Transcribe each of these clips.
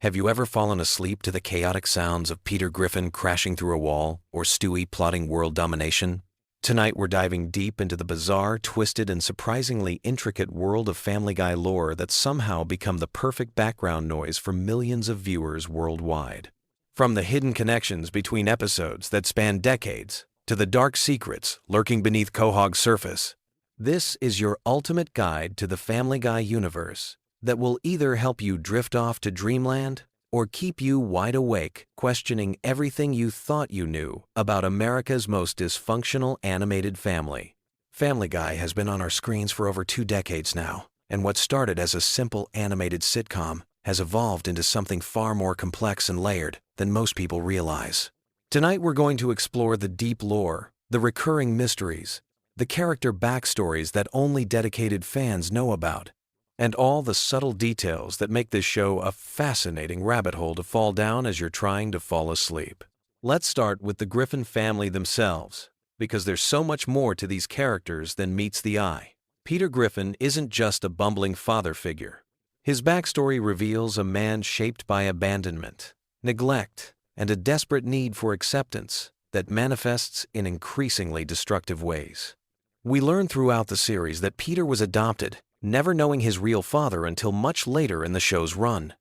Have you ever fallen asleep to the chaotic sounds of Peter Griffin crashing through a wall or Stewie plotting world domination? Tonight we're diving deep into the bizarre, twisted, and surprisingly intricate world of Family Guy lore that's somehow become the perfect background noise for millions of viewers worldwide. From the hidden connections between episodes that span decades to the dark secrets lurking beneath Quahog's surface, this is your ultimate guide to the Family Guy universe that will either help you drift off to dreamland or keep you wide awake, questioning everything you thought you knew about America's most dysfunctional animated family. Family Guy has been on our screens for over 2 decades now, and what started as a simple animated sitcom has evolved into something far more complex and layered than most people realize. Tonight we're going to explore the deep lore, the recurring mysteries, the character backstories that only dedicated fans know about, and all the subtle details that make this show a fascinating rabbit hole to fall down as you're trying to fall asleep. Let's start with the Griffin family themselves, because there's so much more to these characters than meets the eye. Peter Griffin isn't just a bumbling father figure. His backstory reveals a man shaped by abandonment, neglect, and a desperate need for acceptance that manifests in increasingly destructive ways. We learn throughout the series that Peter was adopted, never knowing his real father until much later in the show's run.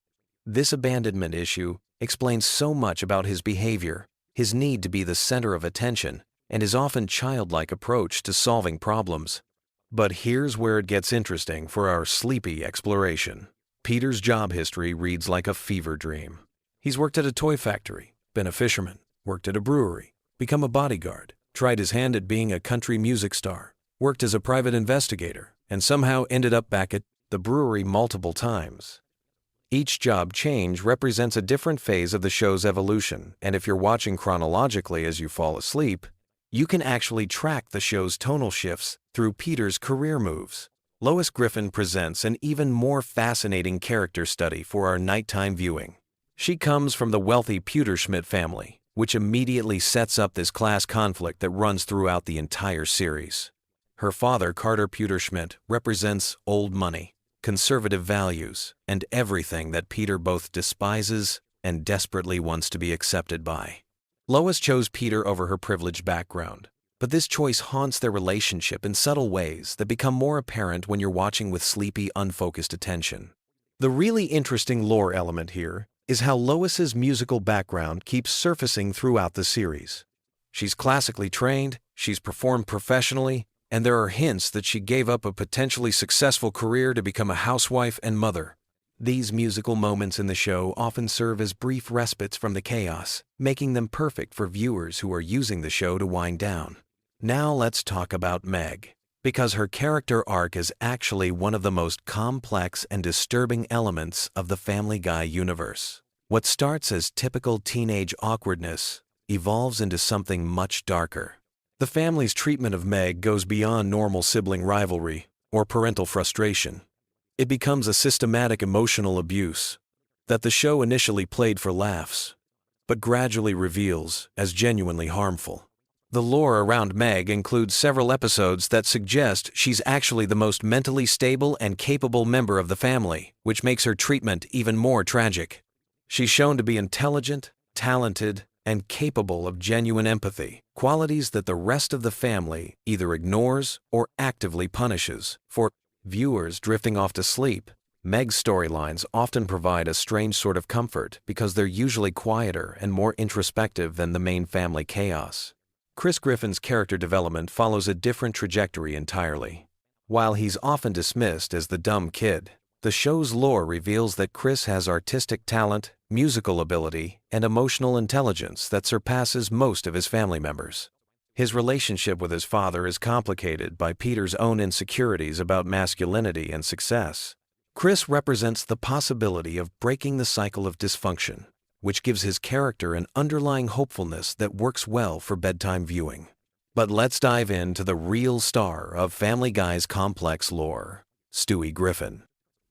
This abandonment issue explains so much about his behavior, his need to be the center of attention, and his often childlike approach to solving problems. But here's where it gets interesting for our sleepy exploration. Peter's job history reads like a fever dream. He's worked at a toy factory, been a fisherman, worked at a brewery, become a bodyguard, tried his hand at being a country music star, worked as a private investigator, and somehow ended up back at the brewery multiple times. Each job change represents a different phase of the show's evolution, and if you're watching chronologically as you fall asleep, you can actually track the show's tonal shifts through Peter's career moves. Lois Griffin presents an even more fascinating character study for our nighttime viewing. She comes from the wealthy Pewterschmidt family, which immediately sets up this class conflict that runs throughout the entire series. Her father, Carter Pewterschmidt, represents old money, conservative values, and everything that Peter both despises and desperately wants to be accepted by. Lois chose Peter over her privileged background, but this choice haunts their relationship in subtle ways that become more apparent when you're watching with sleepy, unfocused attention. The really interesting lore element here is how Lois's musical background keeps surfacing throughout the series. She's classically trained, she's performed professionally, and there are hints that she gave up a potentially successful career to become a housewife and mother. These musical moments in the show often serve as brief respites from the chaos, making them perfect for viewers who are using the show to wind down. Now let's talk about Meg, because her character arc is actually one of the most complex and disturbing elements of the Family Guy universe. What starts as typical teenage awkwardness evolves into something much darker. The family's treatment of Meg goes beyond normal sibling rivalry or parental frustration. It becomes a systematic emotional abuse that the show initially played for laughs, but gradually reveals as genuinely harmful. The lore around Meg includes several episodes that suggest she's actually the most mentally stable and capable member of the family, which makes her treatment even more tragic. She's shown to be intelligent, talented, and capable of genuine empathy, qualities that the rest of the family either ignores or actively punishes. For viewers drifting off to sleep, Meg's storylines often provide a strange sort of comfort because they're usually quieter and more introspective than the main family chaos. Chris Griffin's character development follows a different trajectory entirely. While he's often dismissed as the dumb kid, the show's lore reveals that Chris has artistic talent, musical ability, and emotional intelligence that surpasses most of his family members. His relationship with his father is complicated by Peter's own insecurities about masculinity and success. Chris represents the possibility of breaking the cycle of dysfunction, which gives his character an underlying hopefulness that works well for bedtime viewing. But let's dive into the real star of Family Guy's complex lore, Stewie Griffin.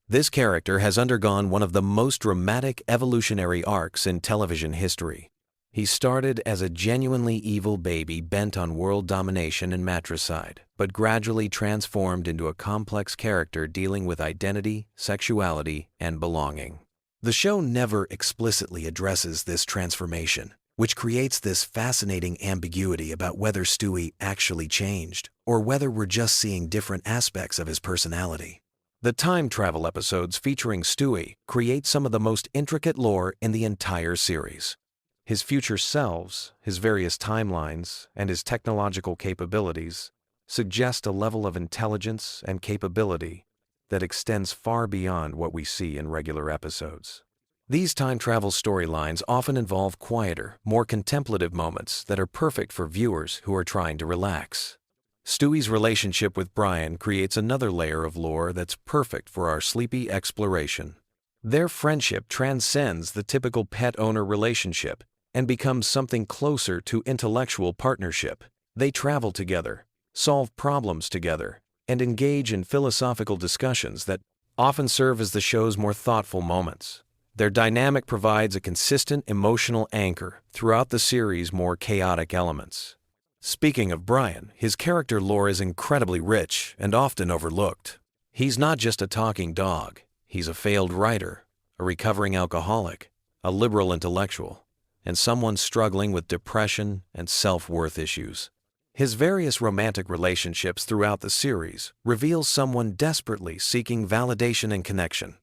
This character has undergone one of the most dramatic evolutionary arcs in television history. He started as a genuinely evil baby bent on world domination and matricide, but gradually transformed into a complex character dealing with identity, sexuality, and belonging. The show never explicitly addresses this transformation, which creates this fascinating ambiguity about whether Stewie actually changed or whether we're just seeing different aspects of his personality. The time travel episodes featuring Stewie create some of the most intricate lore in the entire series. His future selves, his various timelines, and his technological capabilities suggest a level of intelligence and capability that extends far beyond what we see in regular episodes. These time travel storylines often involve quieter, more contemplative moments that are perfect for viewers who are trying to relax. Stewie's relationship with Brian creates another layer of lore that's perfect for our sleepy exploration. Their friendship transcends the typical pet-owner relationship and becomes something closer to intellectual partnership. They travel together, solve problems together, and engage in philosophical discussions that often serve as the show's more thoughtful moments. Their dynamic provides a consistent emotional anchor throughout the series' more chaotic elements. Speaking of Brian, his character lore is incredibly rich and often overlooked. He's not just a talking dog. He's a failed writer, a recovering alcoholic, a liberal intellectual, and someone struggling with depression and self-worth issues. His various romantic relationships throughout the series reveal someone desperately seeking validation and connection.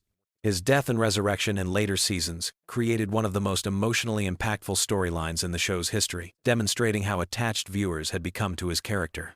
His death and resurrection in later seasons created one of the most emotionally impactful storylines in the show's history, demonstrating how attached viewers had become to his character.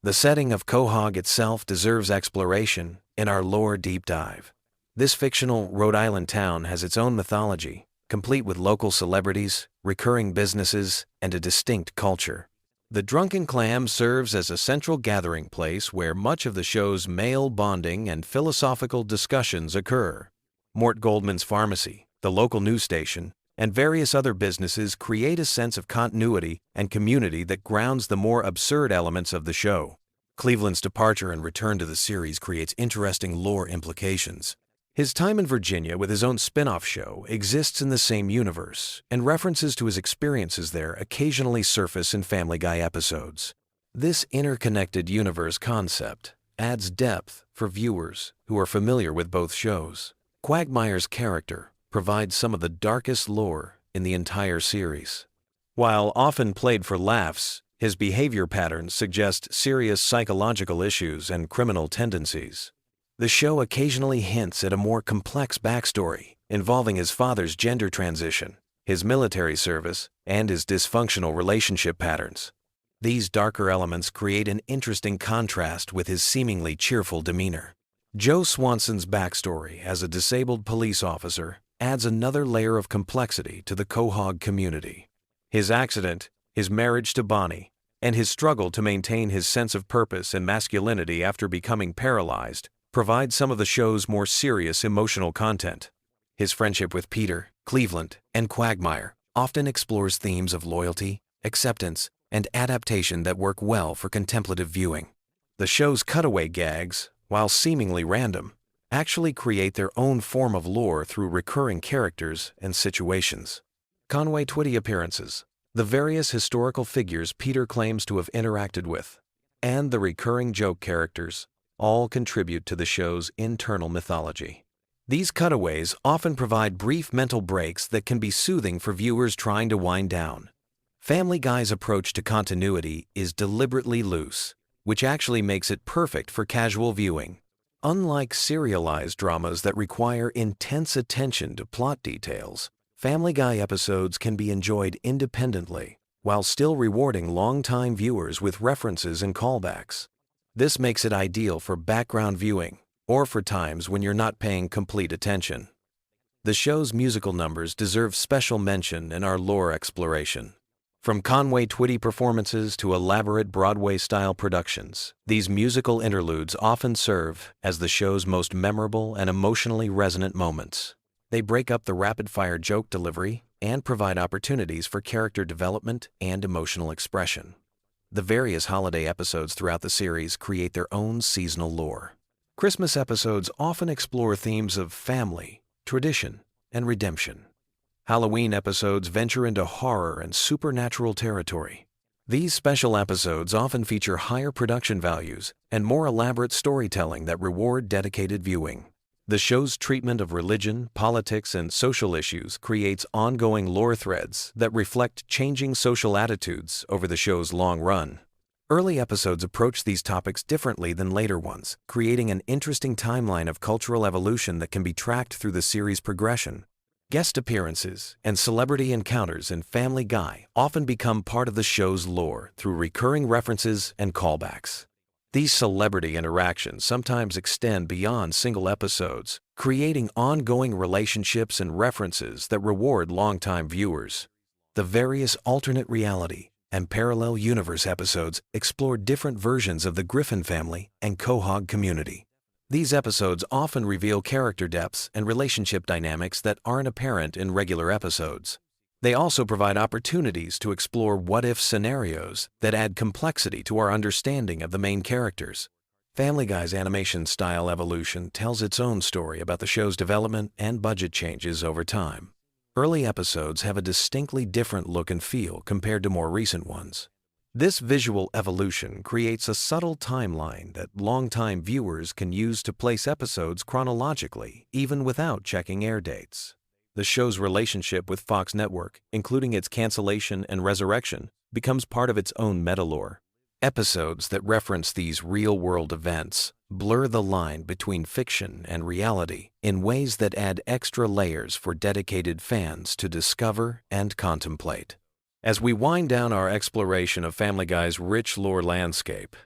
The setting of Quahog itself deserves exploration in our lore deep dive. This fictional Rhode Island town has its own mythology, complete with local celebrities, recurring businesses, and a distinct culture. The Drunken Clam serves as a central gathering place where much of the show's male bonding and philosophical discussions occur. Mort Goldman's pharmacy, the local news station, and various other businesses create a sense of continuity and community that grounds the more absurd elements of the show. Cleveland's departure and return to the series creates interesting lore implications. His time in Virginia with his own spin-off show exists in the same universe, and references to his experiences there occasionally surface in Family Guy episodes. This interconnected universe concept adds depth for viewers who are familiar with both shows. Quagmire's character provides some of the darkest lore in the entire series. While often played for laughs, his behavior patterns suggest serious psychological issues and criminal tendencies. The show occasionally hints at a more complex backstory involving his father's gender transition, his military service, and his dysfunctional relationship patterns. These darker elements create an interesting contrast with his seemingly cheerful demeanor. Joe Swanson's backstory as a disabled police officer adds another layer of complexity to the Quahog community. His accident, his marriage to Bonnie, and his struggle to maintain his sense of purpose and masculinity after becoming paralyzed provide some of the show's more serious emotional content. His friendship with Peter, Cleveland, and Quagmire often explores themes of loyalty, acceptance, and adaptation that work well for contemplative viewing. The show's cutaway gags, while seemingly random, actually create their own form of lore through recurring characters and situations. Conway Twitty appearances, the various historical figures Peter claims to have interacted with, and the recurring joke characters all contribute to the show's internal mythology. These cutaways often provide brief mental breaks that can be soothing for viewers trying to wind down. Family Guy's approach to continuity is deliberately loose, which actually makes it perfect for casual viewing. Unlike serialized dramas that require intense attention to plot details, Family Guy episodes can be enjoyed independently while still rewarding longtime viewers with references and callbacks. This makes it ideal for background viewing or for times when you're not paying complete attention. The show's musical numbers deserve special mention in our lore exploration. From Conway Twitty performances to elaborate Broadway-style productions, these musical interludes often serve as the show's most memorable and emotionally resonant moments. They break up the rapid-fire joke delivery and provide opportunities for character development and emotional expression. The various holiday episodes throughout the series create their own seasonal lore. Christmas episodes often explore themes of family, tradition, and redemption. Halloween episodes venture into horror and supernatural territory. These special episodes often feature higher production values and more elaborate storytelling that reward dedicated viewing. The show's treatment of religion, politics, and social issues creates ongoing lore threads that reflect changing social attitudes over the show's long run. Early episodes approach these topics differently than later ones, creating an interesting timeline of cultural evolution that can be tracked through the series' progression. Guest appearances and celebrity encounters in Family Guy often become part of the show's lore through recurring references and callbacks. These celebrity interactions sometimes extend beyond single episodes, creating ongoing relationships and references that reward longtime viewers. The various alternate reality and parallel universe episodes explore different versions of the Griffin family and Quahog community. These episodes often reveal character depths and relationship dynamics that aren't apparent in regular episodes. They also provide opportunities to explore what-if scenarios that add complexity to our understanding of the main characters. Family Guy's animation style evolution tells its own story about the show's development and budget changes over time. Early episodes have a distinctly different look and feel compared to more recent ones. This visual evolution creates a subtle timeline that longtime viewers can use to place episodes chronologically, even without checking air dates. The show's relationship with Fox Network, including its cancellation and resurrection, becomes part of its own meta-lore. Episodes that reference these real-world events blur the line between fiction and reality in ways that add extra layers for dedicated fans to discover and contemplate. As we wind down our exploration of Family Guy's rich lore landscape,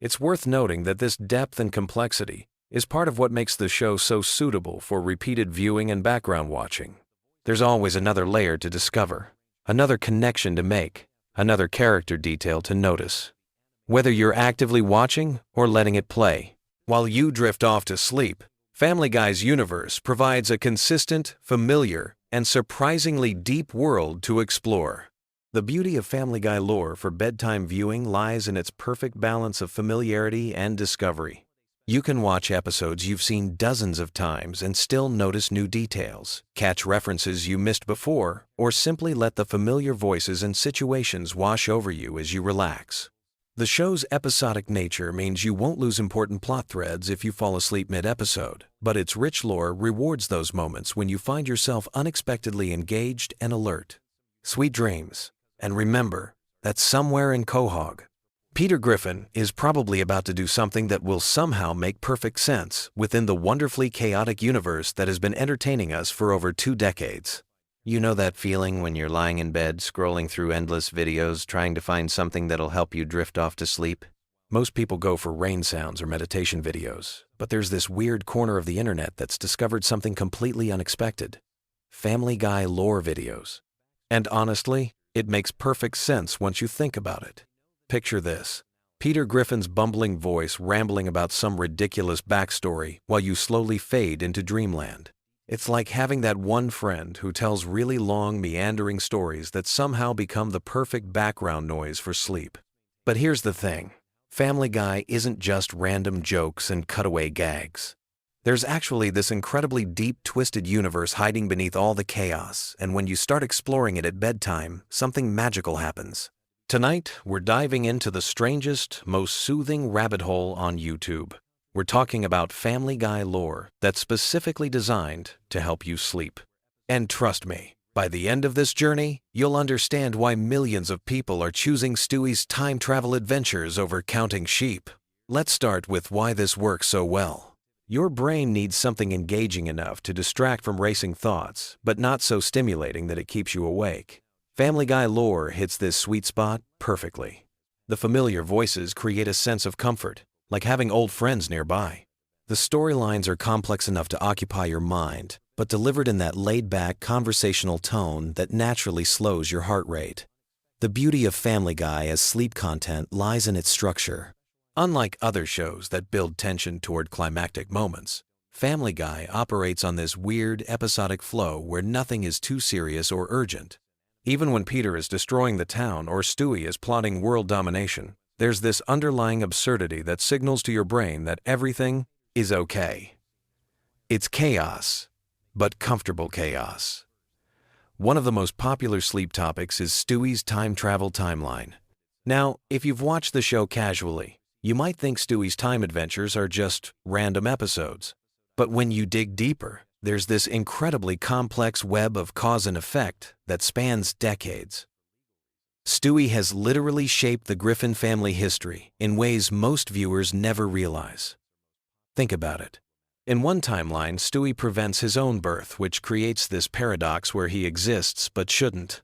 it's worth noting that this depth and complexity is part of what makes the show so suitable for repeated viewing and background watching. There's always another layer to discover, another connection to make, another character detail to notice. Whether you're actively watching or letting it play, while you drift off to sleep, Family Guy's universe provides a consistent, familiar, and surprisingly deep world to explore. The beauty of Family Guy lore for bedtime viewing lies in its perfect balance of familiarity and discovery. You can watch episodes you've seen dozens of times and still notice new details, catch references you missed before, or simply let the familiar voices and situations wash over you as you relax. The show's episodic nature means you won't lose important plot threads if you fall asleep mid-episode, but its rich lore rewards those moments when you find yourself unexpectedly engaged and alert. Sweet dreams, and remember that somewhere in Quahog, Peter Griffin is probably about to do something that will somehow make perfect sense within the wonderfully chaotic universe that has been entertaining us for over 2 decades. You know that feeling when you're lying in bed scrolling through endless videos trying to find something that'll help you drift off to sleep? Most people go for rain sounds or meditation videos, but there's this weird corner of the internet that's discovered something completely unexpected: Family Guy lore videos. And honestly, it makes perfect sense once you think about it. Picture this: Peter Griffin's bumbling voice rambling about some ridiculous backstory while you slowly fade into dreamland. It's like having that one friend who tells really long, meandering stories that somehow become the perfect background noise for sleep. But here's the thing: Family Guy isn't just random jokes and cutaway gags. There's actually this incredibly deep, twisted universe hiding beneath all the chaos, and when you start exploring it at bedtime, something magical happens. Tonight, we're diving into the strangest, most soothing rabbit hole on YouTube. We're talking about Family Guy lore that's specifically designed to help you sleep. And trust me, by the end of this journey, you'll understand why millions of people are choosing Stewie's time travel adventures over counting sheep. Let's start with why this works so well. Your brain needs something engaging enough to distract from racing thoughts, but not so stimulating that it keeps you awake. Family Guy lore hits this sweet spot perfectly. The familiar voices create a sense of comfort, like having old friends nearby. The storylines are complex enough to occupy your mind, but delivered in that laid-back, conversational tone that naturally slows your heart rate. The beauty of Family Guy as sleep content lies in its structure. Unlike other shows that build tension toward climactic moments, Family Guy operates on this weird, episodic flow where nothing is too serious or urgent. Even when Peter is destroying the town or Stewie is plotting world domination, there's this underlying absurdity that signals to your brain that everything is okay. It's chaos, but comfortable chaos. One of the most popular sleep topics is Stewie's time travel timeline. Now, if you've watched the show casually, you might think Stewie's time adventures are just random episodes. But when you dig deeper, there's this incredibly complex web of cause and effect that spans decades. Stewie has literally shaped the Griffin family history in ways most viewers never realize. Think about it. In one timeline, Stewie prevents his own birth, which creates this paradox where he exists but shouldn't.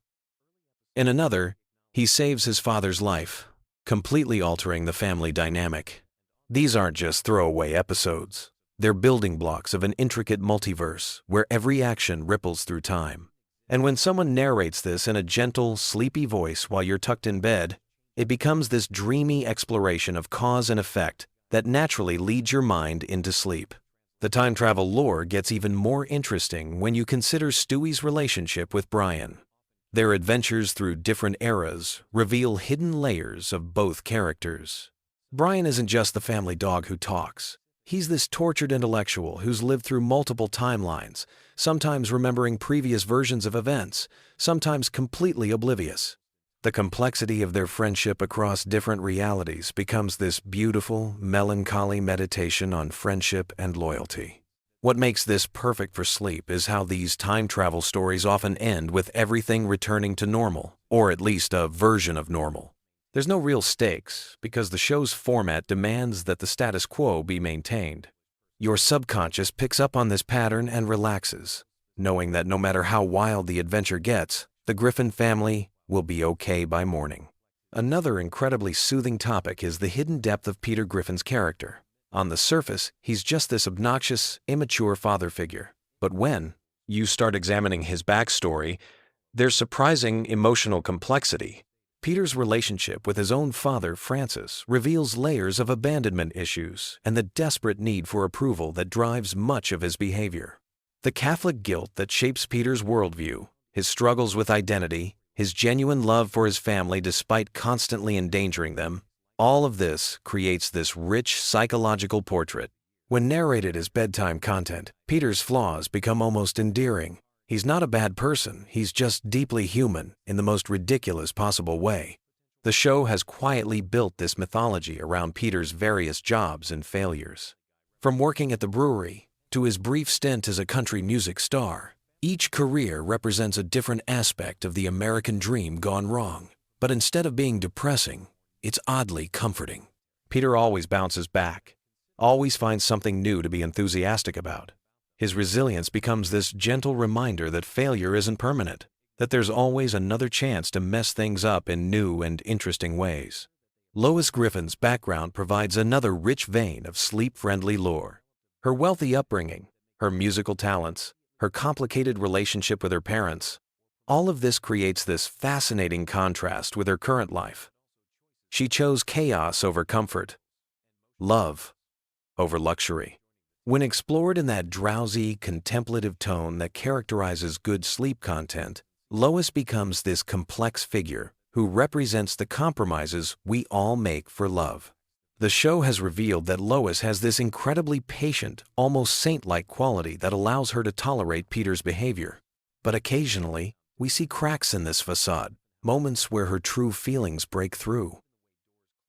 In another, he saves his father's life, completely altering the family dynamic. These aren't just throwaway episodes. They're building blocks of an intricate multiverse where every action ripples through time. And when someone narrates this in a gentle, sleepy voice while you're tucked in bed, it becomes this dreamy exploration of cause and effect that naturally leads your mind into sleep. The time travel lore gets even more interesting when you consider Stewie's relationship with Brian. Their adventures through different eras reveal hidden layers of both characters. Brian isn't just the family dog who talks. He's this tortured intellectual who's lived through multiple timelines, sometimes remembering previous versions of events, sometimes completely oblivious. The complexity of their friendship across different realities becomes this beautiful, melancholy meditation on friendship and loyalty. What makes this perfect for sleep is how these time travel stories often end with everything returning to normal, or at least a version of normal. There's no real stakes because the show's format demands that the status quo be maintained. Your subconscious picks up on this pattern and relaxes, knowing that no matter how wild the adventure gets, the Griffin family will be okay by morning. Another incredibly soothing topic is the hidden depth of Peter Griffin's character. On the surface, he's just this obnoxious, immature father figure. But when you start examining his backstory, there's surprising emotional complexity. Peter's relationship with his own father, Francis, reveals layers of abandonment issues and the desperate need for approval that drives much of his behavior. The Catholic guilt that shapes Peter's worldview, his struggles with identity, his genuine love for his family despite constantly endangering them, all of this creates this rich psychological portrait. When narrated as bedtime content, Peter's flaws become almost endearing. He's not a bad person, he's just deeply human in the most ridiculous possible way. The show has quietly built this mythology around Peter's various jobs and failures. From working at the brewery to his brief stint as a country music star, each career represents a different aspect of the American dream gone wrong. But instead of being depressing, it's oddly comforting. Peter always bounces back, always finds something new to be enthusiastic about. His resilience becomes this gentle reminder that failure isn't permanent, that there's always another chance to mess things up in new and interesting ways. Lois Griffin's background provides another rich vein of sleep-friendly lore. Her wealthy upbringing, her musical talents, her complicated relationship with her parents, all of this creates this fascinating contrast with her current life. She chose chaos over comfort, love over luxury. When explored in that drowsy, contemplative tone that characterizes good sleep content, Lois becomes this complex figure who represents the compromises we all make for love. The show has revealed that Lois has this incredibly patient, almost saint-like quality that allows her to tolerate Peter's behavior. But occasionally, we see cracks in this facade, moments where her true feelings break through.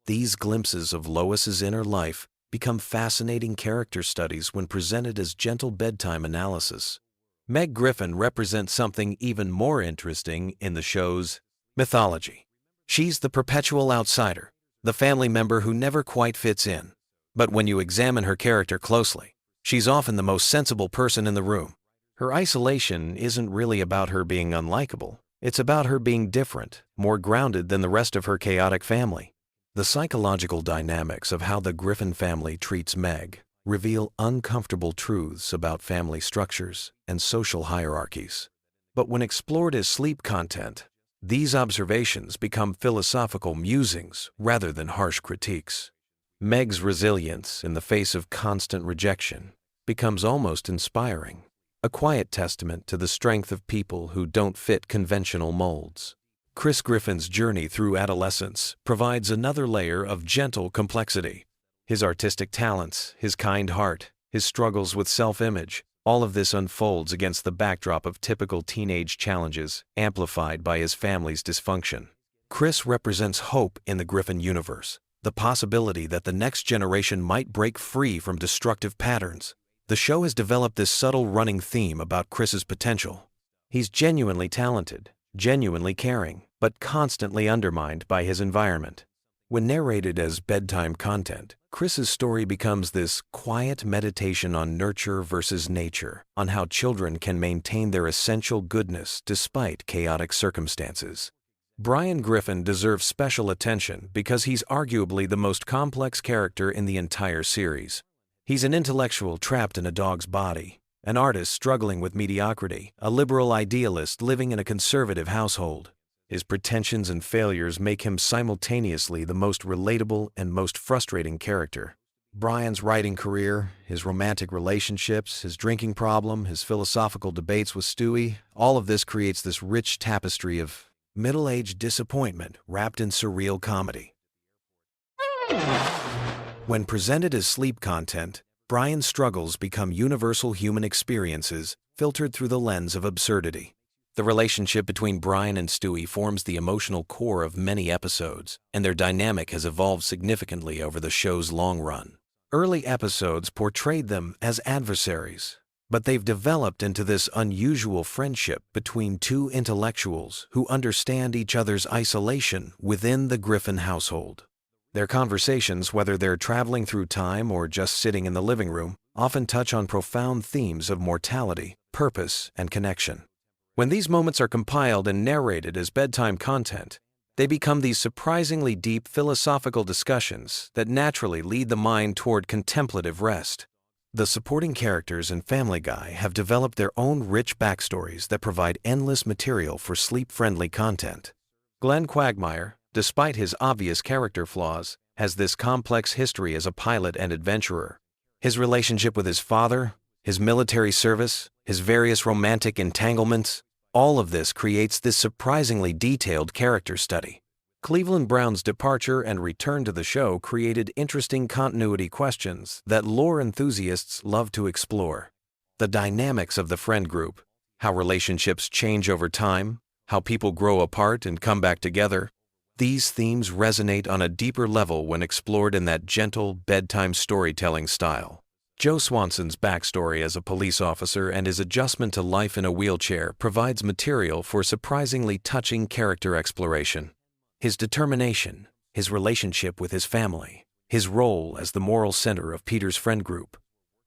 These glimpses of Lois's inner life become fascinating character studies when presented as gentle bedtime analysis. Meg Griffin represents something even more interesting in the show's mythology. She's the perpetual outsider, the family member who never quite fits in. But when you examine her character closely, she's often the most sensible person in the room. Her isolation isn't really about her being unlikable. It's about her being different, more grounded than the rest of her chaotic family. The psychological dynamics of how the Griffin family treats Meg reveal uncomfortable truths about family structures and social hierarchies. But when explored as sleep content, these observations become philosophical musings rather than harsh critiques. Meg's resilience in the face of constant rejection becomes almost inspiring, a quiet testament to the strength of people who don't fit conventional molds. Chris Griffin's journey through adolescence provides another layer of gentle complexity. His artistic talents, his kind heart, his struggles with self-image, all of this unfolds against the backdrop of typical teenage challenges, amplified by his family's dysfunction. Chris represents hope in the Griffin universe, the possibility that the next generation might break free from destructive patterns. The show has developed this subtle running theme about Chris's potential. He's genuinely talented, genuinely caring, but constantly undermined by his environment. When narrated as bedtime content, Chris's story becomes this quiet meditation on nurture versus nature, on how children can maintain their essential goodness despite chaotic circumstances. Brian Griffin deserves special attention because he's arguably the most complex character in the entire series. He's an intellectual trapped in a dog's body, an artist struggling with mediocrity, a liberal idealist living in a conservative household. His pretensions and failures make him simultaneously the most relatable and most frustrating character. Brian's writing career, his romantic relationships, his drinking problem, his philosophical debates with Stewie, all of this creates this rich tapestry of middle-aged disappointment wrapped in surreal comedy. When presented as sleep content, Brian's struggles become universal human experiences filtered through the lens of absurdity. The relationship between Brian and Stewie forms the emotional core of many episodes, and their dynamic has evolved significantly over the show's long run. Early episodes portrayed them as adversaries, but they've developed into this unusual friendship between two intellectuals who understand each other's isolation within the Griffin household. Their conversations, whether they're traveling through time or just sitting in the living room, often touch on profound themes of mortality, purpose, and connection. When these moments are compiled and narrated as bedtime content, they become these surprisingly deep philosophical discussions that naturally lead the mind toward contemplative rest. The supporting characters in Family Guy have developed their own rich backstories that provide endless material for sleep-friendly content. Glenn Quagmire, despite his obvious character flaws, has this complex history as a pilot and adventurer. His relationship with his father, his military service, his various romantic entanglements, all of this creates this surprisingly detailed character study. Cleveland Brown's departure and return to the show created interesting continuity questions that lore enthusiasts love to explore. The dynamics of the friend group, how relationships change over time, how people grow apart and come back together. These themes resonate on a deeper level when explored in that gentle, bedtime storytelling style. Joe Swanson's backstory as a police officer and his adjustment to life in a wheelchair provides material for surprisingly touching character exploration. His determination, his relationship with his family, his role as the moral center of Peter's friend group,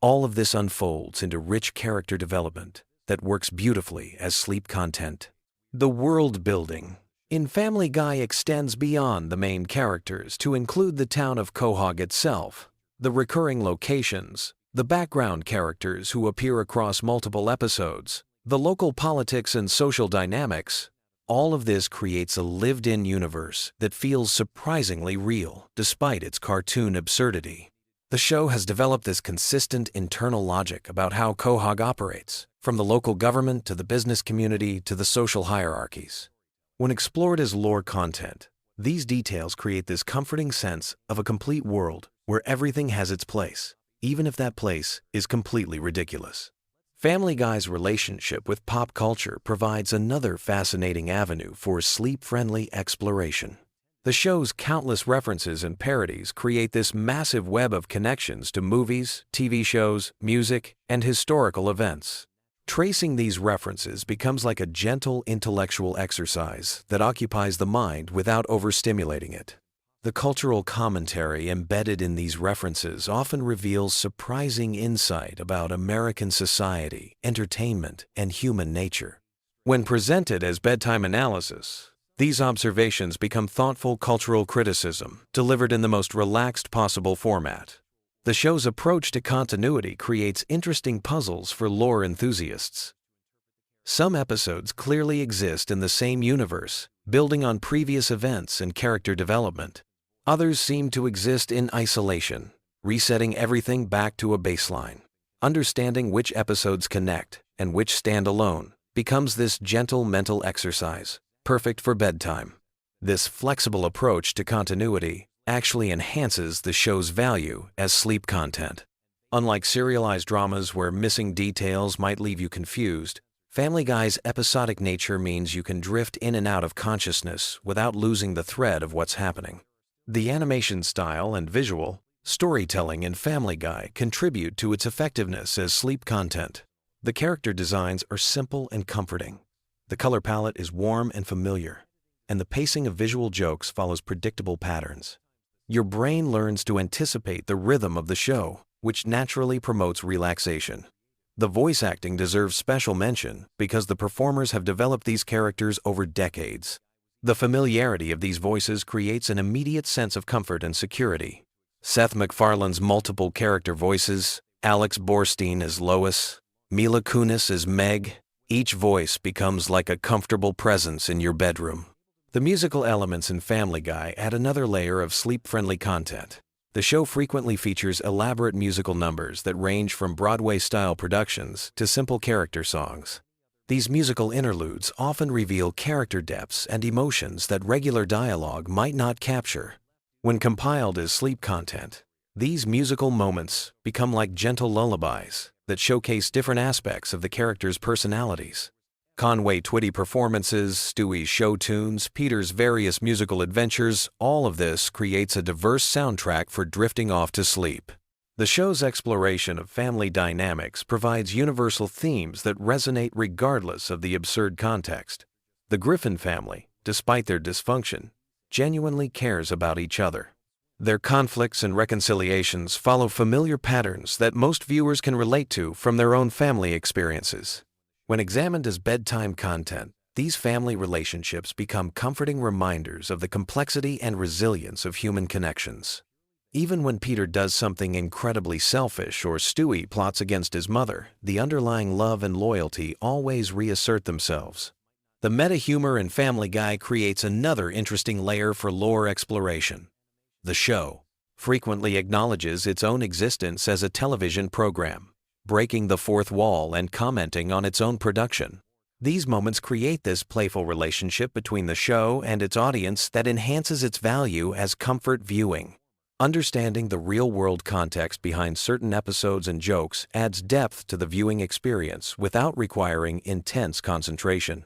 all of this unfolds into rich character development that works beautifully as sleep content. The world building in Family Guy extends beyond the main characters to include the town of Quahog itself, the recurring locations, the background characters who appear across multiple episodes, the local politics and social dynamics. All of this creates a lived-in universe that feels surprisingly real despite its cartoon absurdity. The show has developed this consistent internal logic about how Quahog operates, from the local government to the business community to the social hierarchies. When explored as lore content, these details create this comforting sense of a complete world where everything has its place, even if that place is completely ridiculous. Family Guy's relationship with pop culture provides another fascinating avenue for sleep-friendly exploration. The show's countless references and parodies create this massive web of connections to movies, TV shows, music, and historical events. Tracing these references becomes like a gentle intellectual exercise that occupies the mind without overstimulating it. The cultural commentary embedded in these references often reveals surprising insight about American society, entertainment, and human nature. When presented as bedtime analysis, these observations become thoughtful cultural criticism delivered in the most relaxed possible format. The show's approach to continuity creates interesting puzzles for lore enthusiasts. Some episodes clearly exist in the same universe, building on previous events and character development. Others seem to exist in isolation, resetting everything back to a baseline. Understanding which episodes connect and which stand alone becomes this gentle mental exercise, perfect for bedtime. This flexible approach to continuity actually enhances the show's value as sleep content. Unlike serialized dramas where missing details might leave you confused, Family Guy's episodic nature means you can drift in and out of consciousness without losing the thread of what's happening. The animation style and visual, Storytelling and Family Guy contribute to its effectiveness as sleep content. The character designs are simple and comforting. The color palette is warm and familiar, and the pacing of visual jokes follows predictable patterns. Your brain learns to anticipate the rhythm of the show, which naturally promotes relaxation. The voice acting deserves special mention because the performers have developed these characters over decades. The familiarity of these voices creates an immediate sense of comfort and security. Seth MacFarlane's multiple character voices, Alex Borstein as Lois, Mila Kunis as Meg, each voice becomes like a comfortable presence in your bedroom. The musical elements in Family Guy add another layer of sleep-friendly content. The show frequently features elaborate musical numbers that range from Broadway-style productions to simple character songs. These musical interludes often reveal character depths and emotions that regular dialogue might not capture. When compiled as sleep content, these musical moments become like gentle lullabies that showcase different aspects of the characters' personalities. Conway Twitty performances, Stewie's show tunes, Peter's various musical adventures, all of this creates a diverse soundtrack for drifting off to sleep. The show's exploration of family dynamics provides universal themes that resonate regardless of the absurd context. The Griffin family, despite their dysfunction, genuinely cares about each other. Their conflicts and reconciliations follow familiar patterns that most viewers can relate to from their own family experiences. When examined as bedtime content, these family relationships become comforting reminders of the complexity and resilience of human connections. Even when Peter does something incredibly selfish or Stewie plots against his mother, the underlying love and loyalty always reassert themselves. The meta-humor in Family Guy creates another interesting layer for lore exploration. The show frequently acknowledges its own existence as a television program, breaking the fourth wall and commenting on its own production. These moments create this playful relationship between the show and its audience that enhances its value as comfort viewing. Understanding the real-world context behind certain episodes and jokes adds depth to the viewing experience without requiring intense concentration.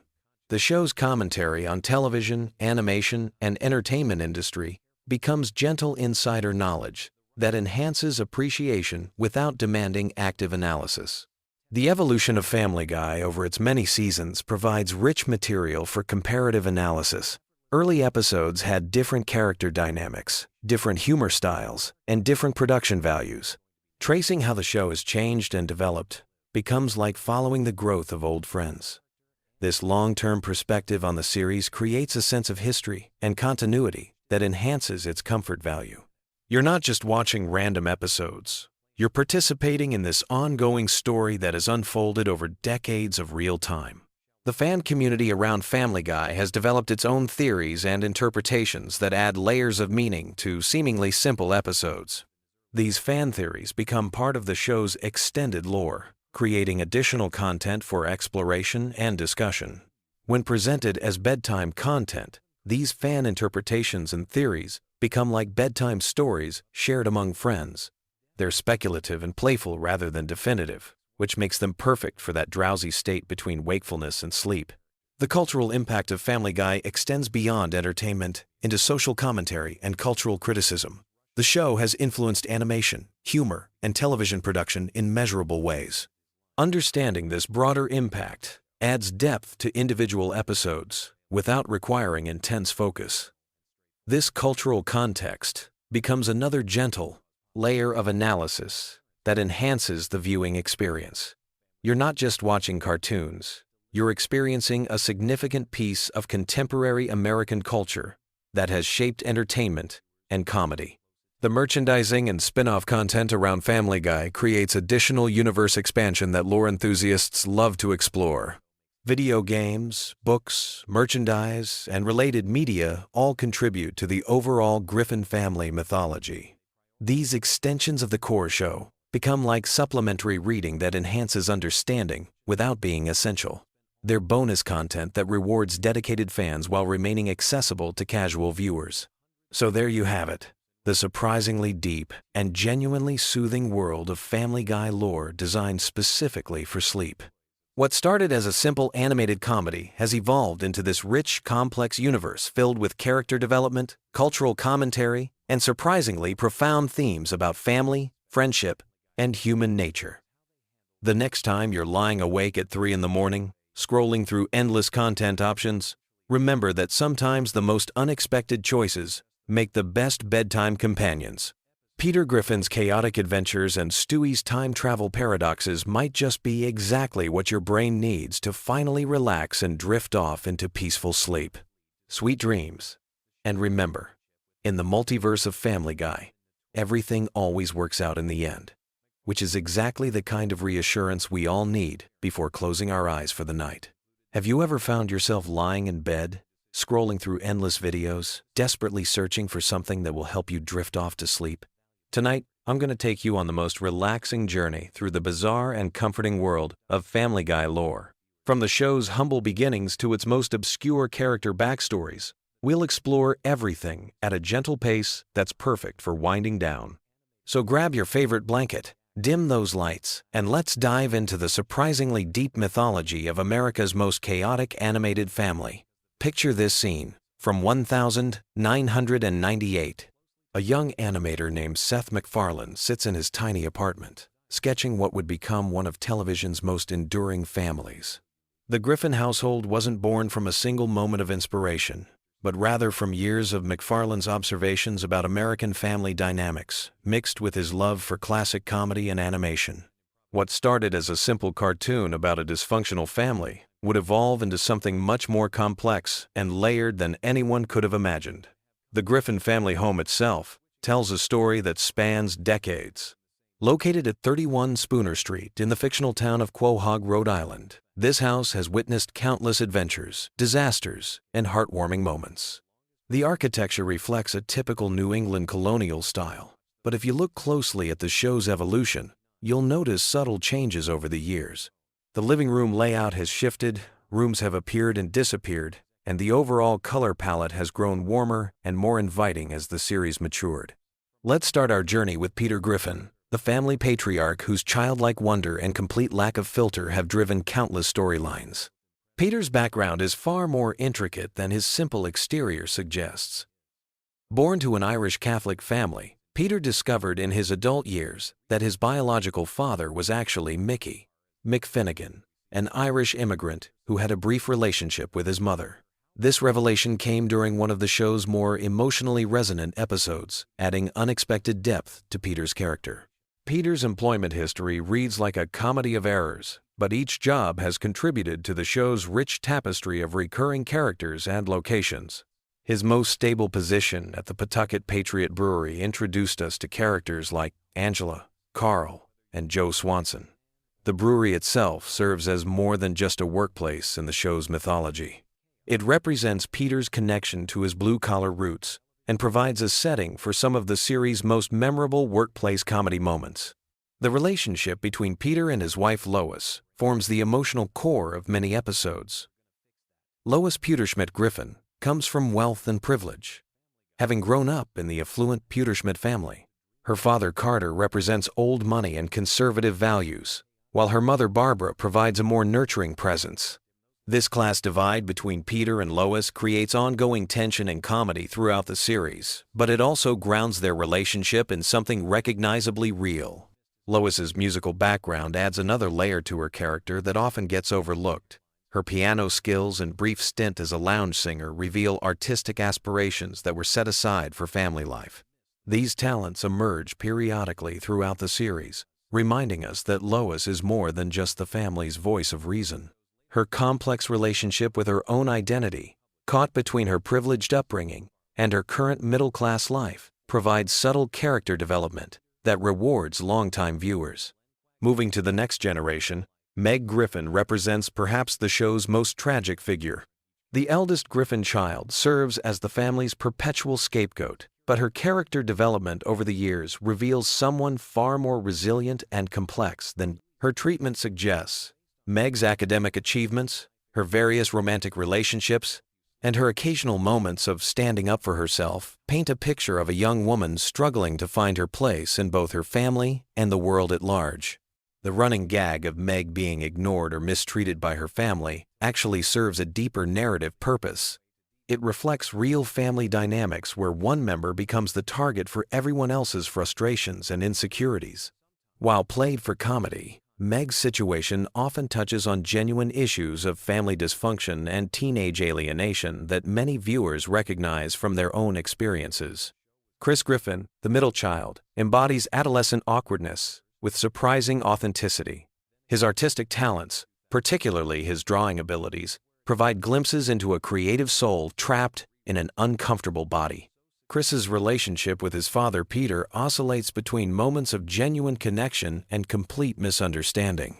The show's commentary on television, animation, and entertainment industry becomes gentle insider knowledge that enhances appreciation without demanding active analysis. The evolution of Family Guy over its many seasons provides rich material for comparative analysis. Early episodes had different character dynamics, different humor styles, and different production values. Tracing how the show has changed and developed becomes like following the growth of old friends. This long-term perspective on the series creates a sense of history and continuity that enhances its comfort value. You're not just watching random episodes. You're participating in this ongoing story that has unfolded over decades of real time. The fan community around Family Guy has developed its own theories and interpretations that add layers of meaning to seemingly simple episodes. These fan theories become part of the show's extended lore, creating additional content for exploration and discussion. When presented as bedtime content, these fan interpretations and theories become like bedtime stories shared among friends. They're speculative and playful rather than definitive, which makes them perfect for that drowsy state between wakefulness and sleep. The cultural impact of Family Guy extends beyond entertainment into social commentary and cultural criticism. The show has influenced animation, humor, and television production in measurable ways. Understanding this broader impact adds depth to individual episodes without requiring intense focus. This cultural context becomes another gentle layer of analysis that enhances the viewing experience. You're not just watching cartoons, you're experiencing a significant piece of contemporary American culture that has shaped entertainment and comedy. The merchandising and spin-off content around Family Guy creates additional universe expansion that lore enthusiasts love to explore. Video games, books, merchandise, and related media all contribute to the overall Griffin family mythology. These extensions of the core show become like supplementary reading that enhances understanding without being essential. They're bonus content that rewards dedicated fans while remaining accessible to casual viewers. So there you have it, the surprisingly deep and genuinely soothing world of Family Guy lore designed specifically for sleep. What started as a simple animated comedy has evolved into this rich, complex universe filled with character development, cultural commentary, and surprisingly profound themes about family, friendship, and human nature. The next time you're lying awake at 3 in the morning, scrolling through endless content options, remember that sometimes the most unexpected choices make the best bedtime companions. Peter Griffin's chaotic adventures and Stewie's time travel paradoxes might just be exactly what your brain needs to finally relax and drift off into peaceful sleep. Sweet dreams. And remember, in the multiverse of Family Guy, everything always works out in the end, which is exactly the kind of reassurance we all need before closing our eyes for the night. Have you ever found yourself lying in bed, scrolling through endless videos, desperately searching for something that will help you drift off to sleep? Tonight, I'm going to take you on the most relaxing journey through the bizarre and comforting world of Family Guy lore. From the show's humble beginnings to its most obscure character backstories, we'll explore everything at a gentle pace that's perfect for winding down. So grab your favorite blanket, dim those lights, and let's dive into the surprisingly deep mythology of America's most chaotic animated family. Picture this scene from 1998. A young animator named Seth MacFarlane sits in his tiny apartment, sketching what would become one of television's most enduring families. The Griffin household wasn't born from a single moment of inspiration, but rather from years of MacFarlane's observations about American family dynamics, mixed with his love for classic comedy and animation. What started as a simple cartoon about a dysfunctional family would evolve into something much more complex and layered than anyone could have imagined. The Griffin family home itself tells a story that spans decades. Located at 31 Spooner Street in the fictional town of Quahog, Rhode Island, this house has witnessed countless adventures, disasters, and heartwarming moments. The architecture reflects a typical New England colonial style, but if you look closely at the show's evolution, you'll notice subtle changes over the years. The living room layout has shifted, rooms have appeared and disappeared, and the overall color palette has grown warmer and more inviting as the series matured. Let's start our journey with Peter Griffin, the family patriarch whose childlike wonder and complete lack of filter have driven countless storylines. Peter's background is far more intricate than his simple exterior suggests. Born to an Irish Catholic family, Peter discovered in his adult years that his biological father was actually Mickey McFinnigan, an Irish immigrant who had a brief relationship with his mother. This revelation came during one of the show's more emotionally resonant episodes, adding unexpected depth to Peter's character. Peter's employment history reads like a comedy of errors, but each job has contributed to the show's rich tapestry of recurring characters and locations. His most stable position at the Pawtucket Patriot Brewery introduced us to characters like Angela, Carl, and Joe Swanson. The brewery itself serves as more than just a workplace in the show's mythology. It represents Peter's connection to his blue-collar roots and provides a setting for some of the series' most memorable workplace comedy moments. The relationship between Peter and his wife Lois forms the emotional core of many episodes. Lois Pewterschmidt Griffin comes from wealth and privilege. Having grown up in the affluent Pewterschmidt family, her father Carter represents old money and conservative values, while her mother Barbara provides a more nurturing presence. This class divide between Peter and Lois creates ongoing tension and comedy throughout the series, but it also grounds their relationship in something recognizably real. Lois's musical background adds another layer to her character that often gets overlooked. Her piano skills and brief stint as a lounge singer reveal artistic aspirations that were set aside for family life. These talents emerge periodically throughout the series, reminding us that Lois is more than just the family's voice of reason. Her complex relationship with her own identity, caught between her privileged upbringing and her current middle-class life, provides subtle character development that rewards longtime viewers. Moving to the next generation, Meg Griffin represents perhaps the show's most tragic figure. The eldest Griffin child serves as the family's perpetual scapegoat, but her character development over the years reveals someone far more resilient and complex than her treatment suggests. Meg's academic achievements, her various romantic relationships, and her occasional moments of standing up for herself paint a picture of a young woman struggling to find her place in both her family and the world at large. The running gag of Meg being ignored or mistreated by her family actually serves a deeper narrative purpose. It reflects real family dynamics where one member becomes the target for everyone else's frustrations and insecurities. While played for comedy, Meg's situation often touches on genuine issues of family dysfunction and teenage alienation that many viewers recognize from their own experiences. Chris Griffin, the middle child, embodies adolescent awkwardness with surprising authenticity. His artistic talents, particularly his drawing abilities, provide glimpses into a creative soul trapped in an uncomfortable body. Chris's relationship with his father Peter oscillates between moments of genuine connection and complete misunderstanding.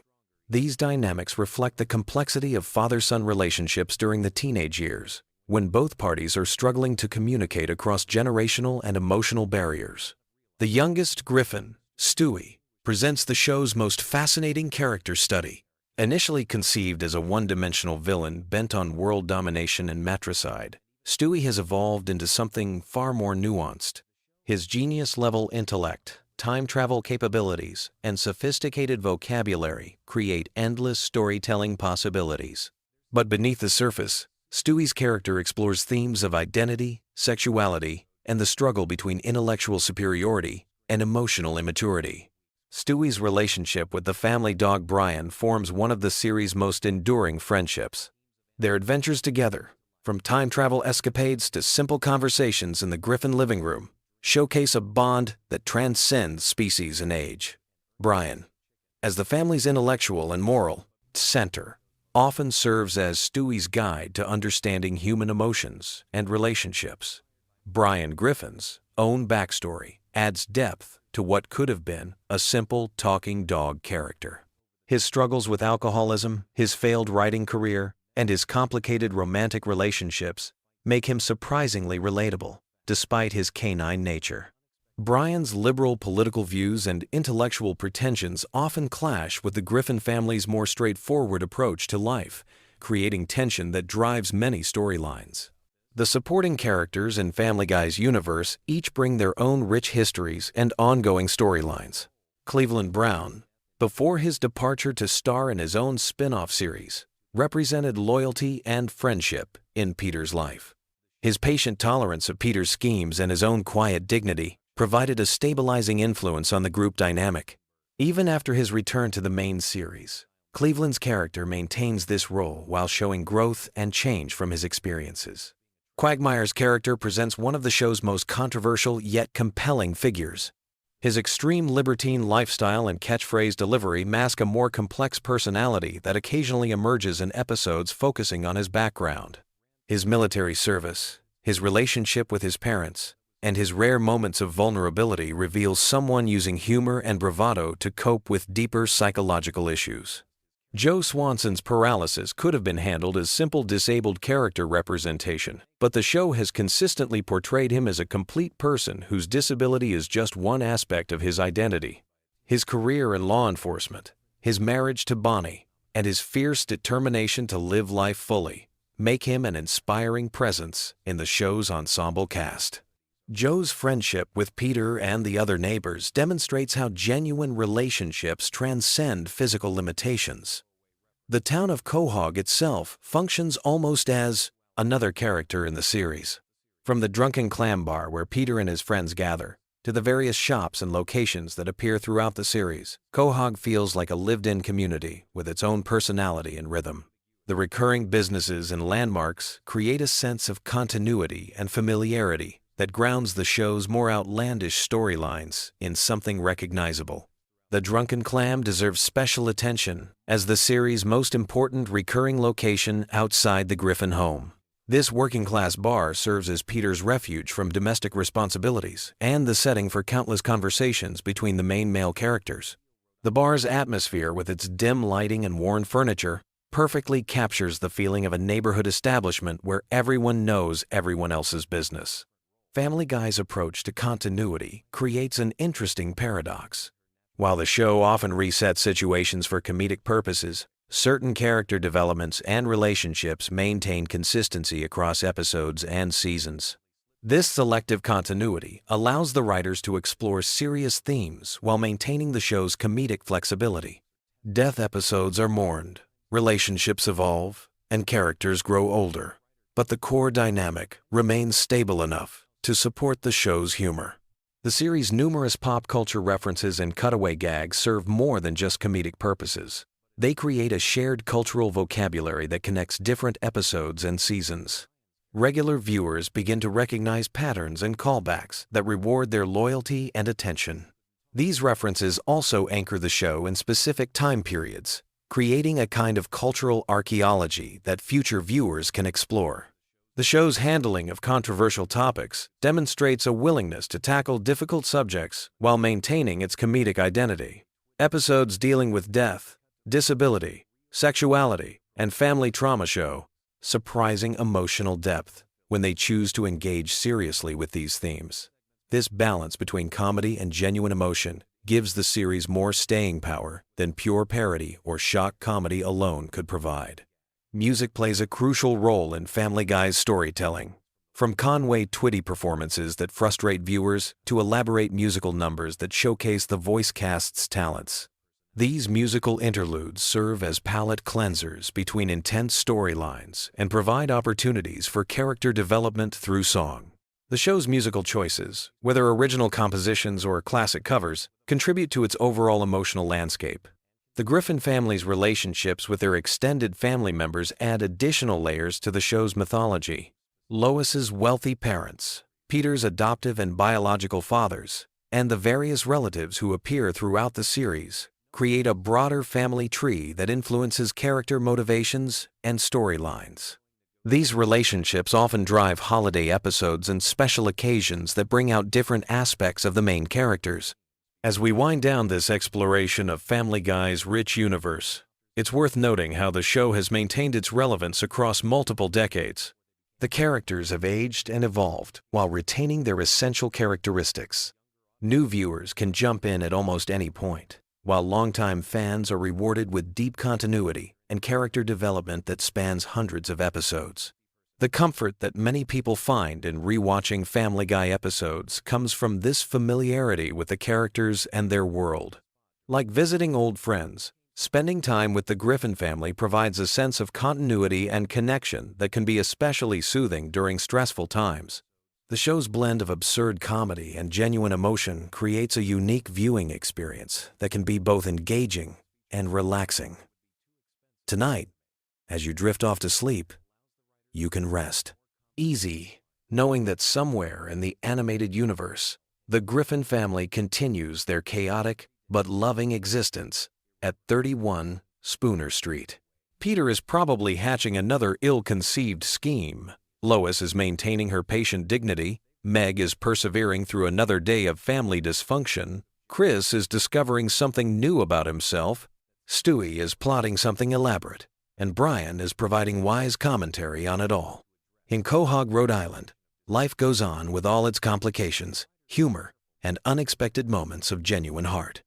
These dynamics reflect the complexity of father-son relationships during the teenage years, when both parties are struggling to communicate across generational and emotional barriers. The youngest Griffin, Stewie, presents the show's most fascinating character study. Initially conceived as a one-dimensional villain bent on world domination and matricide, Stewie has evolved into something far more nuanced. His genius-level intellect, time travel capabilities, and sophisticated vocabulary create endless storytelling possibilities. But beneath the surface, Stewie's character explores themes of identity, sexuality, and the struggle between intellectual superiority and emotional immaturity. Stewie's relationship with the family dog Brian forms one of the series' most enduring friendships. Their adventures together, from time travel escapades to simple conversations in the Griffin living room, showcase a bond that transcends species and age. Brian, as the family's intellectual and moral center, often serves as Stewie's guide to understanding human emotions and relationships. Brian Griffin's own backstory adds depth to what could have been a simple talking dog character. His struggles with alcoholism, his failed writing career, and his complicated romantic relationships make him surprisingly relatable, despite his canine nature. Brian's liberal political views and intellectual pretensions often clash with the Griffin family's more straightforward approach to life, creating tension that drives many storylines. The supporting characters in Family Guy's universe each bring their own rich histories and ongoing storylines. Cleveland Brown, before his departure to star in his own spin-off series, represented loyalty and friendship in Peter's life. His patient tolerance of Peter's schemes and his own quiet dignity provided a stabilizing influence on the group dynamic. Even after his return to the main series, Cleveland's character maintains this role while showing growth and change from his experiences. Quagmire's character presents one of the show's most controversial yet compelling figures. His extreme libertine lifestyle and catchphrase delivery mask a more complex personality that occasionally emerges in episodes focusing on his background. His military service, his relationship with his parents, and his rare moments of vulnerability reveal someone using humor and bravado to cope with deeper psychological issues. Joe Swanson's paralysis could have been handled as simple disabled character representation, but the show has consistently portrayed him as a complete person whose disability is just one aspect of his identity. His career in law enforcement, his marriage to Bonnie, and his fierce determination to live life fully make him an inspiring presence in the show's ensemble cast. Joe's friendship with Peter and the other neighbors demonstrates how genuine relationships transcend physical limitations. The town of Quahog itself functions almost as another character in the series. From the drunken clam bar where Peter and his friends gather, to the various shops and locations that appear throughout the series, Quahog feels like a lived-in community with its own personality and rhythm. The recurring businesses and landmarks create a sense of continuity and familiarity that grounds the show's more outlandish storylines in something recognizable. The Drunken Clam deserves special attention as the series' most important recurring location outside the Griffin home. This working-class bar serves as Peter's refuge from domestic responsibilities and the setting for countless conversations between the main male characters. The bar's atmosphere, with its dim lighting and worn furniture, perfectly captures the feeling of a neighborhood establishment where everyone knows everyone else's business. Family Guy's approach to continuity creates an interesting paradox. While the show often resets situations for comedic purposes, certain character developments and relationships maintain consistency across episodes and seasons. This selective continuity allows the writers to explore serious themes while maintaining the show's comedic flexibility. Death episodes are mourned, relationships evolve, and characters grow older. but the core dynamic remains stable enough to support the show's humor. The series' numerous pop culture references and cutaway gags serve more than just comedic purposes. They create a shared cultural vocabulary that connects different episodes and seasons. Regular viewers begin to recognize patterns and callbacks that reward their loyalty and attention. These references also anchor the show in specific time periods, creating a kind of cultural archaeology that future viewers can explore. The show's handling of controversial topics demonstrates a willingness to tackle difficult subjects while maintaining its comedic identity. Episodes dealing with death, disability, sexuality, and family trauma show surprising emotional depth when they choose to engage seriously with these themes. This balance between comedy and genuine emotion gives the series more staying power than pure parody or shock comedy alone could provide. Music plays a crucial role in Family Guy's storytelling. From Conway Twitty performances that frustrate viewers to elaborate musical numbers that showcase the voice cast's talents. These musical interludes serve as palate cleansers between intense storylines and provide opportunities for character development through song. The show's musical choices, whether original compositions or classic covers, contribute to its overall emotional landscape. The Griffin family's relationships with their extended family members add additional layers to the show's mythology. Lois's wealthy parents, Peter's adoptive and biological fathers, and the various relatives who appear throughout the series create a broader family tree that influences character motivations and storylines. These relationships often drive holiday episodes and special occasions that bring out different aspects of the main characters. As we wind down this exploration of Family Guy's rich universe, it's worth noting how the show has maintained its relevance across multiple decades. The characters have aged and evolved while retaining their essential characteristics. New viewers can jump in at almost any point, while longtime fans are rewarded with deep continuity and character development that spans hundreds of episodes. The comfort that many people find in rewatching Family Guy episodes comes from this familiarity with the characters and their world. Like visiting old friends, spending time with the Griffin family provides a sense of continuity and connection that can be especially soothing during stressful times. The show's blend of absurd comedy and genuine emotion creates a unique viewing experience that can be both engaging and relaxing. Tonight, as you drift off to sleep, you can rest easy, knowing that somewhere in the animated universe, the Griffin family continues their chaotic but loving existence at 31 Spooner Street. Peter is probably hatching another ill-conceived scheme. Lois is maintaining her patient dignity, Meg is persevering through another day of family dysfunction, Chris is discovering something new about himself, Stewie is plotting something elaborate, and Brian is providing wise commentary on it all. In Quahog, Rhode Island, life goes on with all its complications, humor, and unexpected moments of genuine heart.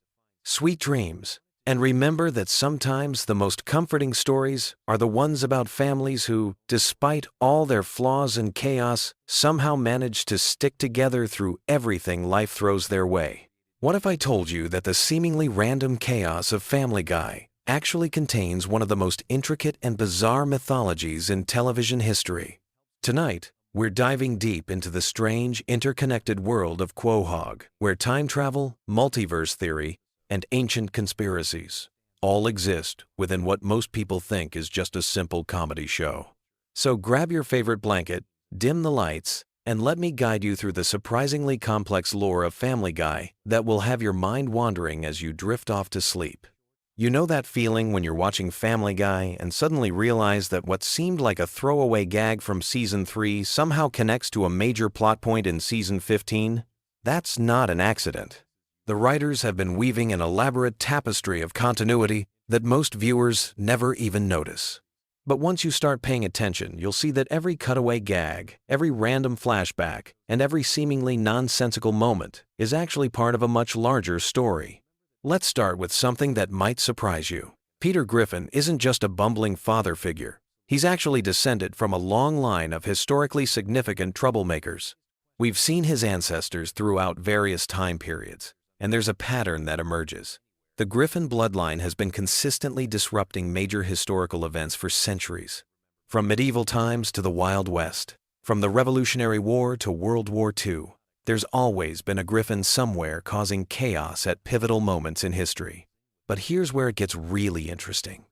Sweet dreams, and remember that sometimes the most comforting stories are the ones about families who, despite all their flaws and chaos, somehow manage to stick together through everything life throws their way. What if I told you that the seemingly random chaos of Family Guy actually contains one of the most intricate and bizarre mythologies in television history? Tonight, we're diving deep into the strange, interconnected world of Quahog, where time travel, multiverse theory, and ancient conspiracies all exist within what most people think is just a simple comedy show. So grab your favorite blanket, dim the lights, and let me guide you through the surprisingly complex lore of Family Guy that will have your mind wandering as you drift off to sleep. You know that feeling when you're watching Family Guy and suddenly realize that what seemed like a throwaway gag from Season 3 somehow connects to a major plot point in Season 15? That's not an accident. The writers have been weaving an elaborate tapestry of continuity that most viewers never even notice. But once you start paying attention, you'll see that every cutaway gag, every random flashback, and every seemingly nonsensical moment is actually part of a much larger story. Let's start with something that might surprise you. Peter Griffin isn't just a bumbling father figure. He's actually descended from a long line of historically significant troublemakers. We've seen his ancestors throughout various time periods, and there's a pattern that emerges. The Griffin bloodline has been consistently disrupting major historical events for centuries. From medieval times to the Wild West, from the Revolutionary War to World War II, there's always been a griffin somewhere causing chaos at pivotal moments in history. But here's where it gets really interesting.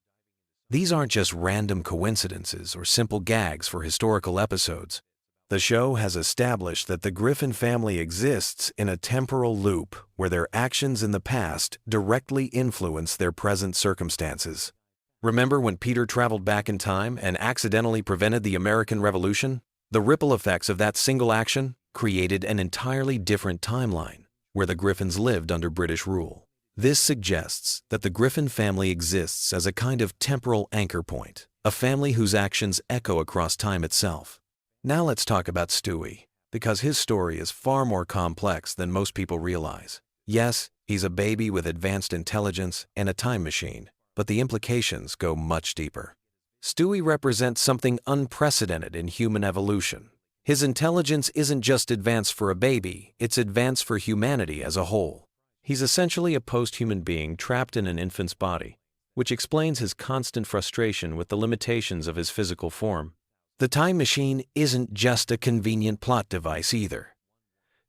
These aren't just random coincidences or simple gags for historical episodes. The show has established that the Griffin family exists in a temporal loop where their actions in the past directly influence their present circumstances. Remember when Peter traveled back in time and accidentally prevented the American Revolution? The ripple effects of that single action created an entirely different timeline where the Griffins lived under British rule. This suggests that the Griffin family exists as a kind of temporal anchor point, a family whose actions echo across time itself. Now let's talk about Stewie, because his story is far more complex than most people realize. Yes, he's a baby with advanced intelligence and a time machine, but the implications go much deeper. Stewie represents something unprecedented in human evolution. His intelligence isn't just advanced for a baby, it's advanced for humanity as a whole. He's essentially a post-human being trapped in an infant's body, which explains his constant frustration with the limitations of his physical form. The time machine isn't just a convenient plot device either.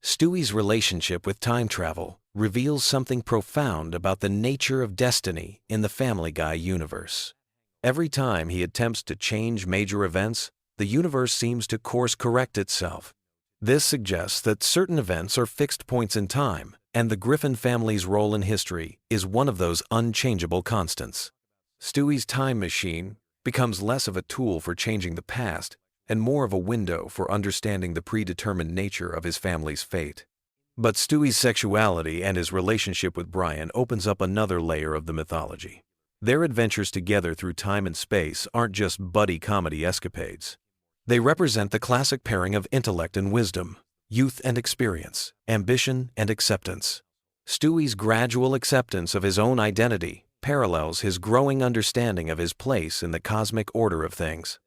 Stewie's relationship with time travel reveals something profound about the nature of destiny in the Family Guy universe. Every time he attempts to change major events, the universe seems to course-correct itself. This suggests that certain events are fixed points in time, and the Griffin family's role in history is one of those unchangeable constants. Stewie's time machine becomes less of a tool for changing the past and more of a window for understanding the predetermined nature of his family's fate. But Stewie's sexuality and his relationship with Brian opens up another layer of the mythology. Their adventures together through time and space aren't just buddy comedy escapades. They represent the classic pairing of intellect and wisdom, youth and experience, ambition and acceptance. Stewie's gradual acceptance of his own identity parallels his growing understanding of his place in the cosmic order of things.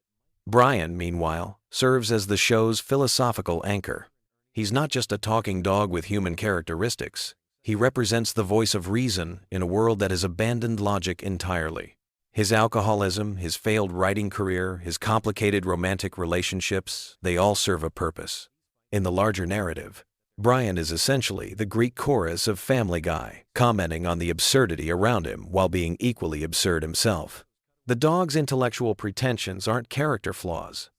Brian, meanwhile, serves as the show's philosophical anchor. He's not just a talking dog with human characteristics. He represents the voice of reason in a world that has abandoned logic entirely. His alcoholism, his failed writing career, his complicated romantic relationships, they all serve a purpose. In the larger narrative, Brian is essentially the Greek chorus of Family Guy, commenting on the absurdity around him while being equally absurd himself. The dog's intellectual pretensions aren't character flaws.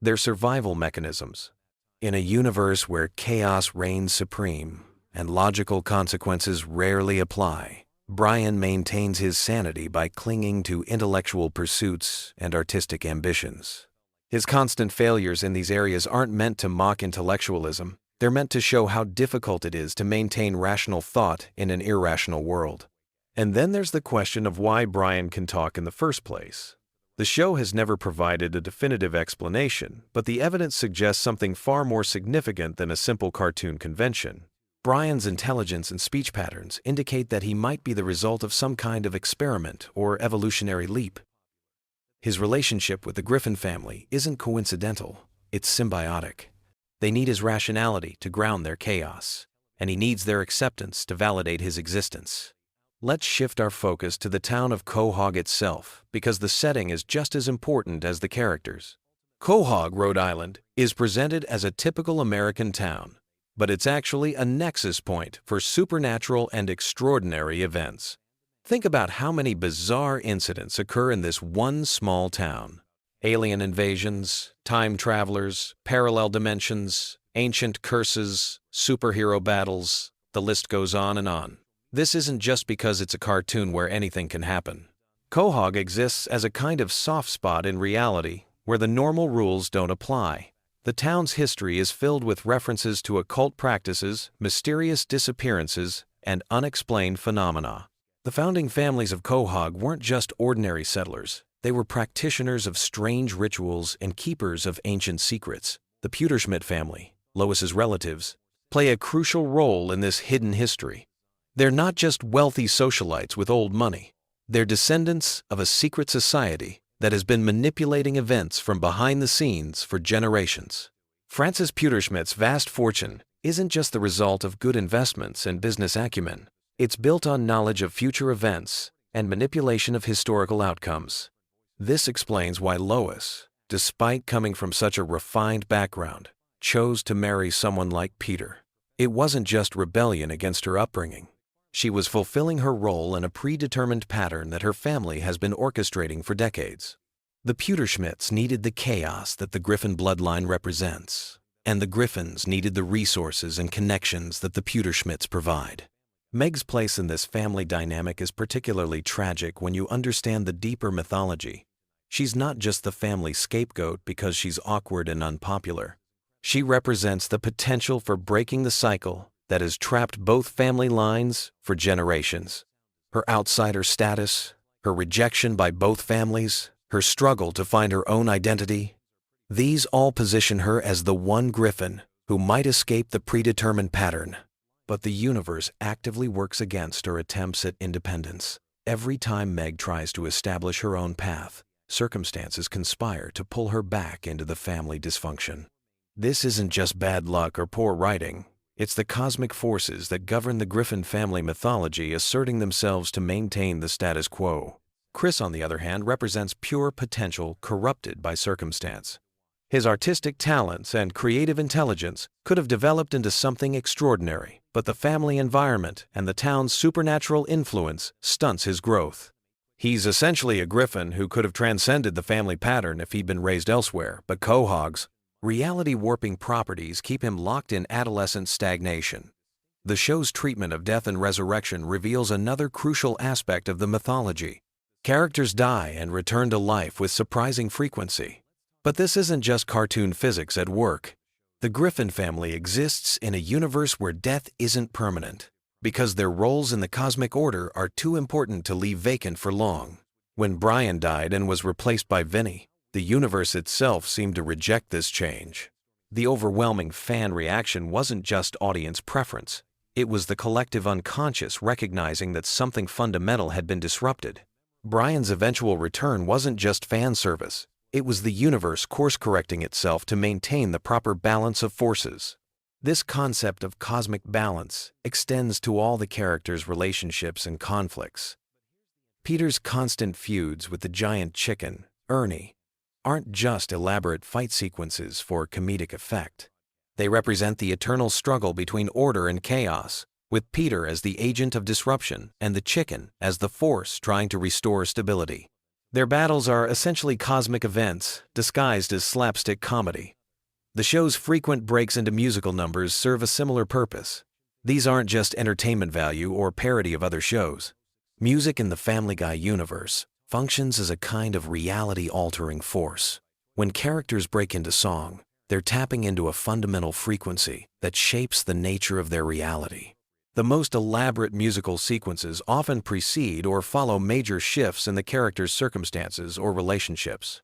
They're survival mechanisms. In a universe where chaos reigns supreme and logical consequences rarely apply, Brian maintains his sanity by clinging to intellectual pursuits and artistic ambitions. His constant failures in these areas aren't meant to mock intellectualism. They're meant to show how difficult it is to maintain rational thought in an irrational world. And then there's the question of why Brian can talk in the first place. The show has never provided a definitive explanation, but the evidence suggests something far more significant than a simple cartoon convention. Brian's intelligence and speech patterns indicate that he might be the result of some kind of experiment or evolutionary leap. His relationship with the Griffin family isn't coincidental, it's symbiotic. They need his rationality to ground their chaos, and he needs their acceptance to validate his existence. Let's shift our focus to the town of Quahog itself, because the setting is just as important as the characters. Quahog, Rhode Island, is presented as a typical American town, but it's actually a nexus point for supernatural and extraordinary events. Think about how many bizarre incidents occur in this one small town. Alien invasions, time travelers, parallel dimensions, ancient curses, superhero battles, the list goes on and on. This isn't just because it's a cartoon where anything can happen. Quahog exists as a kind of soft spot in reality where the normal rules don't apply. The town's history is filled with references to occult practices, mysterious disappearances, and unexplained phenomena. The founding families of Quahog weren't just ordinary settlers. They were practitioners of strange rituals and keepers of ancient secrets. The Pewterschmidt family, Lois's relatives, play a crucial role in this hidden history. They're not just wealthy socialites with old money. They're descendants of a secret society that has been manipulating events from behind the scenes for generations. Francis Pewterschmidt's vast fortune isn't just the result of good investments and business acumen. It's built on knowledge of future events and manipulation of historical outcomes. This explains why Lois, despite coming from such a refined background, chose to marry someone like Peter. It wasn't just rebellion against her upbringing. She was fulfilling her role in a predetermined pattern that her family has been orchestrating for decades. The Pewterschmidts needed the chaos that the Griffin bloodline represents, and the Griffins needed the resources and connections that the Pewterschmidts provide. Meg's place in this family dynamic is particularly tragic when you understand the deeper mythology. She's not just the family scapegoat because she's awkward and unpopular. She represents the potential for breaking the cycle that has trapped both family lines for generations. Her outsider status, her rejection by both families, her struggle to find her own identity, these all position her as the one Griffin who might escape the predetermined pattern. But the universe actively works against her attempts at independence. Every time Meg tries to establish her own path, circumstances conspire to pull her back into the family dysfunction. This isn't just bad luck or poor writing. It's the cosmic forces that govern the Griffin family mythology asserting themselves to maintain the status quo. Chris, on the other hand, represents pure potential corrupted by circumstance. His artistic talents and creative intelligence could have developed into something extraordinary, but the family environment and the town's supernatural influence stunts his growth. He's essentially a Griffin who could have transcended the family pattern if he'd been raised elsewhere, but Quahog's reality-warping properties keep him locked in adolescent stagnation. The show's treatment of death and resurrection reveals another crucial aspect of the mythology. Characters die and return to life with surprising frequency. But this isn't just cartoon physics at work. The Griffin family exists in a universe where death isn't permanent, because their roles in the cosmic order are too important to leave vacant for long. When Brian died and was replaced by Vinny, the universe itself seemed to reject this change. The overwhelming fan reaction wasn't just audience preference. It was the collective unconscious recognizing that something fundamental had been disrupted. Brian's eventual return wasn't just fan service. It was the universe course-correcting itself to maintain the proper balance of forces. This concept of cosmic balance extends to all the characters' relationships and conflicts. Peter's constant feuds with the giant chicken, Ernie, aren't just elaborate fight sequences for comedic effect. They represent the eternal struggle between order and chaos, with Peter as the agent of disruption and the chicken as the force trying to restore stability. Their battles are essentially cosmic events disguised as slapstick comedy. The show's frequent breaks into musical numbers serve a similar purpose. These aren't just entertainment value or parody of other shows. Music in the Family Guy universe functions as a kind of reality-altering force. When characters break into song, they're tapping into a fundamental frequency that shapes the nature of their reality. The most elaborate musical sequences often precede or follow major shifts in the characters' circumstances or relationships.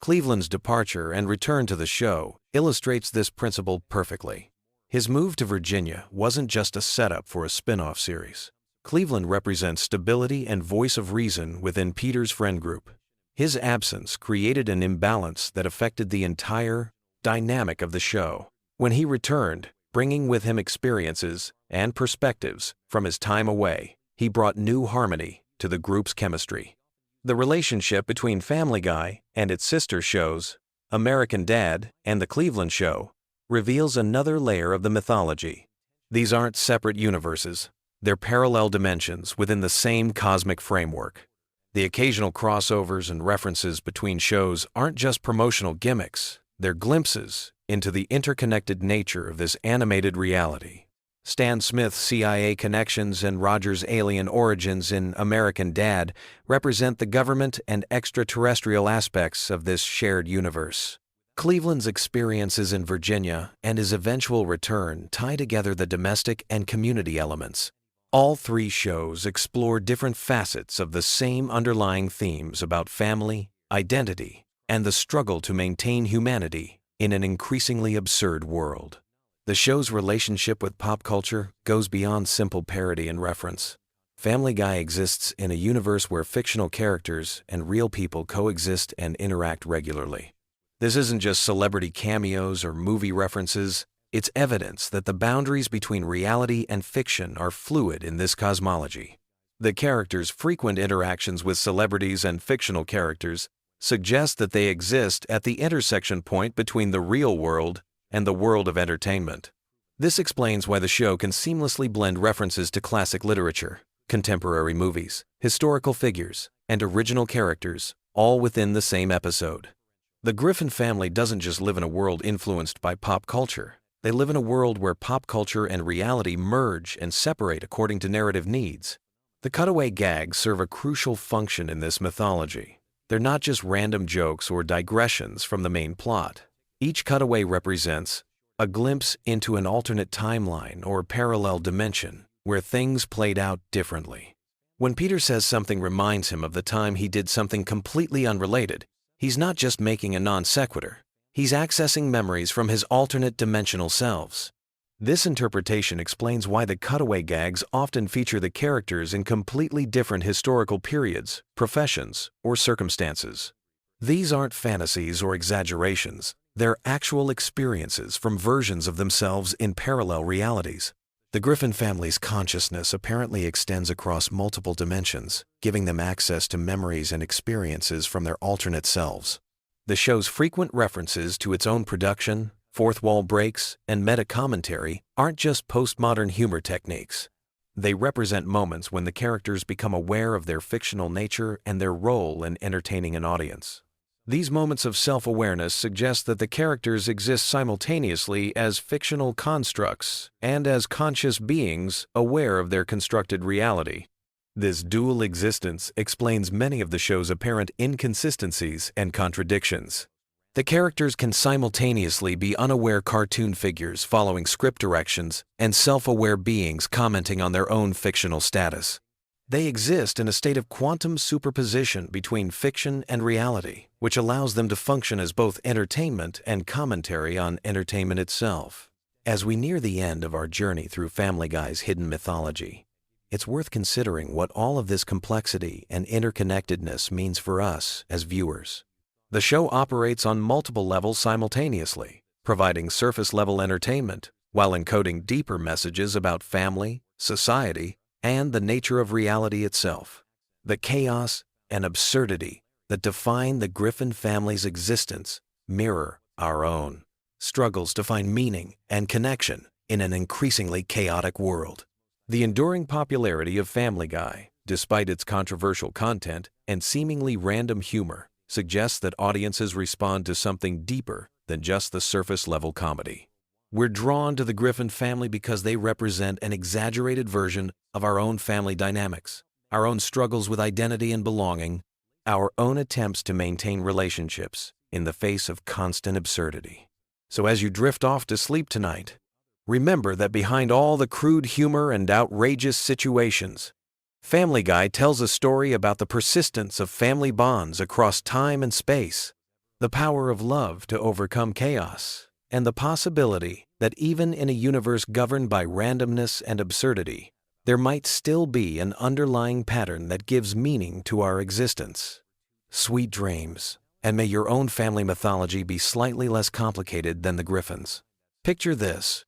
Cleveland's departure and return to the show illustrates this principle perfectly. His move to Virginia wasn't just a setup for a spin-off series. Cleveland represents stability and voice of reason within Peter's friend group. His absence created an imbalance that affected the entire dynamic of the show. When he returned, bringing with him experiences and perspectives from his time away, he brought new harmony to the group's chemistry. The relationship between Family Guy and its sister shows, American Dad and The Cleveland Show, reveals another layer of the mythology. These aren't separate universes. They're parallel dimensions within the same cosmic framework. The occasional crossovers and references between shows aren't just promotional gimmicks. They're glimpses into the interconnected nature of this animated reality. Stan Smith's CIA connections and Roger's alien origins in American Dad represent the government and extraterrestrial aspects of this shared universe. Cleveland's experiences in Virginia and his eventual return tie together the domestic and community elements. All three shows explore different facets of the same underlying themes about family, identity, and the struggle to maintain humanity in an increasingly absurd world. The show's relationship with pop culture goes beyond simple parody and reference. Family Guy exists in a universe where fictional characters and real people coexist and interact regularly. This isn't just celebrity cameos or movie references. It's evidence that the boundaries between reality and fiction are fluid in this cosmology. The characters' frequent interactions with celebrities and fictional characters suggests that they exist at the intersection point between the real world and the world of entertainment. This explains why the show can seamlessly blend references to classic literature, contemporary movies, historical figures, and original characters, all within the same episode. The Griffin family doesn't just live in a world influenced by pop culture. They live in a world where pop culture and reality merge and separate according to narrative needs. The cutaway gags serve a crucial function in this mythology. They're not just random jokes or digressions from the main plot. Each cutaway represents a glimpse into an alternate timeline or parallel dimension where things played out differently. When Peter says something reminds him of the time he did something completely unrelated, he's not just making a non sequitur. He's accessing memories from his alternate dimensional selves. This interpretation explains why the cutaway gags often feature the characters in completely different historical periods, professions, or circumstances. These aren't fantasies or exaggerations. They're actual experiences from versions of themselves in parallel realities. The Griffin family's consciousness apparently extends across multiple dimensions, giving them access to memories and experiences from their alternate selves. The show's frequent references to its own production, fourth wall breaks, and meta-commentary aren't just postmodern humor techniques. They represent moments when the characters become aware of their fictional nature and their role in entertaining an audience. These moments of self-awareness suggest that the characters exist simultaneously as fictional constructs and as conscious beings aware of their constructed reality. This dual existence explains many of the show's apparent inconsistencies and contradictions. The characters can simultaneously be unaware cartoon figures following script directions and self-aware beings commenting on their own fictional status. They exist in a state of quantum superposition between fiction and reality, which allows them to function as both entertainment and commentary on entertainment itself. As we near the end of our journey through Family Guy's hidden mythology, it's worth considering what all of this complexity and interconnectedness means for us as viewers. The show operates on multiple levels simultaneously, providing surface-level entertainment while encoding deeper messages about family, society, and the nature of reality itself. The chaos and absurdity that define the Griffin family's existence mirror our own struggles to find meaning and connection in an increasingly chaotic world. The enduring popularity of Family Guy, despite its controversial content and seemingly random humor, suggests that audiences respond to something deeper than just the surface-level comedy. We're drawn to the Griffin family because they represent an exaggerated version of our own family dynamics, our own struggles with identity and belonging, our own attempts to maintain relationships in the face of constant absurdity. So as you drift off to sleep tonight, remember that behind all the crude humor and outrageous situations, Family Guy tells a story about the persistence of family bonds across time and space, the power of love to overcome chaos, and the possibility that even in a universe governed by randomness and absurdity, there might still be an underlying pattern that gives meaning to our existence. Sweet dreams, and may your own family mythology be slightly less complicated than the Griffins. Picture this.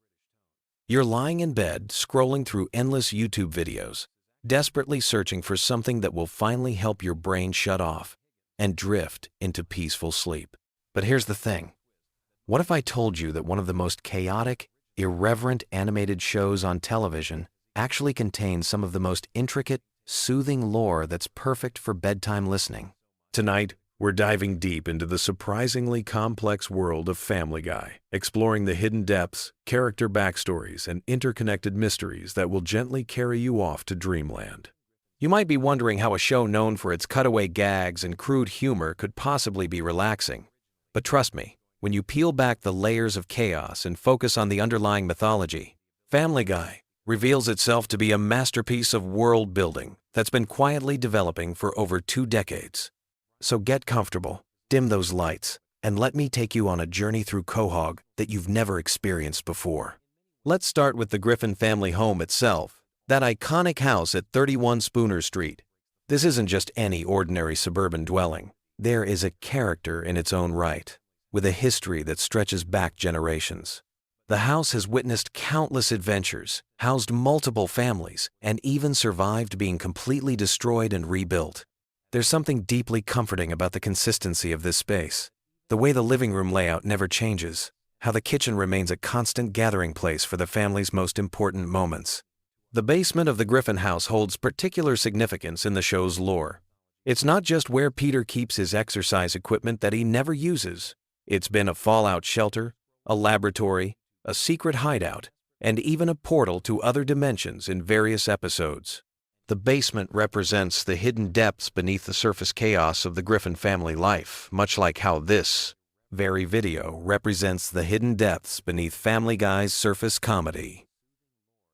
You're lying in bed, scrolling through endless YouTube videos, desperately searching for something that will finally help your brain shut off and drift into peaceful sleep. But here's the thing. What if I told you that one of the most chaotic, irreverent animated shows on television actually contains some of the most intricate, soothing lore that's perfect for bedtime listening? Tonight, we're diving deep into the surprisingly complex world of Family Guy, exploring the hidden depths, character backstories, and interconnected mysteries that will gently carry you off to dreamland. You might be wondering how a show known for its cutaway gags and crude humor could possibly be relaxing. But trust me, when you peel back the layers of chaos and focus on the underlying mythology, Family Guy reveals itself to be a masterpiece of world building that's been quietly developing for over 2 decades. So get comfortable, dim those lights, and let me take you on a journey through Quahog that you've never experienced before. Let's start with the Griffin family home itself, that iconic house at 31 Spooner Street. This isn't just any ordinary suburban dwelling. There is a character in its own right, with a history that stretches back generations. The house has witnessed countless adventures, housed multiple families, and even survived being completely destroyed and rebuilt. There's something deeply comforting about the consistency of this space. The way the living room layout never changes, how the kitchen remains a constant gathering place for the family's most important moments. The basement of the Griffin house holds particular significance in the show's lore. It's not just where Peter keeps his exercise equipment that he never uses. It's been a fallout shelter, a laboratory, a secret hideout, and even a portal to other dimensions in various episodes. The basement represents the hidden depths beneath the surface chaos of the Griffin family life, much like how this very video represents the hidden depths beneath Family Guy's surface comedy.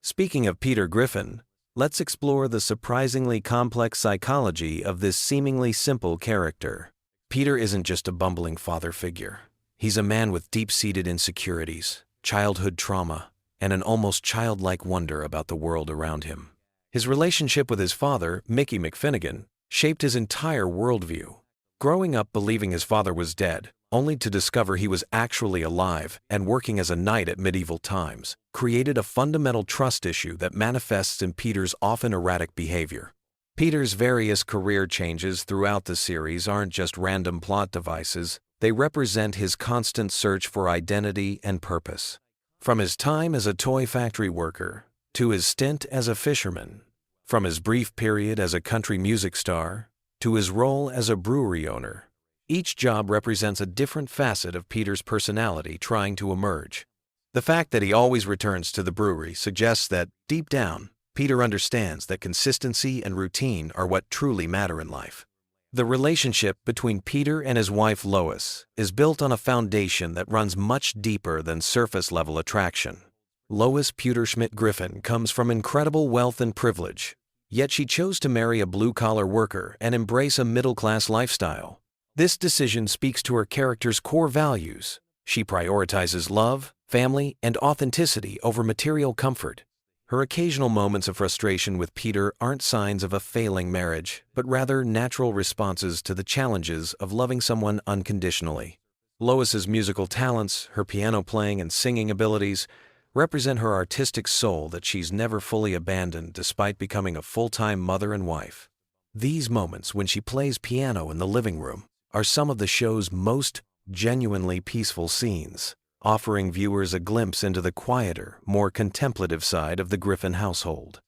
Speaking of Peter Griffin, let's explore the surprisingly complex psychology of this seemingly simple character. Peter isn't just a bumbling father figure. He's a man with deep-seated insecurities, childhood trauma, and an almost childlike wonder about the world around him. His relationship with his father, Mickey McFinnigan, shaped his entire worldview. Growing up believing his father was dead, only to discover he was actually alive and working as a knight at medieval times, created a fundamental trust issue that manifests in Peter's often erratic behavior. Peter's various career changes throughout the series aren't just random plot devices, they represent his constant search for identity and purpose. From his time as a toy factory worker, to his stint as a fisherman, from his brief period as a country music star, to his role as a brewery owner, each job represents a different facet of Peter's personality trying to emerge. The fact that he always returns to the brewery suggests that, deep down, Peter understands that consistency and routine are what truly matter in life. The relationship between Peter and his wife Lois is built on a foundation that runs much deeper than surface-level attraction. Lois Pewterschmidt Griffin comes from incredible wealth and privilege, yet she chose to marry a blue-collar worker and embrace a middle-class lifestyle. This decision speaks to her character's core values. She prioritizes love, family, and authenticity over material comfort. Her occasional moments of frustration with Peter aren't signs of a failing marriage, but rather natural responses to the challenges of loving someone unconditionally. Lois's musical talents, her piano playing and singing abilities, represent her artistic soul that she's never fully abandoned despite becoming a full-time mother and wife. These moments when she plays piano in the living room are some of the show's most genuinely peaceful scenes, offering viewers a glimpse into the quieter, more contemplative side of the Griffin household.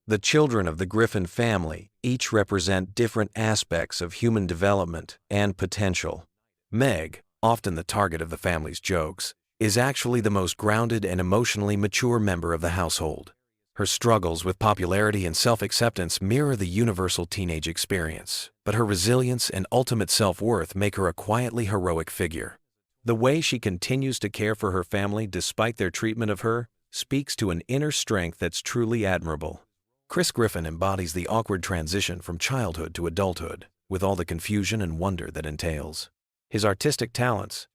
The children of the Griffin family each represent different aspects of human development and potential. Meg, often the target of the family's jokes, is actually the most grounded and emotionally mature member of the household. Her struggles with popularity and self-acceptance mirror the universal teenage experience, but her resilience and ultimate self-worth make her a quietly heroic figure. The way she continues to care for her family despite their treatment of her speaks to an inner strength that's truly admirable. Chris Griffin embodies the awkward transition from childhood to adulthood, with all the confusion and wonder that entails. His artistic talents,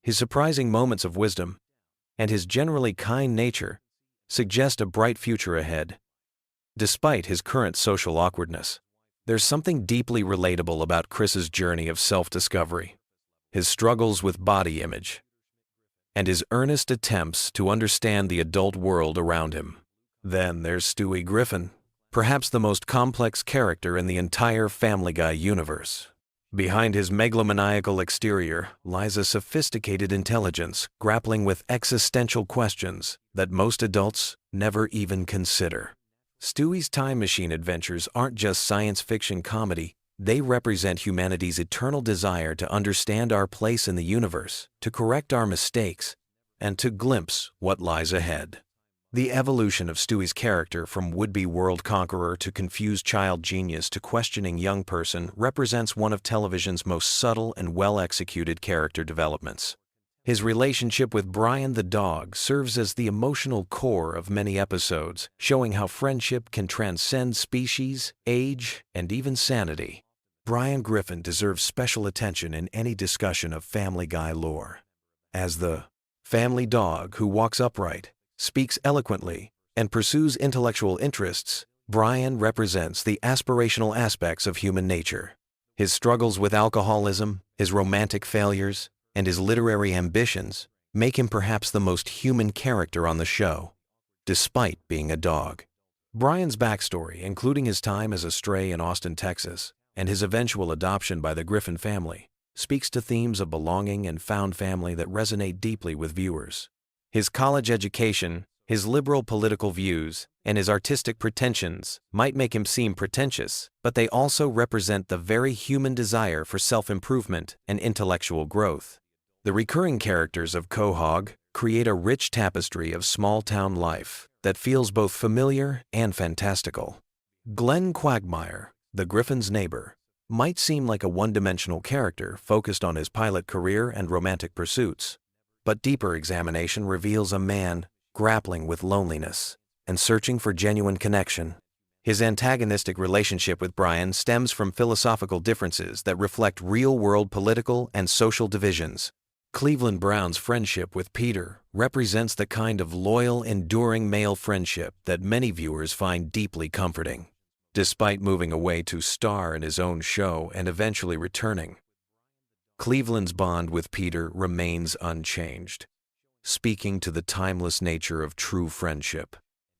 his surprising moments of wisdom, and his generally kind nature suggest a bright future ahead. Despite his current social awkwardness, there's something deeply relatable about Chris's journey of self-discovery, his struggles with body image, and his earnest attempts to understand the adult world around him. Then there's Stewie Griffin, perhaps the most complex character in the entire Family Guy universe. Behind his megalomaniacal exterior lies a sophisticated intelligence grappling with existential questions that most adults never even consider. Stewie's time machine adventures aren't just science fiction comedy, they represent humanity's eternal desire to understand our place in the universe, to correct our mistakes, and to glimpse what lies ahead. The evolution of Stewie's character from would-be world conqueror to confused child genius to questioning young person represents one of television's most subtle and well-executed character developments. His relationship with Brian the dog serves as the emotional core of many episodes, showing how friendship can transcend species, age, and even sanity. Brian Griffin deserves special attention in any discussion of Family Guy lore. As the family dog who walks upright, speaks eloquently, and pursues intellectual interests, Brian represents the aspirational aspects of human nature. His struggles with alcoholism, his romantic failures, and his literary ambitions make him perhaps the most human character on the show, despite being a dog. Brian's backstory, including his time as a stray in Austin, Texas, and his eventual adoption by the Griffin family, speaks to themes of belonging and found family that resonate deeply with viewers. His college education, his liberal political views, and his artistic pretensions might make him seem pretentious, but they also represent the very human desire for self-improvement and intellectual growth. The recurring characters of Quahog create a rich tapestry of small-town life that feels both familiar and fantastical. Glenn Quagmire, the Griffin's neighbor, might seem like a one-dimensional character focused on his pilot career and romantic pursuits, but deeper examination reveals a man grappling with loneliness and searching for genuine connection. His antagonistic relationship with Brian stems from philosophical differences that reflect real-world political and social divisions. Cleveland Brown's friendship with Peter represents the kind of loyal, enduring male friendship that many viewers find deeply comforting. Despite moving away to star in his own show and eventually returning, Cleveland's bond with Peter remains unchanged, speaking to the timeless nature of true friendship.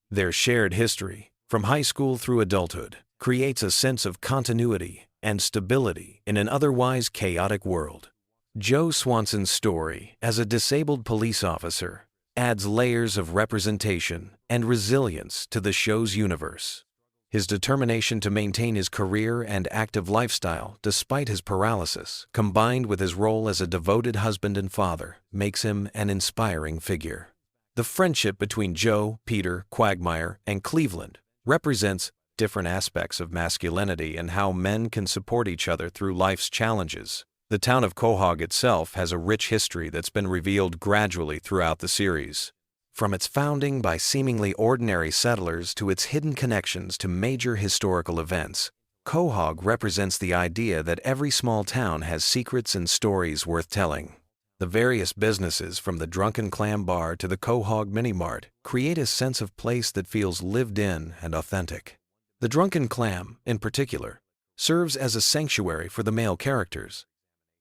Their shared history, from high school through adulthood, creates a sense of continuity and stability in an otherwise chaotic world. Joe Swanson's story as a disabled police officer adds layers of representation and resilience to the show's universe. His determination to maintain his career and active lifestyle despite his paralysis, combined with his role as a devoted husband and father, makes him an inspiring figure. The friendship between Joe, Peter, Quagmire, and Cleveland represents different aspects of masculinity and how men can support each other through life's challenges. The town of Quahog itself has a rich history that's been revealed gradually throughout the series. From its founding by seemingly ordinary settlers to its hidden connections to major historical events, Quahog represents the idea that every small town has secrets and stories worth telling. The various businesses, from the Drunken Clam Bar to the Quahog Mini Mart, create a sense of place that feels lived in and authentic. The Drunken Clam, in particular, serves as a sanctuary for the male characters,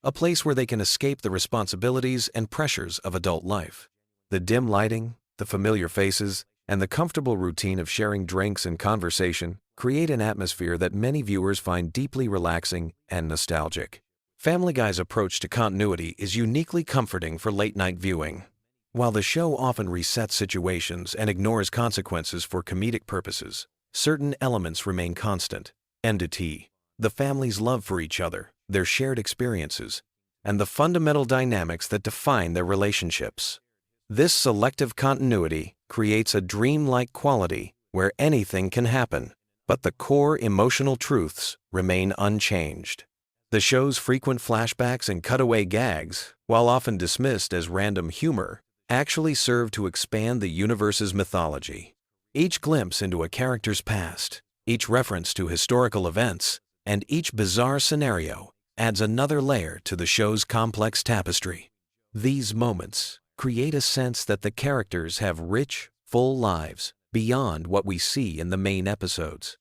a place where they can escape the responsibilities and pressures of adult life. The dim lighting, the familiar faces, and the comfortable routine of sharing drinks and conversation create an atmosphere that many viewers find deeply relaxing and nostalgic. Family Guy's approach to continuity is uniquely comforting for late-night viewing. While the show often resets situations and ignores consequences for comedic purposes, certain elements remain constant. Entity, the family's love for each other, their shared experiences, and the fundamental dynamics that define their relationships. This selective continuity creates a dreamlike quality where anything can happen, but the core emotional truths remain unchanged. The show's frequent flashbacks and cutaway gags, while often dismissed as random humor, actually serve to expand the universe's mythology. Each glimpse into a character's past, each reference to historical events, and each bizarre scenario adds another layer to the show's complex tapestry. These moments create a sense that the characters have rich, full lives beyond what we see in the main episodes.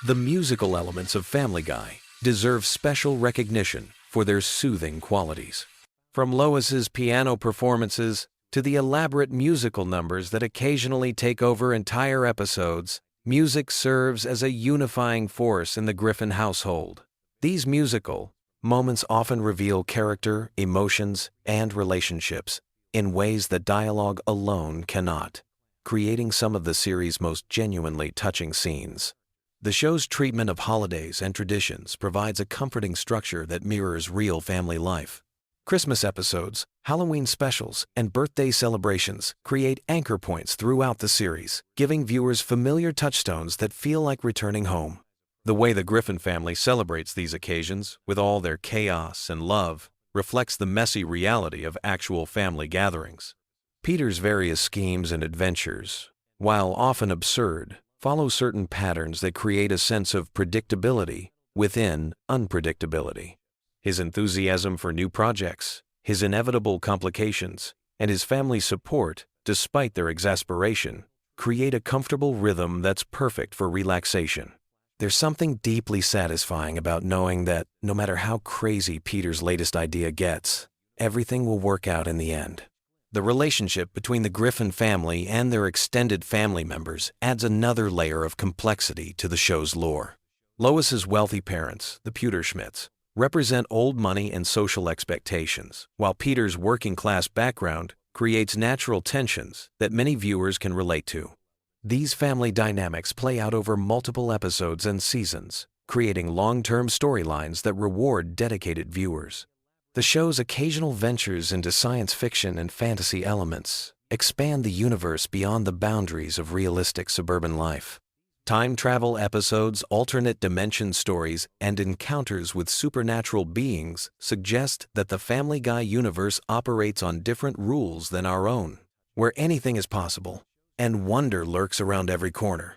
The musical elements of Family Guy deserve special recognition for their soothing qualities. From Lois's piano performances to the elaborate musical numbers that occasionally take over entire episodes, music serves as a unifying force in the Griffin household. These musical moments often reveal character, emotions, and relationships in ways that dialogue alone cannot, creating some of the series' most genuinely touching scenes. The show's treatment of holidays and traditions provides a comforting structure that mirrors real family life. Christmas episodes, Halloween specials, and birthday celebrations create anchor points throughout the series, giving viewers familiar touchstones that feel like returning home. The way the Griffin family celebrates these occasions, with all their chaos and love, reflects the messy reality of actual family gatherings. Peter's various schemes and adventures, while often absurd, follow certain patterns that create a sense of predictability within unpredictability. His enthusiasm for new projects, his inevitable complications, and his family's support, despite their exasperation, create a comfortable rhythm that's perfect for relaxation. There's something deeply satisfying about knowing that, no matter how crazy Peter's latest idea gets, everything will work out in the end. The relationship between the Griffin family and their extended family members adds another layer of complexity to the show's lore. Lois's wealthy parents, the Schmidts, represent old money and social expectations, while Peter's working-class background creates natural tensions that many viewers can relate to. These family dynamics play out over multiple episodes and seasons, creating long-term storylines that reward dedicated viewers. The show's occasional ventures into science fiction and fantasy elements expand the universe beyond the boundaries of realistic suburban life. Time travel episodes, alternate dimension stories, and encounters with supernatural beings suggest that the Family Guy universe operates on different rules than our own, where anything is possible, and wonder lurks around every corner.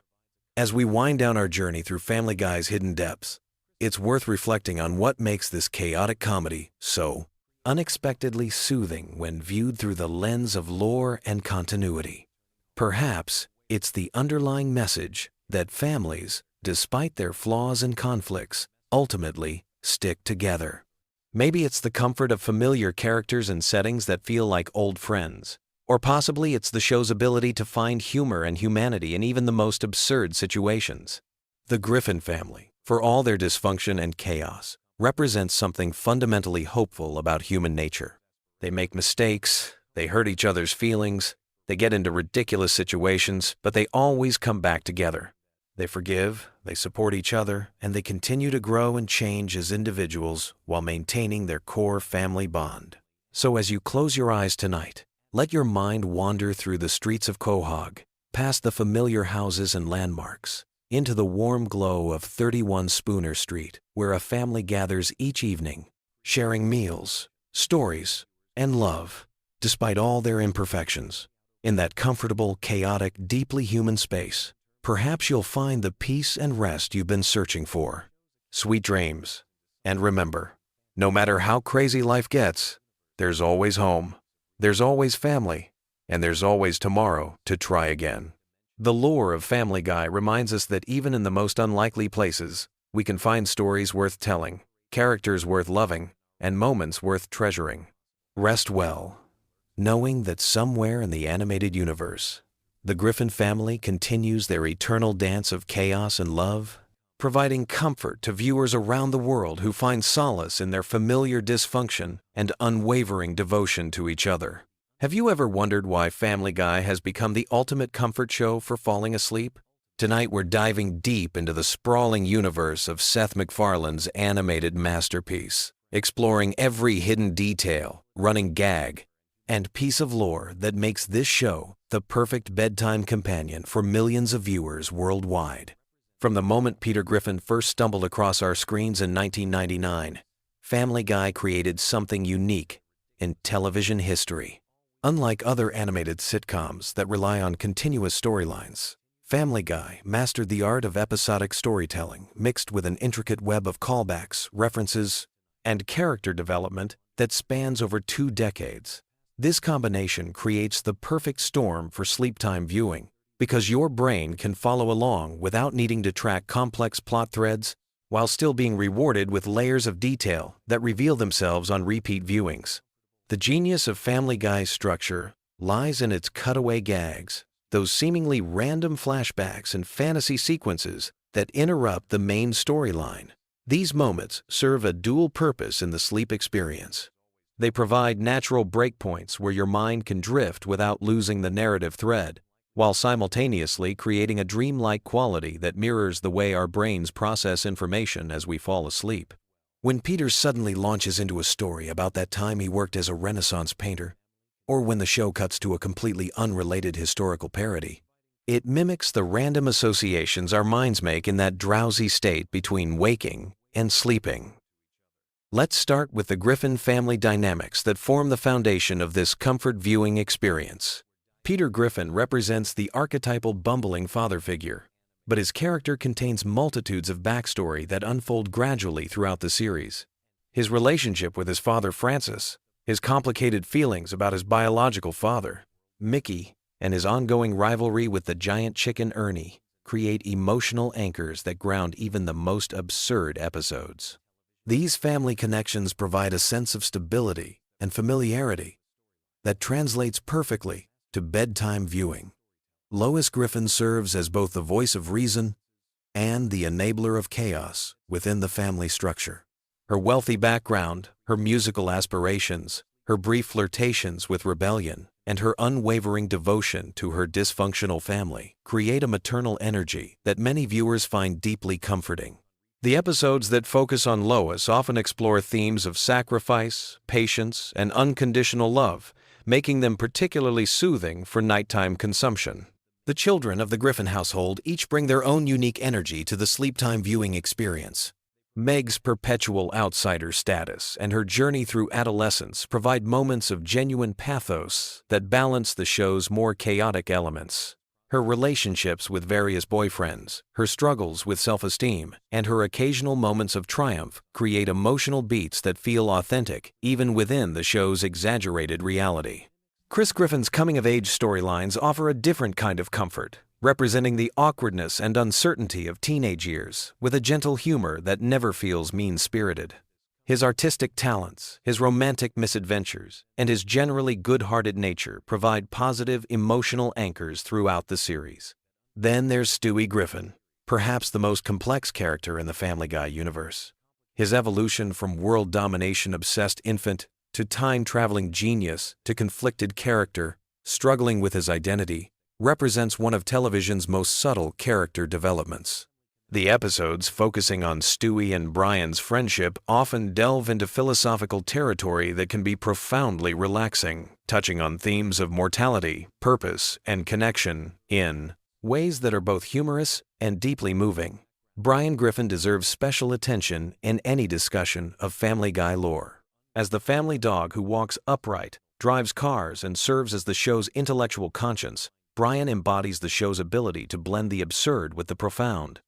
As we wind down our journey through Family Guy's hidden depths, it's worth reflecting on what makes this chaotic comedy so unexpectedly soothing when viewed through the lens of lore and continuity. Perhaps it's the underlying message that families, despite their flaws and conflicts, ultimately stick together. Maybe it's the comfort of familiar characters and settings that feel like old friends. Or possibly it's the show's ability to find humor and humanity in even the most absurd situations. The Griffin family, for all their dysfunction and chaos, represents something fundamentally hopeful about human nature. They make mistakes, they hurt each other's feelings, they get into ridiculous situations, but they always come back together. They forgive, they support each other, and they continue to grow and change as individuals while maintaining their core family bond. So as you close your eyes tonight, let your mind wander through the streets of Quahog, past the familiar houses and landmarks, into the warm glow of 31 Spooner Street, where a family gathers each evening, sharing meals, stories, and love, despite all their imperfections. In that comfortable, chaotic, deeply human space, perhaps you'll find the peace and rest you've been searching for. Sweet dreams. And remember, no matter how crazy life gets, there's always home, there's always family, and there's always tomorrow to try again. The lore of Family Guy reminds us that even in the most unlikely places, we can find stories worth telling, characters worth loving, and moments worth treasuring. Rest well, knowing that somewhere in the animated universe, the Griffin family continues their eternal dance of chaos and love, providing comfort to viewers around the world who find solace in their familiar dysfunction and unwavering devotion to each other. Have you ever wondered why Family Guy has become the ultimate comfort show for falling asleep? Tonight we're diving deep into the sprawling universe of Seth MacFarlane's animated masterpiece, exploring every hidden detail, running gag, and piece of lore that makes this show the perfect bedtime companion for millions of viewers worldwide. From the moment Peter Griffin first stumbled across our screens in 1999, Family Guy created something unique in television history. Unlike other animated sitcoms that rely on continuous storylines, Family Guy mastered the art of episodic storytelling mixed with an intricate web of callbacks, references, and character development that spans over 2 decades. This combination creates the perfect storm for sleep-time viewing because your brain can follow along without needing to track complex plot threads while still being rewarded with layers of detail that reveal themselves on repeat viewings. The genius of Family Guy's structure lies in its cutaway gags, those seemingly random flashbacks and fantasy sequences that interrupt the main storyline. These moments serve a dual purpose in the sleep experience. They provide natural breakpoints where your mind can drift without losing the narrative thread, while simultaneously creating a dreamlike quality that mirrors the way our brains process information as we fall asleep. When Peter suddenly launches into a story about that time he worked as a Renaissance painter, or when the show cuts to a completely unrelated historical parody, it mimics the random associations our minds make in that drowsy state between waking and sleeping. Let's start with the Griffin family dynamics that form the foundation of this comfort viewing experience. Peter Griffin represents the archetypal bumbling father figure, but his character contains multitudes of backstory that unfold gradually throughout the series. His relationship with his father Francis, his complicated feelings about his biological father, Mickey, and his ongoing rivalry with the giant chicken Ernie create emotional anchors that ground even the most absurd episodes. These family connections provide a sense of stability and familiarity that translates perfectly to bedtime viewing. Lois Griffin serves as both the voice of reason and the enabler of chaos within the family structure. Her wealthy background, her musical aspirations, her brief flirtations with rebellion, and her unwavering devotion to her dysfunctional family create a maternal energy that many viewers find deeply comforting. The episodes that focus on Lois often explore themes of sacrifice, patience, and unconditional love, making them particularly soothing for nighttime consumption. The children of the Griffin household each bring their own unique energy to the sleeptime viewing experience. Meg's perpetual outsider status and her journey through adolescence provide moments of genuine pathos that balance the show's more chaotic elements. Her relationships with various boyfriends, her struggles with self-esteem, and her occasional moments of triumph create emotional beats that feel authentic even within the show's exaggerated reality. Chris Griffin's coming-of-age storylines offer a different kind of comfort, representing the awkwardness and uncertainty of teenage years with a gentle humor that never feels mean-spirited. His artistic talents, his romantic misadventures, and his generally good-hearted nature provide positive emotional anchors throughout the series. Then there's Stewie Griffin, perhaps the most complex character in the Family Guy universe. His evolution from world domination-obsessed infant to time-traveling genius to conflicted character, struggling with his identity, represents one of television's most subtle character developments. The episodes focusing on Stewie and Brian's friendship often delve into philosophical territory that can be profoundly relaxing, touching on themes of mortality, purpose, and connection in ways that are both humorous and deeply moving. Brian Griffin deserves special attention in any discussion of Family Guy lore. As the family dog who walks upright, drives cars, and serves as the show's intellectual conscience, Brian embodies the show's ability to blend the absurd with the profound.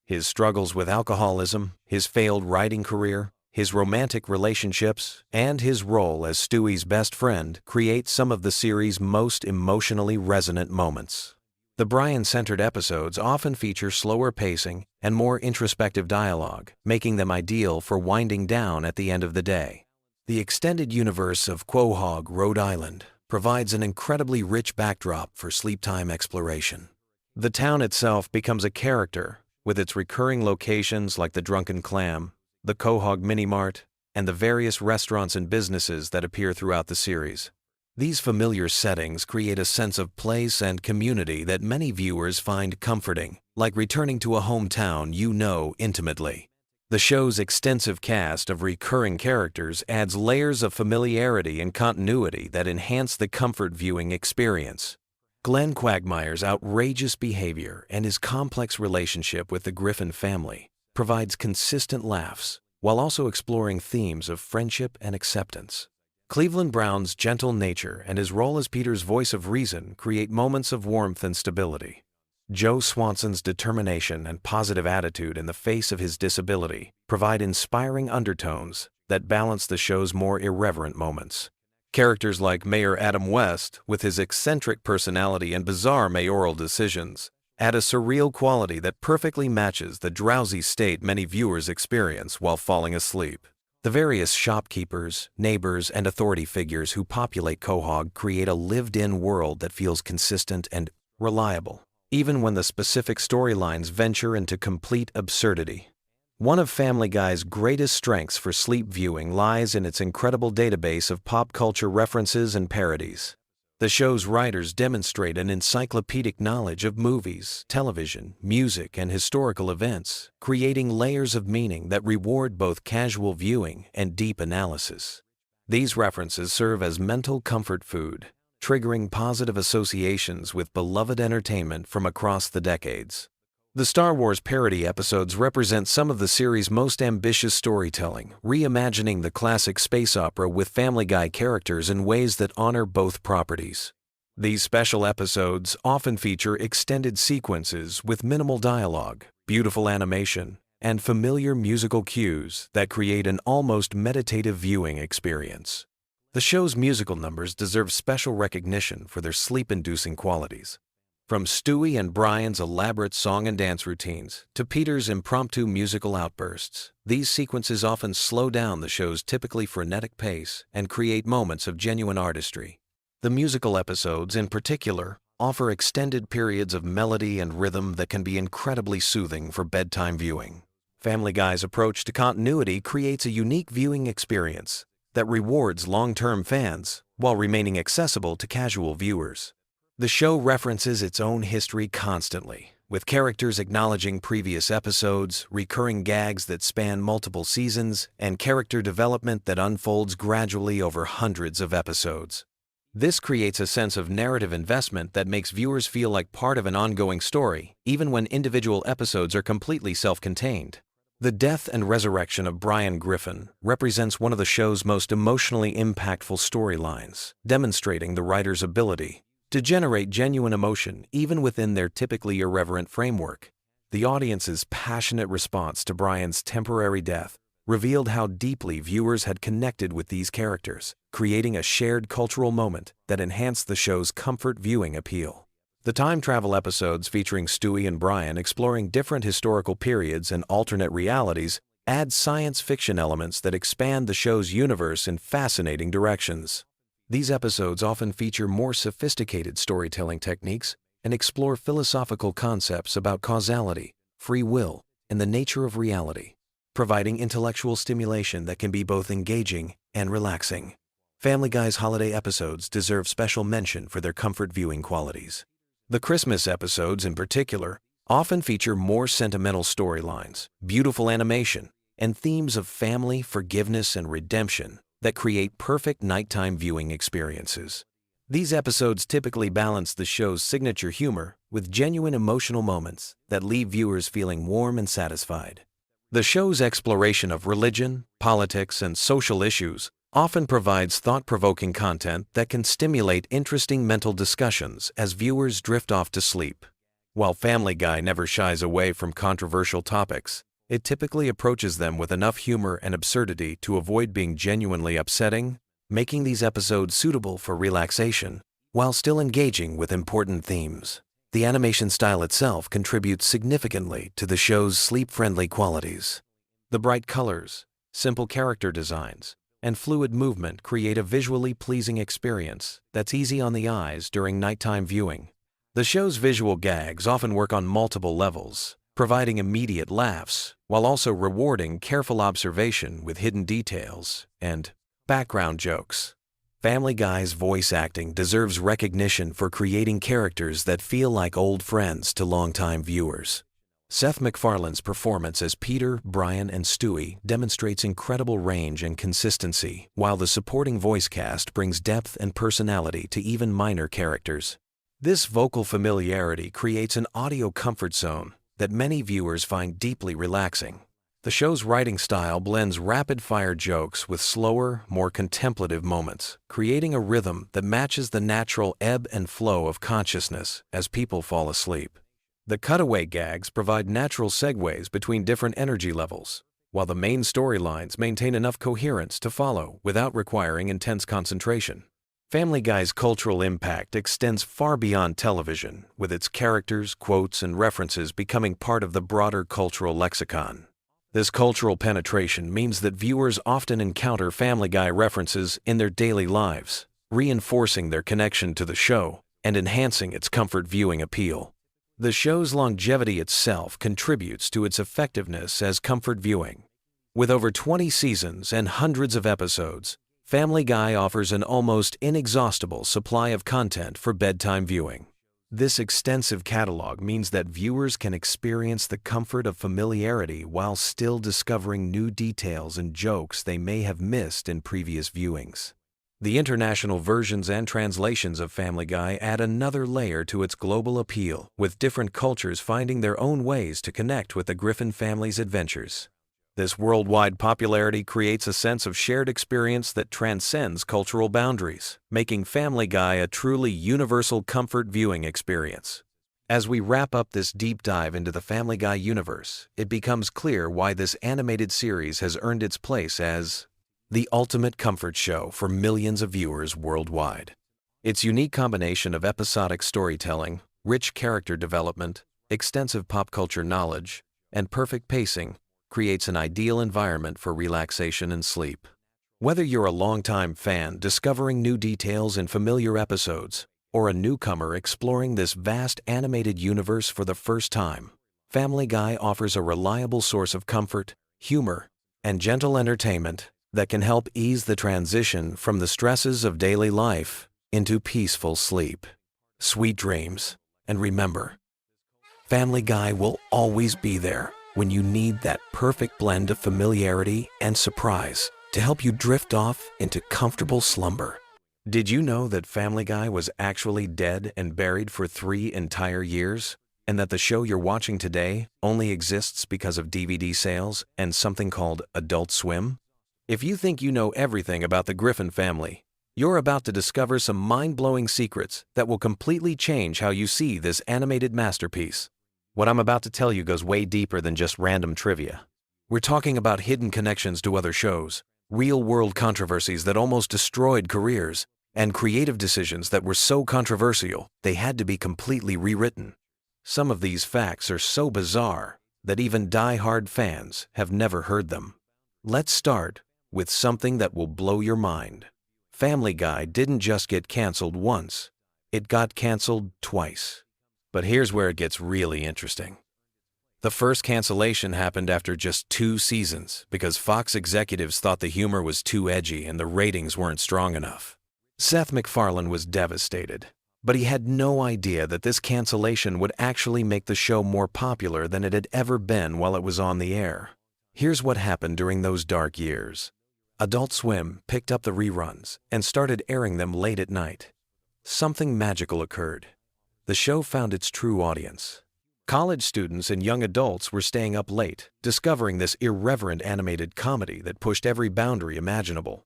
His struggles with alcoholism, his failed writing career, his romantic relationships, and his role as Stewie's best friend create some of the series' most emotionally resonant moments. The Brian-centered episodes often feature slower pacing and more introspective dialogue, making them ideal for winding down at the end of the day. The extended universe of Quahog, Rhode Island, provides an incredibly rich backdrop for sleep-time exploration. The town itself becomes a character, with its recurring locations like the Drunken Clam, the Quahog Mini-Mart, and the various restaurants and businesses that appear throughout the series. These familiar settings create a sense of place and community that many viewers find comforting, like returning to a hometown you know intimately. The show's extensive cast of recurring characters adds layers of familiarity and continuity that enhance the comfort viewing experience. Glenn Quagmire's outrageous behavior and his complex relationship with the Griffin family provides consistent laughs while also exploring themes of friendship and acceptance. Cleveland Brown's gentle nature and his role as Peter's voice of reason create moments of warmth and stability. Joe Swanson's determination and positive attitude in the face of his disability provide inspiring undertones that balance the show's more irreverent moments. Characters like Mayor Adam West, with his eccentric personality and bizarre mayoral decisions, add a surreal quality that perfectly matches the drowsy state many viewers experience while falling asleep. The various shopkeepers, neighbors, and authority figures who populate Quahog create a lived-in world that feels consistent and reliable, even when the specific storylines venture into complete absurdity. One of Family Guy's greatest strengths for sleep viewing lies in its incredible database of pop culture references and parodies. The show's writers demonstrate an encyclopedic knowledge of movies, television, music, and historical events, creating layers of meaning that reward both casual viewing and deep analysis. These references serve as mental comfort food, triggering positive associations with beloved entertainment from across the decades. The Star Wars parody episodes represent some of the series' most ambitious storytelling, reimagining the classic space opera with Family Guy characters in ways that honor both properties. These special episodes often feature extended sequences with minimal dialogue, beautiful animation, and familiar musical cues that create an almost meditative viewing experience. The show's musical numbers deserve special recognition for their sleep-inducing qualities. From Stewie and Brian's elaborate song and dance routines to Peter's impromptu musical outbursts, these sequences often slow down the show's typically frenetic pace and create moments of genuine artistry. The musical episodes, in particular, offer extended periods of melody and rhythm that can be incredibly soothing for bedtime viewing. Family Guy's approach to continuity creates a unique viewing experience that rewards long-term fans while remaining accessible to casual viewers. The show references its own history constantly, with characters acknowledging previous episodes, recurring gags that span multiple seasons, and character development that unfolds gradually over hundreds of episodes. This creates a sense of narrative investment that makes viewers feel like part of an ongoing story, even when individual episodes are completely self-contained. The death and resurrection of Brian Griffin represents one of the show's most emotionally impactful storylines, demonstrating the writer's ability to generate genuine emotion even within their typically irreverent framework. The audience's passionate response to Brian's temporary death revealed how deeply viewers had connected with these characters, creating a shared cultural moment that enhanced the show's comfort viewing appeal. The time travel episodes featuring Stewie and Brian exploring different historical periods and alternate realities add science fiction elements that expand the show's universe in fascinating directions. These episodes often feature more sophisticated storytelling techniques and explore philosophical concepts about causality, free will, and the nature of reality, providing intellectual stimulation that can be both engaging and relaxing. Family Guy's holiday episodes deserve special mention for their comfort viewing qualities. The Christmas episodes, in particular, often feature more sentimental storylines, beautiful animation, and themes of family, forgiveness, and redemption that create perfect nighttime viewing experiences. These episodes typically balance the show's signature humor with genuine emotional moments that leave viewers feeling warm and satisfied. The show's exploration of religion, politics, and social issues often provides thought-provoking content that can stimulate interesting mental discussions as viewers drift off to sleep. While Family Guy never shies away from controversial topics, it typically approaches them with enough humor and absurdity to avoid being genuinely upsetting, making these episodes suitable for relaxation while still engaging with important themes. The animation style itself contributes significantly to the show's sleep-friendly qualities. The bright colors, simple character designs, and fluid movement create a visually pleasing experience that's easy on the eyes during nighttime viewing. The show's visual gags often work on multiple levels, providing immediate laughs while also rewarding careful observation with hidden details and background jokes. Family Guy's voice acting deserves recognition for creating characters that feel like old friends to longtime viewers. Seth MacFarlane's performance as Peter, Brian, and Stewie demonstrates incredible range and consistency, while the supporting voice cast brings depth and personality to even minor characters. This vocal familiarity creates an audio comfort zone that many viewers find deeply relaxing. The show's writing style blends rapid-fire jokes with slower, more contemplative moments, creating a rhythm that matches the natural ebb and flow of consciousness as people fall asleep. The cutaway gags provide natural segues between different energy levels, while the main storylines maintain enough coherence to follow without requiring intense concentration. Family Guy's cultural impact extends far beyond television, with its characters, quotes, and references becoming part of the broader cultural lexicon. This cultural penetration means that viewers often encounter Family Guy references in their daily lives, reinforcing their connection to the show and enhancing its comfort viewing appeal. The show's longevity itself contributes to its effectiveness as comfort viewing. With over 20 seasons and hundreds of episodes, Family Guy offers an almost inexhaustible supply of content for bedtime viewing. This extensive catalog means that viewers can experience the comfort of familiarity while still discovering new details and jokes they may have missed in previous viewings. The international versions and translations of Family Guy add another layer to its global appeal, with different cultures finding their own ways to connect with the Griffin family's adventures. This worldwide popularity creates a sense of shared experience that transcends cultural boundaries, making Family Guy a truly universal comfort viewing experience. As we wrap up this deep dive into the Family Guy universe, it becomes clear why this animated series has earned its place as the ultimate comfort show for millions of viewers worldwide. Its unique combination of episodic storytelling, rich character development, extensive pop culture knowledge, and perfect pacing creates an ideal environment for relaxation and sleep. Whether you're a longtime fan discovering new details in familiar episodes, or a newcomer exploring this vast animated universe for the first time, Family Guy offers a reliable source of comfort, humor, and gentle entertainment that can help ease the transition from the stresses of daily life into peaceful sleep. Sweet dreams, and remember, Family Guy will always be there when you need that perfect blend of familiarity and surprise to help you drift off into comfortable slumber. Did you know that Family Guy was actually dead and buried for 3 entire years? And that the show you're watching today only exists because of DVD sales and something called Adult Swim? If you think you know everything about the Griffin family, you're about to discover some mind-blowing secrets that will completely change how you see this animated masterpiece. What I'm about to tell you goes way deeper than just random trivia. We're talking about hidden connections to other shows, real-world controversies that almost destroyed careers, and creative decisions that were so controversial they had to be completely rewritten. Some of these facts are so bizarre that even die-hard fans have never heard them. Let's start with something that will blow your mind. Family Guy didn't just get canceled once, it got canceled twice. But here's where it gets really interesting. The first cancellation happened after just 2 seasons because Fox executives thought the humor was too edgy and the ratings weren't strong enough. Seth MacFarlane was devastated, but he had no idea that this cancellation would actually make the show more popular than it had ever been while it was on the air. Here's what happened during those dark years. Adult Swim picked up the reruns and started airing them late at night. Something magical occurred. The show found its true audience. College students and young adults were staying up late, discovering this irreverent animated comedy that pushed every boundary imaginable.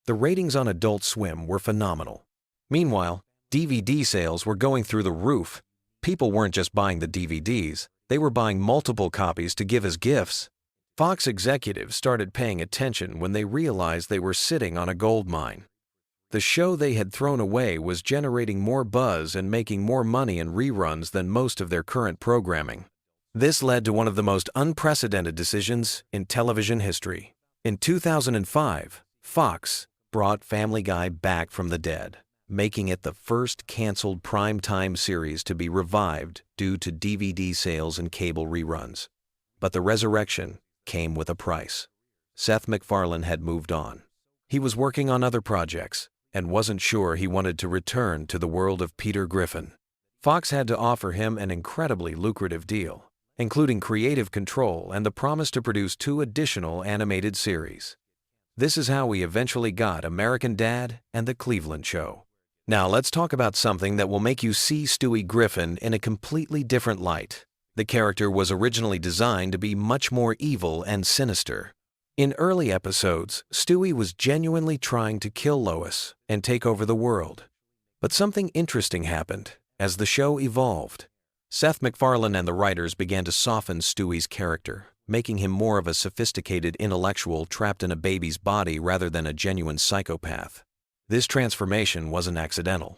The ratings on Adult Swim were phenomenal. Meanwhile, DVD sales were going through the roof. People weren't just buying the DVDs, they were buying multiple copies to give as gifts. Fox executives started paying attention when they realized they were sitting on a gold mine. The show they had thrown away was generating more buzz and making more money in reruns than most of their current programming. This led to one of the most unprecedented decisions in television history. In 2005, Fox brought Family Guy back from the dead, making it the first canceled primetime series to be revived due to DVD sales and cable reruns. But the resurrection came with a price. Seth MacFarlane had moved on. He was working on other projects and wasn't sure he wanted to return to the world of Peter Griffin. Fox had to offer him an incredibly lucrative deal, including creative control and the promise to produce 2 additional animated series. This is how we eventually got American Dad and The Cleveland Show. Now let's talk about something that will make you see Stewie Griffin in a completely different light. The character was originally designed to be much more evil and sinister. In early episodes, Stewie was genuinely trying to kill Lois and take over the world. But something interesting happened as the show evolved. Seth MacFarlane and the writers began to soften Stewie's character, making him more of a sophisticated intellectual trapped in a baby's body rather than a genuine psychopath. This transformation wasn't accidental.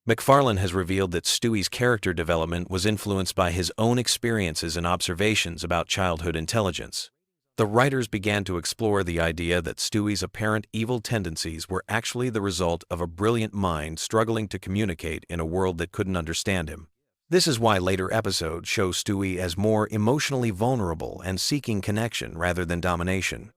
MacFarlane has revealed that Stewie's character development was influenced by his own experiences and observations about childhood intelligence. The writers began to explore the idea that Stewie's apparent evil tendencies were actually the result of a brilliant mind struggling to communicate in a world that couldn't understand him. This is why later episodes show Stewie as more emotionally vulnerable and seeking connection rather than domination.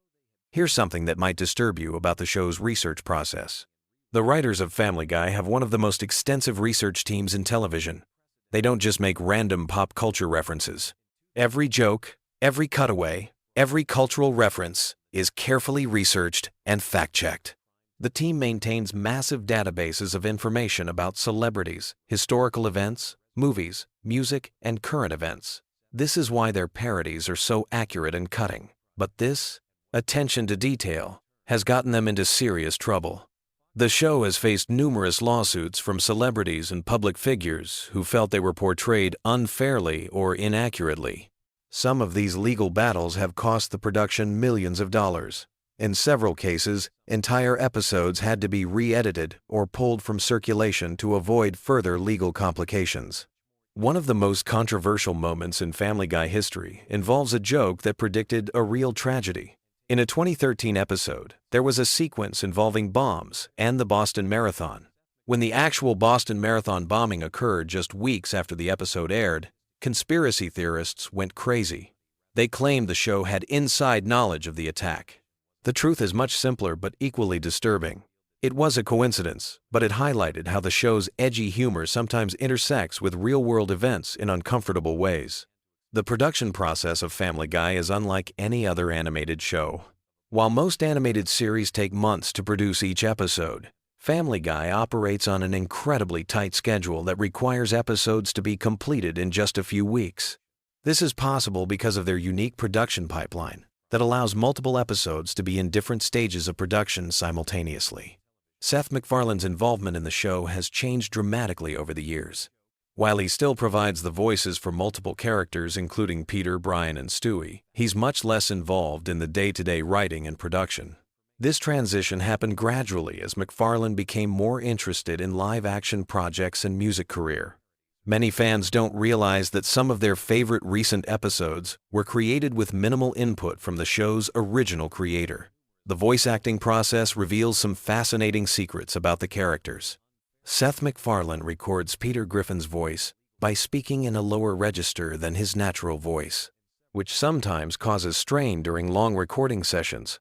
Here's something that might disturb you about the show's research process. The writers of Family Guy have one of the most extensive research teams in television. They don't just make random pop culture references. Every joke, every cutaway, every cultural reference is carefully researched and fact-checked. The team maintains massive databases of information about celebrities, historical events, movies, music, and current events. This is why their parodies are so accurate and cutting. But this attention to detail has gotten them into serious trouble. The show has faced numerous lawsuits from celebrities and public figures who felt they were portrayed unfairly or inaccurately. Some of these legal battles have cost the production millions of dollars. In several cases, entire episodes had to be re-edited or pulled from circulation to avoid further legal complications. One of the most controversial moments in Family Guy history involves a joke that predicted a real tragedy. In a 2013 episode, there was a sequence involving bombs and the Boston Marathon. When the actual Boston Marathon bombing occurred just weeks after the episode aired, conspiracy theorists went crazy. They claimed the show had inside knowledge of the attack. The truth is much simpler but equally disturbing. It was a coincidence, but it highlighted how the show's edgy humor sometimes intersects with real-world events in uncomfortable ways. The production process of Family Guy is unlike any other animated show. While most animated series take months to produce each episode, Family Guy operates on an incredibly tight schedule that requires episodes to be completed in just a few weeks. This is possible because of their unique production pipeline that allows multiple episodes to be in different stages of production simultaneously. Seth MacFarlane's involvement in the show has changed dramatically over the years. While he still provides the voices for multiple characters including Peter, Brian, and Stewie, he's much less involved in the day-to-day writing and production. This transition happened gradually as MacFarlane became more interested in live-action projects and music career. Many fans don't realize that some of their favorite recent episodes were created with minimal input from the show's original creator. The voice acting process reveals some fascinating secrets about the characters. Seth MacFarlane records Peter Griffin's voice by speaking in a lower register than his natural voice, which sometimes causes strain during long recording sessions.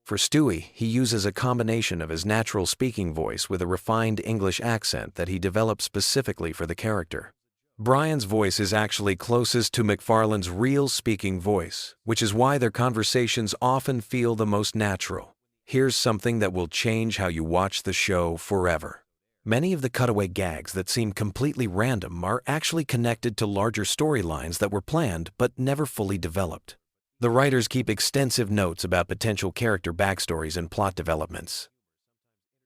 For Stewie, he uses a combination of his natural speaking voice with a refined English accent that he developed specifically for the character. Brian's voice is actually closest to MacFarlane's real speaking voice, which is why their conversations often feel the most natural. Here's something that will change how you watch the show forever. Many of the cutaway gags that seem completely random are actually connected to larger storylines that were planned but never fully developed. The writers keep extensive notes about potential character backstories and plot developments.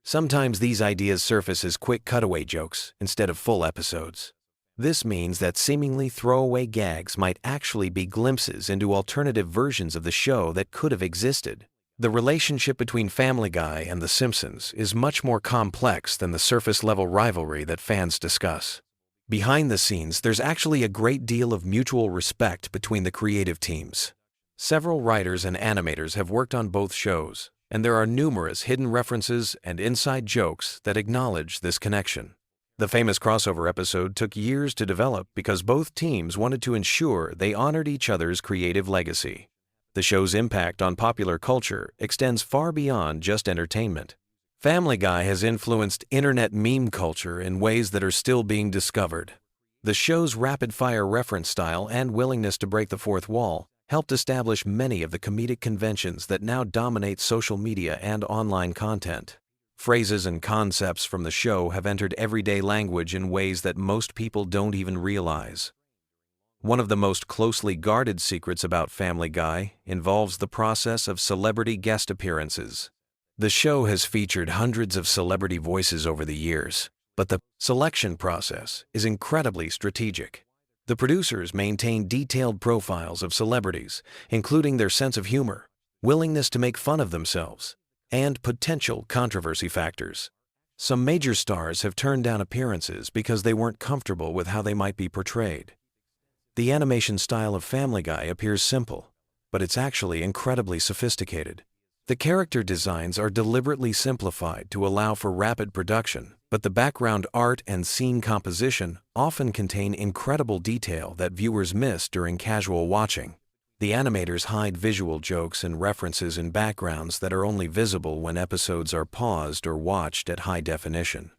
Sometimes these ideas surface as quick cutaway jokes instead of full episodes. This means that seemingly throwaway gags might actually be glimpses into alternative versions of the show that could have existed. The relationship between Family Guy and The Simpsons is much more complex than the surface-level rivalry that fans discuss. Behind the scenes, there's actually a great deal of mutual respect between the creative teams. Several writers and animators have worked on both shows, and there are numerous hidden references and inside jokes that acknowledge this connection. The famous crossover episode took years to develop because both teams wanted to ensure they honored each other's creative legacy. The show's impact on popular culture extends far beyond just entertainment. Family Guy has influenced internet meme culture in ways that are still being discovered. The show's rapid-fire reference style and willingness to break the fourth wall helped establish many of the comedic conventions that now dominate social media and online content. Phrases and concepts from the show have entered everyday language in ways that most people don't even realize. One of the most closely guarded secrets about Family Guy involves the process of celebrity guest appearances. The show has featured hundreds of celebrity voices over the years, but the selection process is incredibly strategic. The producers maintain detailed profiles of celebrities, including their sense of humor, willingness to make fun of themselves, and potential controversy factors. Some major stars have turned down appearances because they weren't comfortable with how they might be portrayed. The animation style of Family Guy appears simple, but it's actually incredibly sophisticated. The character designs are deliberately simplified to allow for rapid production, but the background art and scene composition often contain incredible detail that viewers miss during casual watching. The animators hide visual jokes and references in backgrounds that are only visible when episodes are paused or watched at high definition.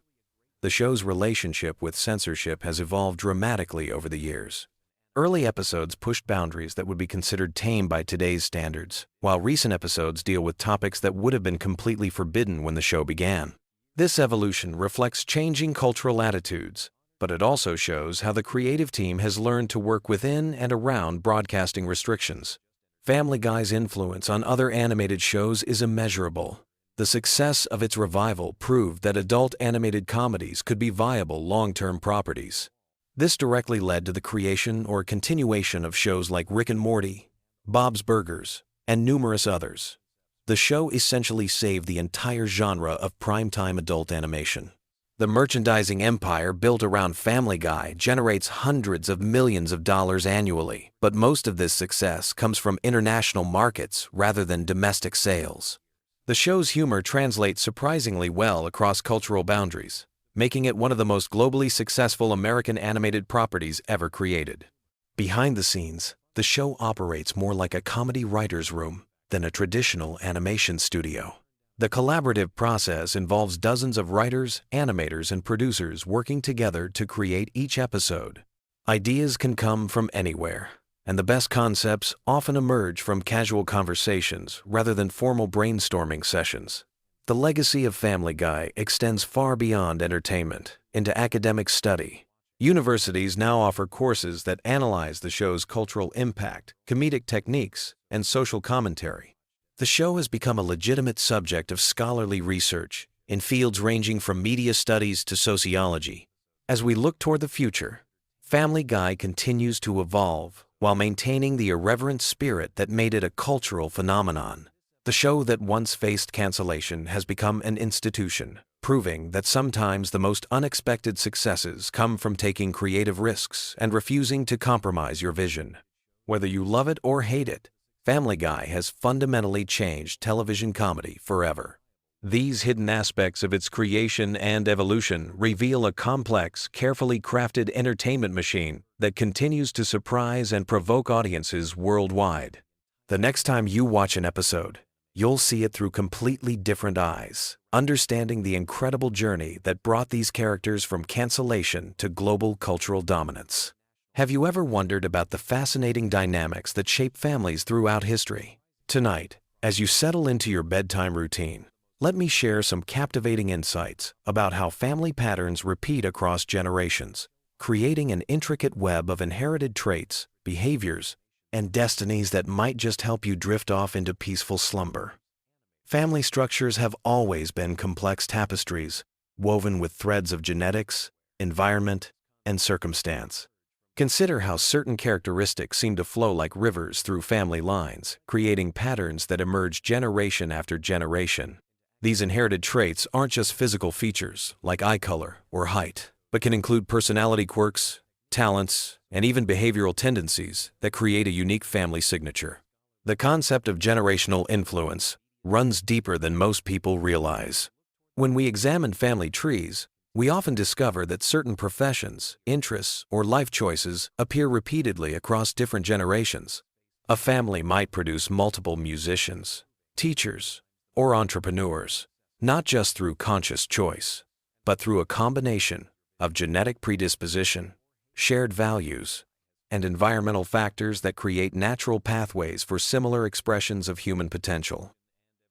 The show's relationship with censorship has evolved dramatically over the years. Early episodes pushed boundaries that would be considered tame by today's standards, while recent episodes deal with topics that would have been completely forbidden when the show began. This evolution reflects changing cultural attitudes, but it also shows how the creative team has learned to work within and around broadcasting restrictions. Family Guy's influence on other animated shows is immeasurable. The success of its revival proved that adult animated comedies could be viable long-term properties. This directly led to the creation or continuation of shows like Rick and Morty, Bob's Burgers, and numerous others. The show essentially saved the entire genre of primetime adult animation. The merchandising empire built around Family Guy generates hundreds of millions of dollars annually, but most of this success comes from international markets rather than domestic sales. The show's humor translates surprisingly well across cultural boundaries. making it one of the most globally successful American animated properties ever created. Behind the scenes, the show operates more like a comedy writer's room than a traditional animation studio. The collaborative process involves dozens of writers, animators, and producers working together to create each episode. Ideas can come from anywhere, and the best concepts often emerge from casual conversations rather than formal brainstorming sessions. The legacy of Family Guy extends far beyond entertainment into academic study. Universities now offer courses that analyze the show's cultural impact, comedic techniques, and social commentary. The show has become a legitimate subject of scholarly research in fields ranging from media studies to sociology. As we look toward the future, Family Guy continues to evolve while maintaining the irreverent spirit that made it a cultural phenomenon. The show that once faced cancellation has become an institution, proving that sometimes the most unexpected successes come from taking creative risks and refusing to compromise your vision. Whether you love it or hate it, Family Guy has fundamentally changed television comedy forever. These hidden aspects of its creation and evolution reveal a complex, carefully crafted entertainment machine that continues to surprise and provoke audiences worldwide. The next time you watch an episode, you'll see it through completely different eyes, understanding the incredible journey that brought these characters from cancellation to global cultural dominance. Have you ever wondered about the fascinating dynamics that shape families throughout history? Tonight, as you settle into your bedtime routine, let me share some captivating insights about how family patterns repeat across generations, creating an intricate web of inherited traits, behaviors, and destinies that might just help you drift off into peaceful slumber. Family structures have always been complex tapestries, woven with threads of genetics, environment, and circumstance. Consider how certain characteristics seem to flow like rivers through family lines, creating patterns that emerge generation after generation. These inherited traits aren't just physical features, like eye color or height, but can include personality quirks, talents, and even behavioral tendencies that create a unique family signature. The concept of generational influence runs deeper than most people realize. When we examine family trees, we often discover that certain professions, interests, or life choices appear repeatedly across different generations. A family might produce multiple musicians, teachers, or entrepreneurs, not just through conscious choice, but through a combination of genetic predisposition, shared values, and environmental factors that create natural pathways for similar expressions of human potential.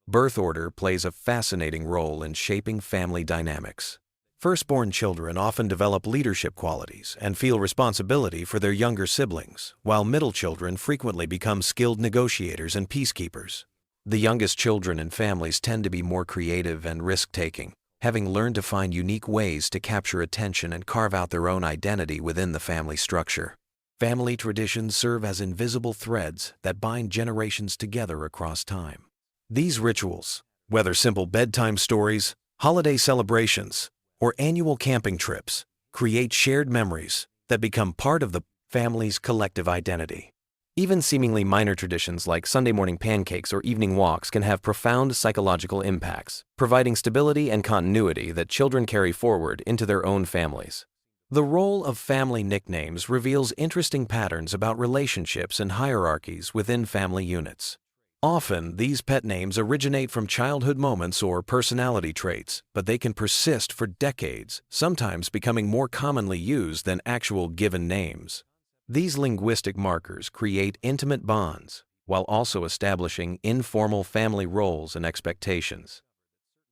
Birth order plays a fascinating role in shaping family dynamics. Firstborn children often develop leadership qualities and feel responsibility for their younger siblings, while middle children frequently become skilled negotiators and peacekeepers. The youngest children in families tend to be more creative and risk-taking, having learned to find unique ways to capture attention and carve out their own identity within the family structure. Family traditions serve as invisible threads that bind generations together across time. These rituals, whether simple bedtime stories, holiday celebrations, or annual camping trips, create shared memories that become part of the family's collective identity. Even seemingly minor traditions like Sunday morning pancakes or evening walks can have profound psychological impacts, providing stability and continuity that children carry forward into their own families. The role of family nicknames reveals interesting patterns about relationships and hierarchies within family units. Often, these pet names originate from childhood moments or personality traits, but they can persist for decades, sometimes becoming more commonly used than actual given names. These linguistic markers create intimate bonds, while also establishing informal family roles and expectations.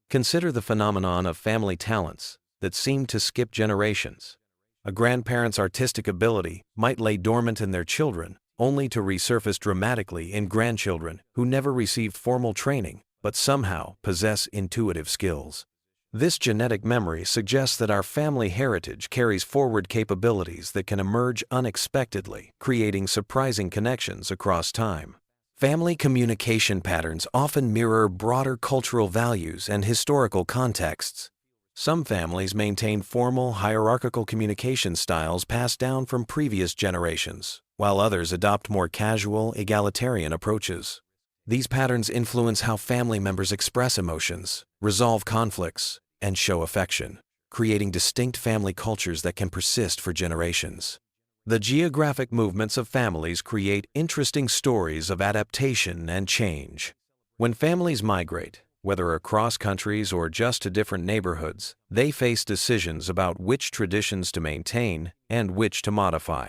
Consider the phenomenon of family talents that seem to skip generations. A grandparent's artistic ability might lay dormant in their children, only to resurface dramatically in grandchildren who never received formal training but somehow possess intuitive skills. This genetic memory suggests that our family heritage carries forward capabilities that can emerge unexpectedly, creating surprising connections across time. Family communication patterns often mirror broader cultural values and historical contexts. Some families maintain formal, hierarchical communication styles passed down from previous generations, while others adopt more casual, egalitarian approaches. These patterns influence how family members express emotions, resolve conflicts, and show affection, creating distinct family cultures that can persist for generations. The geographic movements of families create interesting stories of adaptation and change. When families migrate, whether across countries or just to different neighborhoods, they face decisions about which traditions to maintain and which to modify.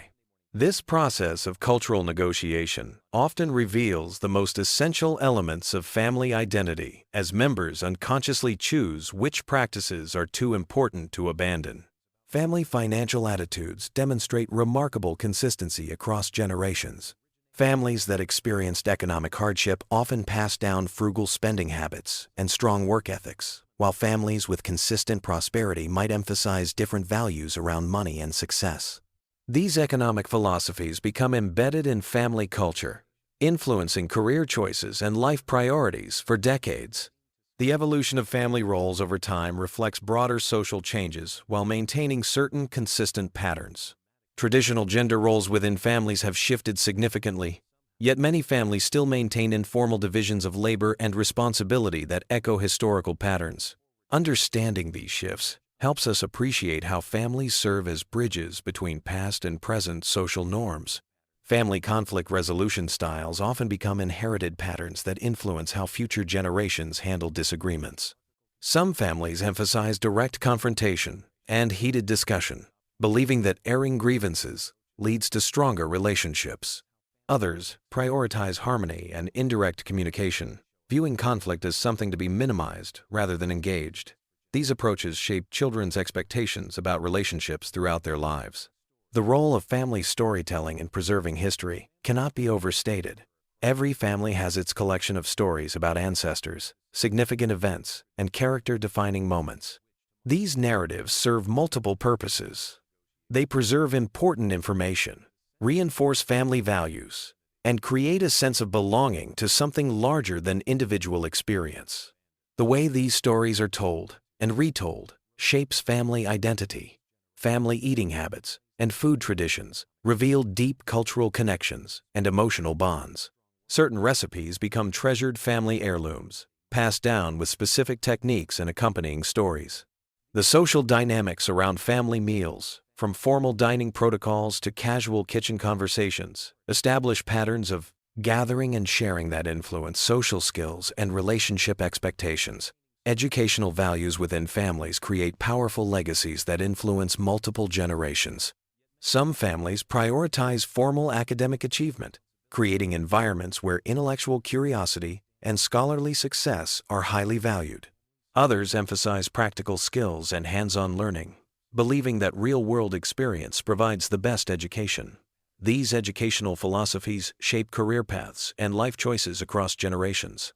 This process of cultural negotiation often reveals the most essential elements of family identity as members unconsciously choose which practices are too important to abandon. Family financial attitudes demonstrate remarkable consistency across generations. Families that experienced economic hardship often pass down frugal spending habits and strong work ethics, while families with consistent prosperity might emphasize different values around money and success. These economic philosophies become embedded in family culture, influencing career choices and life priorities for decades. The evolution of family roles over time reflects broader social changes while maintaining certain consistent patterns. Traditional gender roles within families have shifted significantly, yet many families still maintain informal divisions of labor and responsibility that echo historical patterns. Understanding these shifts helps us appreciate how families serve as bridges between past and present social norms. Family conflict resolution styles often become inherited patterns that influence how future generations handle disagreements. Some families emphasize direct confrontation and heated discussion, believing that airing grievances leads to stronger relationships. Others prioritize harmony and indirect communication, viewing conflict as something to be minimized rather than engaged. These approaches shape children's expectations about relationships throughout their lives. The role of family storytelling in preserving history cannot be overstated. Every family has its collection of stories about ancestors, significant events, and character-defining moments. These narratives serve multiple purposes. They preserve important information, reinforce family values, and create a sense of belonging to something larger than individual experience. The way these stories are told and retold shapes family identity. Family eating habits and food traditions reveal deep cultural connections and emotional bonds. Certain recipes become treasured family heirlooms, passed down with specific techniques and accompanying stories. The social dynamics around family meals, from formal dining protocols to casual kitchen conversations, establish patterns of gathering and sharing that influence social skills and relationship expectations. Educational values within families create powerful legacies that influence multiple generations. Some families prioritize formal academic achievement, creating environments where intellectual curiosity and scholarly success are highly valued. Others emphasize practical skills and hands-on learning, believing that real-world experience provides the best education. These educational philosophies shape career paths and life choices across generations.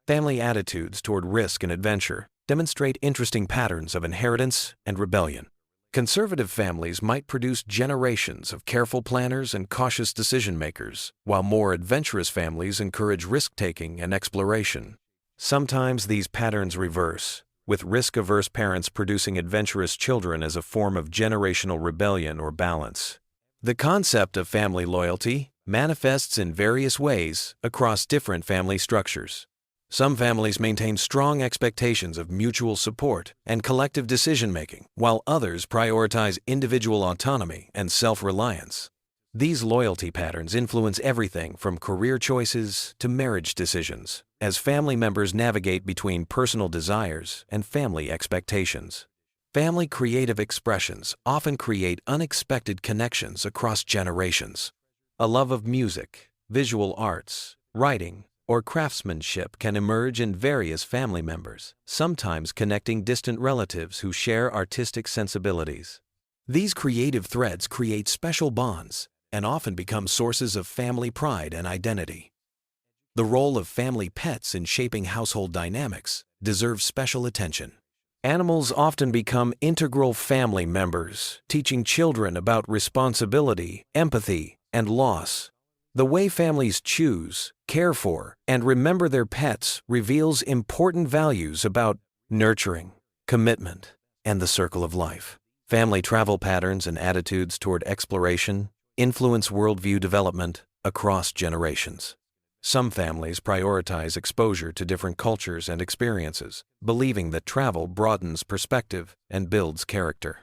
Family attitudes toward risk and adventure demonstrate interesting patterns of inheritance and rebellion. Conservative families might produce generations of careful planners and cautious decision-makers, while more adventurous families encourage risk-taking and exploration. Sometimes these patterns reverse, with risk-averse parents producing adventurous children as a form of generational rebellion or balance. The concept of family loyalty manifests in various ways across different family structures. Some families maintain strong expectations of mutual support and collective decision-making, while others prioritize individual autonomy and self-reliance. These loyalty patterns influence everything from career choices to marriage decisions, as family members navigate between personal desires and family expectations. Family creative expressions often create unexpected connections across generations. A love of music, visual arts, writing, or craftsmanship can emerge in various family members, sometimes connecting distant relatives who share artistic sensibilities. These creative threads create special bonds and often become sources of family pride and identity. The role of family pets in shaping household dynamics deserves special attention. Animals often become integral family members, teaching children about responsibility, empathy, and loss. The way families choose, care for, and remember their pets reveals important values about nurturing, commitment, and the circle of life. Family travel patterns and attitudes toward exploration influence worldview development across generations. Some families prioritize exposure to different cultures and experiences, believing that travel broadens perspective and builds character.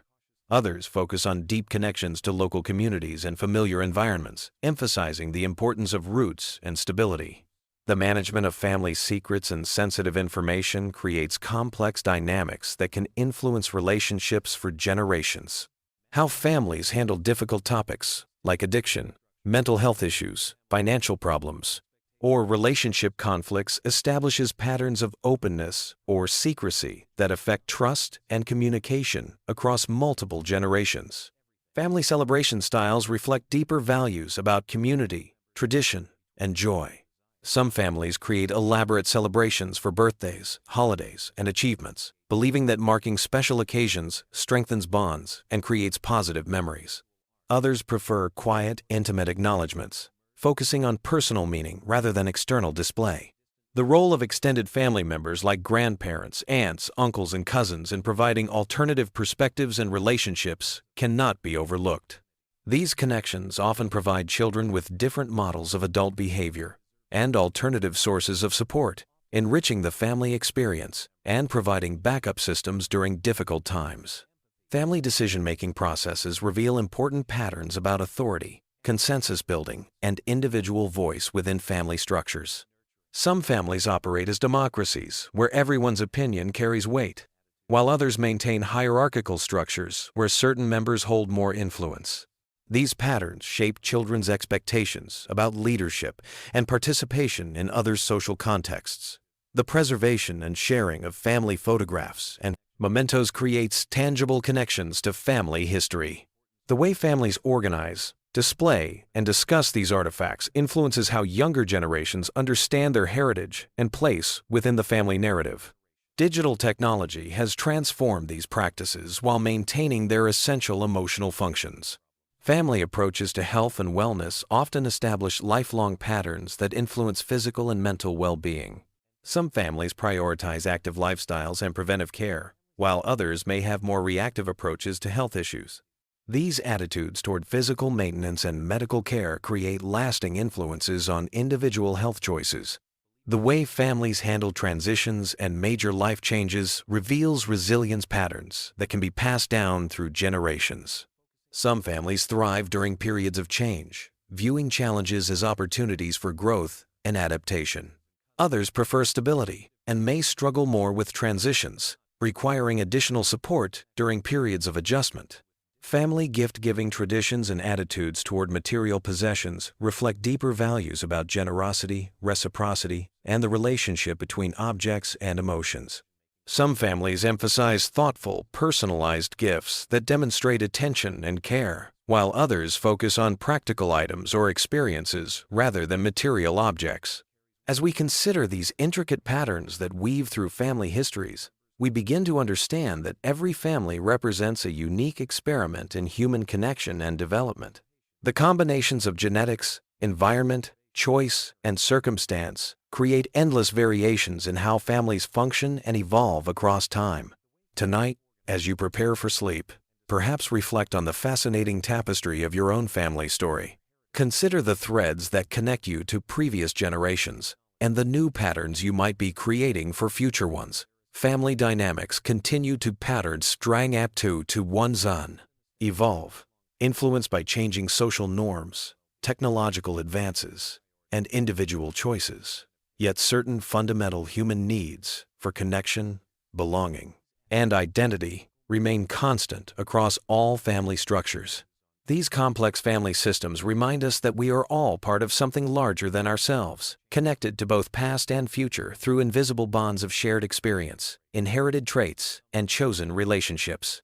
Others focus on deep connections to local communities and familiar environments, emphasizing the importance of roots and stability. The management of family secrets and sensitive information creates complex dynamics that can influence relationships for generations. How families handle difficult topics like addiction, mental health issues, financial problems, or relationship conflicts establishes patterns of openness or secrecy that affect trust and communication across multiple generations. Family celebration styles reflect deeper values about community, tradition, and joy. Some families create elaborate celebrations for birthdays, holidays, and achievements, believing that marking special occasions strengthens bonds and creates positive memories. Others prefer quiet, intimate acknowledgments, focusing on personal meaning rather than external display. The role of extended family members like grandparents, aunts, uncles, and cousins in providing alternative perspectives and relationships cannot be overlooked. These connections often provide children with different models of adult behavior and alternative sources of support, enriching the family experience and providing backup systems during difficult times. Family decision-making processes reveal important patterns about authority, consensus building, and individual voice within family structures. Some families operate as democracies, where everyone's opinion carries weight, while others maintain hierarchical structures where certain members hold more influence. These patterns shape children's expectations about leadership and participation in other social contexts. The preservation and sharing of family photographs and mementos creates tangible connections to family history. The way families organize, display, and discuss these artifacts influences how younger generations understand their heritage and place within the family narrative. Digital technology has transformed these practices while maintaining their essential emotional functions. Family approaches to health and wellness often establish lifelong patterns that influence physical and mental well-being. Some families prioritize active lifestyles and preventive care, while others may have more reactive approaches to health issues. These attitudes toward physical maintenance and medical care create lasting influences on individual health choices. The way families handle transitions and major life changes reveals resilience patterns that can be passed down through generations. Some families thrive during periods of change, viewing challenges as opportunities for growth and adaptation. Others prefer stability and may struggle more with transitions, requiring additional support during periods of adjustment. Family gift-giving traditions and attitudes toward material possessions reflect deeper values about generosity, reciprocity, and the relationship between objects and emotions. Some families emphasize thoughtful, personalized gifts that demonstrate attention and care, while others focus on practical items or experiences rather than material objects. As we consider these intricate patterns that weave through family histories, we begin to understand that every family represents a unique experiment in human connection and development. The combinations of genetics, environment, choice, and circumstance create endless variations in how families function and evolve across time. Tonight, as you prepare for sleep, perhaps reflect on the fascinating tapestry of your own family story. Consider the threads that connect you to previous generations and the new patterns you might be creating for future ones. Family dynamics continue to pattern strang up to one's own, evolve, influenced by changing social norms, technological advances, and individual choices. Yet certain fundamental human needs for connection, belonging, and identity remain constant across all family structures. These complex family systems remind us that we are all part of something larger than ourselves, connected to both past and future through invisible bonds of shared experience, inherited traits, and chosen relationships.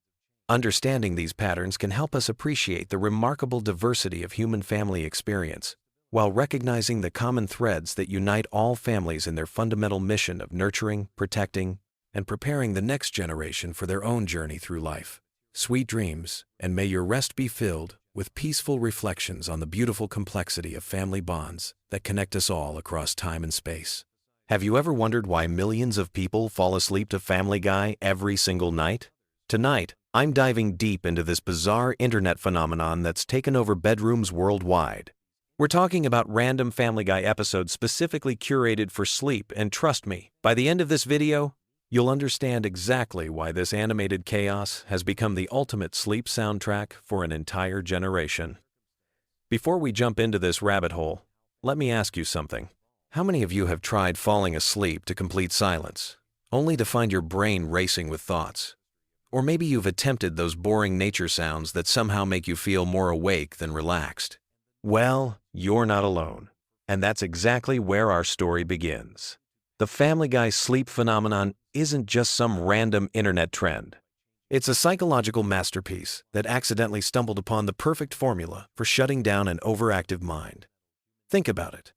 Understanding these patterns can help us appreciate the remarkable diversity of human family experience, while recognizing the common threads that unite all families in their fundamental mission of nurturing, protecting, and preparing the next generation for their own journey through life. Sweet dreams, and may your rest be filled with peaceful reflections on the beautiful complexity of family bonds that connect us all across time and space. Have you ever wondered why millions of people fall asleep to Family Guy every single night? Tonight, I'm diving deep into this bizarre internet phenomenon that's taken over bedrooms worldwide. We're talking about random Family Guy episodes specifically curated for sleep, and trust me, by the end of this video, you'll understand exactly why this animated chaos has become the ultimate sleep soundtrack for an entire generation. Before we jump into this rabbit hole, let me ask you something. How many of you have tried falling asleep to complete silence, only to find your brain racing with thoughts? Or maybe you've attempted those boring nature sounds that somehow make you feel more awake than relaxed. Well, you're not alone. And that's exactly where our story begins. The Family Guy sleep phenomenon isn't just some random internet trend. It's a psychological masterpiece that accidentally stumbled upon the perfect formula for shutting down an overactive mind. Think about it.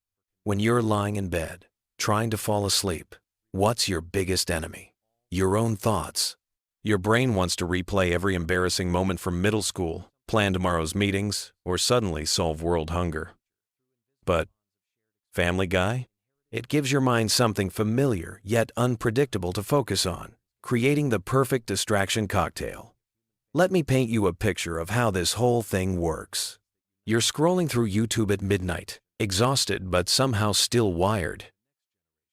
When you're lying in bed, trying to fall asleep, what's your biggest enemy? Your own thoughts. Your brain wants to replay every embarrassing moment from middle school, plan tomorrow's meetings, or suddenly solve world hunger. But Family Guy? It gives your mind something familiar yet unpredictable to focus on, creating the perfect distraction cocktail. Let me paint you a picture of how this whole thing works. You're scrolling through YouTube at midnight, exhausted but somehow still wired.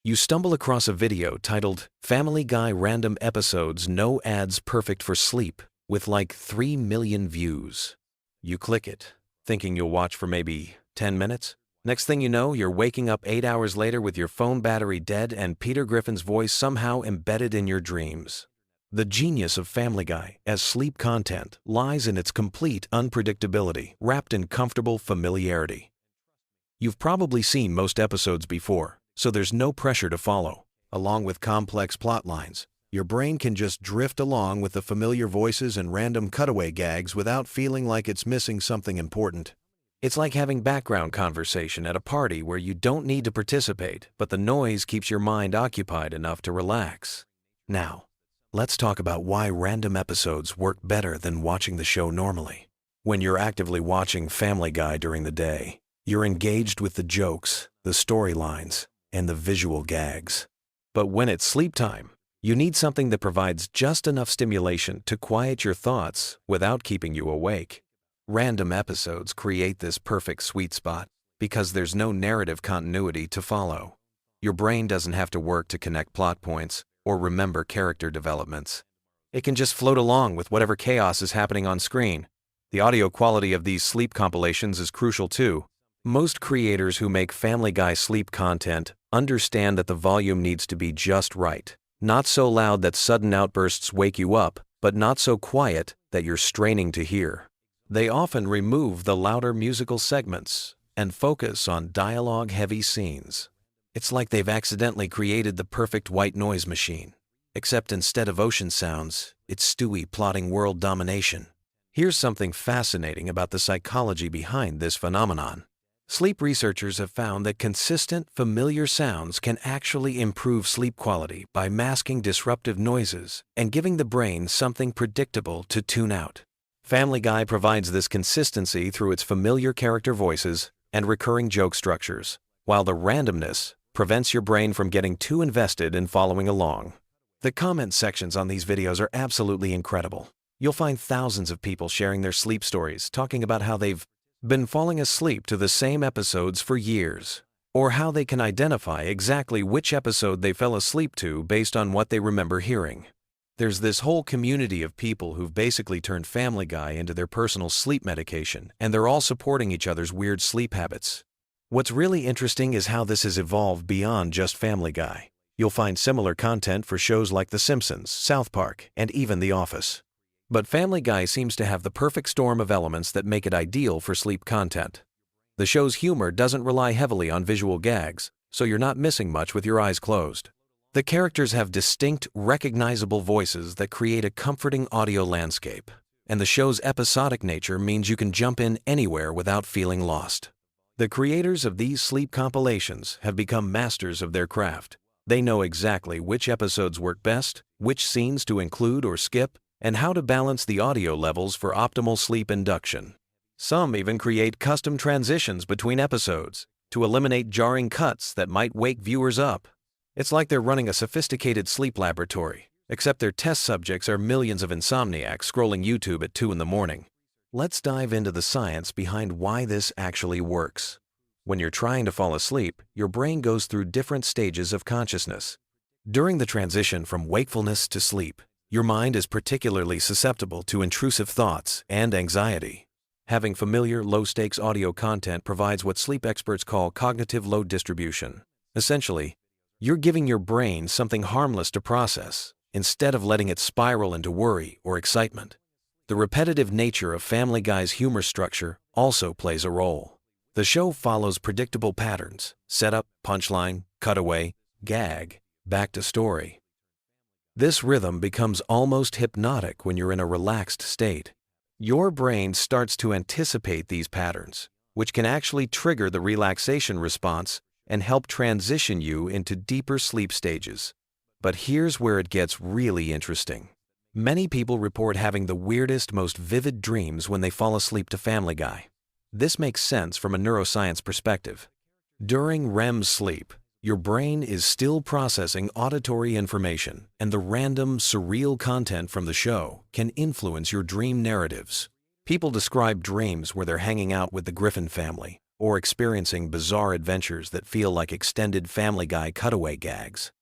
You stumble across a video titled Family Guy Random Episodes No Ads Perfect for Sleep, with like 3 million views. You click it, thinking you'll watch for maybe 10 minutes. Next thing you know, you're waking up 8 hours later with your phone battery dead and Peter Griffin's voice somehow embedded in your dreams. The genius of Family Guy as sleep content lies in its complete unpredictability, wrapped in comfortable familiarity. You've probably seen most episodes before, so there's no pressure to follow. Along with complex plot lines, your brain can just drift along with the familiar voices and random cutaway gags without feeling like it's missing something important. It's like having background conversation at a party where you don't need to participate, but the noise keeps your mind occupied enough to relax. Now, let's talk about why random episodes work better than watching the show normally. When you're actively watching Family Guy during the day, you're engaged with the jokes, the storylines, and the visual gags. But when it's sleep time, you need something that provides just enough stimulation to quiet your thoughts without keeping you awake. Random episodes create this perfect sweet spot because there's no narrative continuity to follow. Your brain doesn't have to work to connect plot points or remember character developments. It can just float along with whatever chaos is happening on screen. The audio quality of these sleep compilations is crucial too. Most creators who make Family Guy sleep content understand that the volume needs to be just right. Not so loud that sudden outbursts wake you up, but not so quiet that you're straining to hear. They often remove the louder musical segments and focus on dialogue-heavy scenes. It's like they've accidentally created the perfect white noise machine, except instead of ocean sounds, it's Stewie plotting world domination. Here's something fascinating about the psychology behind this phenomenon. Sleep researchers have found that consistent, familiar sounds can actually improve sleep quality by masking disruptive noises and giving the brain something predictable to tune out. Family Guy provides this consistency through its familiar character voices and recurring joke structures, while the randomness prevents your brain from getting too invested in following along. The comment sections on these videos are absolutely incredible. You'll find thousands of people sharing their sleep stories, talking about how they've been falling asleep to the same episodes for years, or how they can identify exactly which episode they fell asleep to based on what they remember hearing. There's this whole community of people who've basically turned Family Guy into their personal sleep medication, and they're all supporting each other's weird sleep habits. What's really interesting is how this has evolved beyond just Family Guy. You'll find similar content for shows like The Simpsons, South Park, and even The Office. But Family Guy seems to have the perfect storm of elements that make it ideal for sleep content. The show's humor doesn't rely heavily on visual gags, so you're not missing much with your eyes closed. The characters have distinct, recognizable voices that create a comforting audio landscape, and the show's episodic nature means you can jump in anywhere without feeling lost. The creators of these sleep compilations have become masters of their craft. They know exactly which episodes work best, which scenes to include or skip, and how to balance the audio levels for optimal sleep induction. Some even create custom transitions between episodes to eliminate jarring cuts that might wake viewers up. It's like they're running a sophisticated sleep laboratory, except their test subjects are millions of insomniacs scrolling YouTube at 2 in the morning. Let's dive into the science behind why this actually works. When you're trying to fall asleep, your brain goes through different stages of consciousness. During the transition from wakefulness to sleep, your mind is particularly susceptible to intrusive thoughts and anxiety. Having familiar, low-stakes audio content provides what sleep experts call cognitive load distribution. Essentially, you're giving your brain something harmless to process, instead of letting it spiral into worry or excitement. The repetitive nature of Family Guy's humor structure also plays a role. The show follows predictable patterns: setup, punchline, cutaway, gag, back to story. This rhythm becomes almost hypnotic when you're in a relaxed state. Your brain starts to anticipate these patterns, which can actually trigger the relaxation response and help transition you into deeper sleep stages. But here's where it gets really interesting. Many people report having the weirdest, most vivid dreams when they fall asleep to Family Guy. This makes sense from a neuroscience perspective. During REM sleep, your brain is still processing auditory information, and the random, surreal content from the show can influence your dream narratives. People describe dreams where they're hanging out with the Griffin family or experiencing bizarre adventures that feel like extended Family Guy cutaway gags.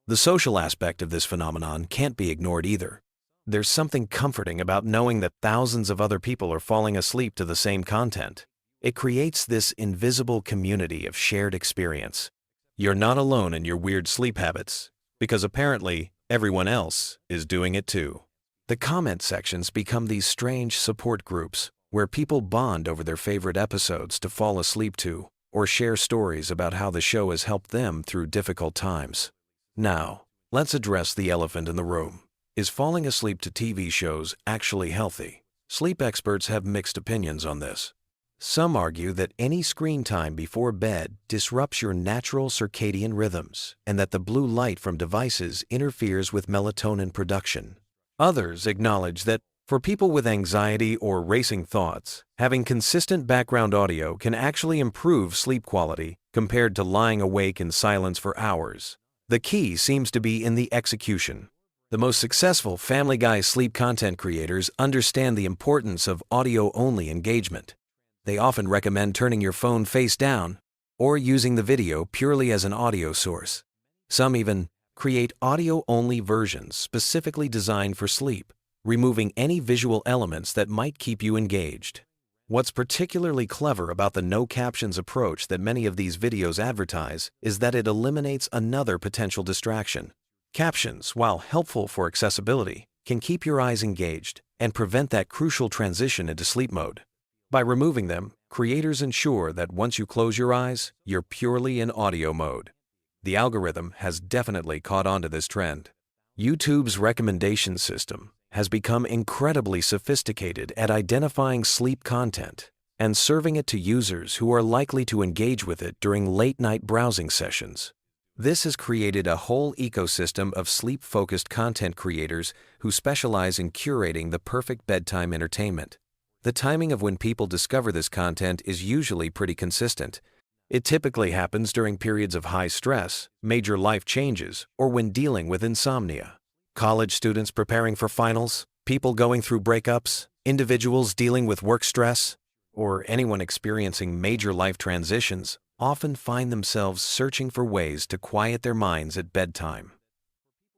The social aspect of this phenomenon can't be ignored either. There's something comforting about knowing that thousands of other people are falling asleep to the same content. It creates this invisible community of shared experience. You're not alone in your weird sleep habits, because apparently everyone else is doing it too. The comment sections become these strange support groups where people bond over their favorite episodes to fall asleep to, or share stories about how the show has helped them through difficult times. Now, let's address the elephant in the room. Is falling asleep to TV shows actually healthy? Sleep experts have mixed opinions on this. Some argue that any screen time before bed disrupts your natural circadian rhythms and that the blue light from devices interferes with melatonin production. Others acknowledge that for people with anxiety or racing thoughts, having consistent background audio can actually improve sleep quality compared to lying awake in silence for hours. The key seems to be in the execution. The most successful Family Guy sleep content creators understand the importance of audio-only engagement. They often recommend turning your phone face down or using the video purely as an audio source. Some even create audio-only versions specifically designed for sleep, removing any visual elements that might keep you engaged. What's particularly clever about the no-captions approach that many of these videos advertise is that it eliminates another potential distraction. Captions, while helpful for accessibility, can keep your eyes engaged and prevent that crucial transition into sleep mode. By removing them, creators ensure that once you close your eyes, you're purely in audio mode. The algorithm has definitely caught on to this trend. YouTube's recommendation system has become incredibly sophisticated at identifying sleep content and serving it to users who are likely to engage with it during late-night browsing sessions. This has created a whole ecosystem of sleep-focused content creators who specialize in curating the perfect bedtime entertainment. The timing of when people discover this content is usually pretty consistent. It typically happens during periods of high stress, major life changes, or when dealing with insomnia. College students preparing for finals, people going through breakups, individuals dealing with work stress, or anyone experiencing major life transitions often find themselves searching for ways to quiet their minds at bedtime.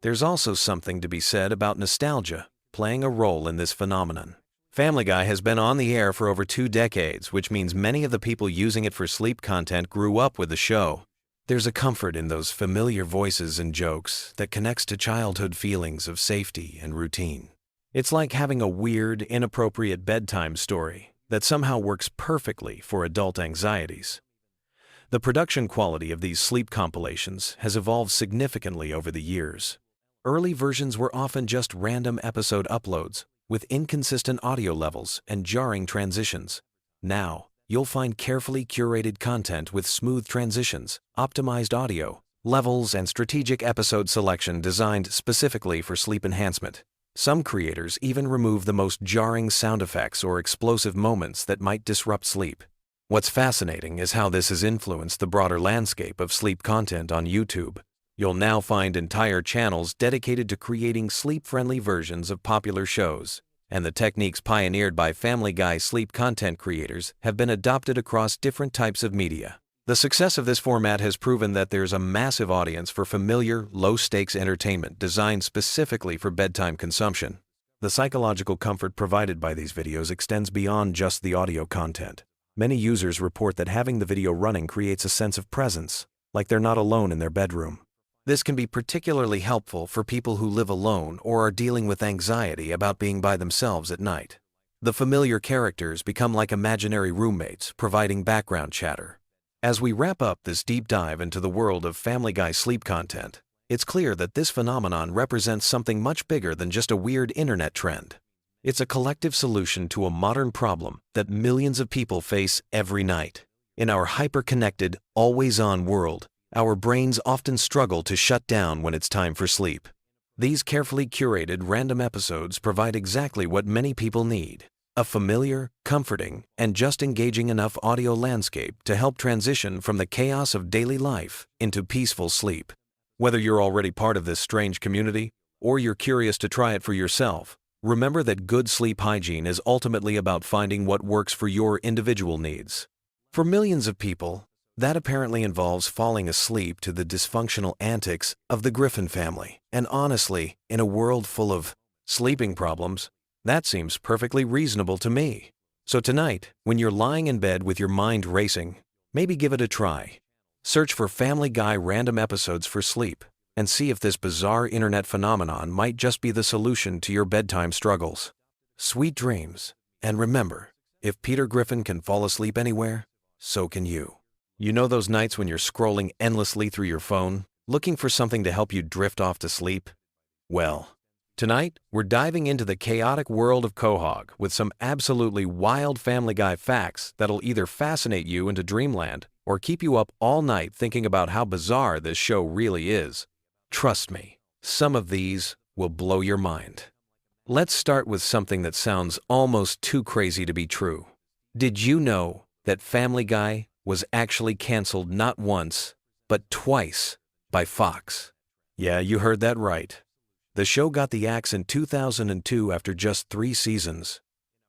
There's also something to be said about nostalgia playing a role in this phenomenon. Family Guy has been on the air for over 2 decades, which means many of the people using it for sleep content grew up with the show. There's a comfort in those familiar voices and jokes that connects to childhood feelings of safety and routine. It's like having a weird, inappropriate bedtime story that somehow works perfectly for adult anxieties. The production quality of these sleep compilations has evolved significantly over the years. Early versions were often just random episode uploads with inconsistent audio levels and jarring transitions. Now, you'll find carefully curated content with smooth transitions, optimized audio, levels, and strategic episode selection designed specifically for sleep enhancement. Some creators even remove the most jarring sound effects or explosive moments that might disrupt sleep. What's fascinating is how this has influenced the broader landscape of sleep content on YouTube. You'll now find entire channels dedicated to creating sleep-friendly versions of popular shows, and the techniques pioneered by Family Guy sleep content creators have been adopted across different types of media. The success of this format has proven that there's a massive audience for familiar, low-stakes entertainment designed specifically for bedtime consumption. The psychological comfort provided by these videos extends beyond just the audio content. Many users report that having the video running creates a sense of presence, like they're not alone in their bedroom. This can be particularly helpful for people who live alone or are dealing with anxiety about being by themselves at night. The familiar characters become like imaginary roommates, providing background chatter. As we wrap up this deep dive into the world of Family Guy sleep content, it's clear that this phenomenon represents something much bigger than just a weird internet trend. It's a collective solution to a modern problem that millions of people face every night. In our hyper-connected, always-on world, our brains often struggle to shut down when it's time for sleep. These carefully curated random episodes provide exactly what many people need: a familiar, comforting, and just engaging enough audio landscape to help transition from the chaos of daily life into peaceful sleep. Whether you're already part of this strange community or you're curious to try it for yourself, remember that good sleep hygiene is ultimately about finding what works for your individual needs. For millions of people, that apparently involves falling asleep to the dysfunctional antics of the Griffin family. And honestly, in a world full of sleeping problems, that seems perfectly reasonable to me. So tonight, when you're lying in bed with your mind racing, maybe give it a try. Search for Family Guy random episodes for sleep and see if this bizarre internet phenomenon might just be the solution to your bedtime struggles. Sweet dreams, and remember, if Peter Griffin can fall asleep anywhere, so can you. You know those nights when you're scrolling endlessly through your phone, looking for something to help you drift off to sleep? Well, tonight, we're diving into the chaotic world of Quahog with some absolutely wild Family Guy facts that'll either fascinate you into dreamland or keep you up all night thinking about how bizarre this show really is. Trust me, some of these will blow your mind. Let's start with something that sounds almost too crazy to be true. Did you know that Family Guy was actually canceled not once, but twice by Fox? Yeah, you heard that right. The show got the axe in 2002 after just 3 seasons.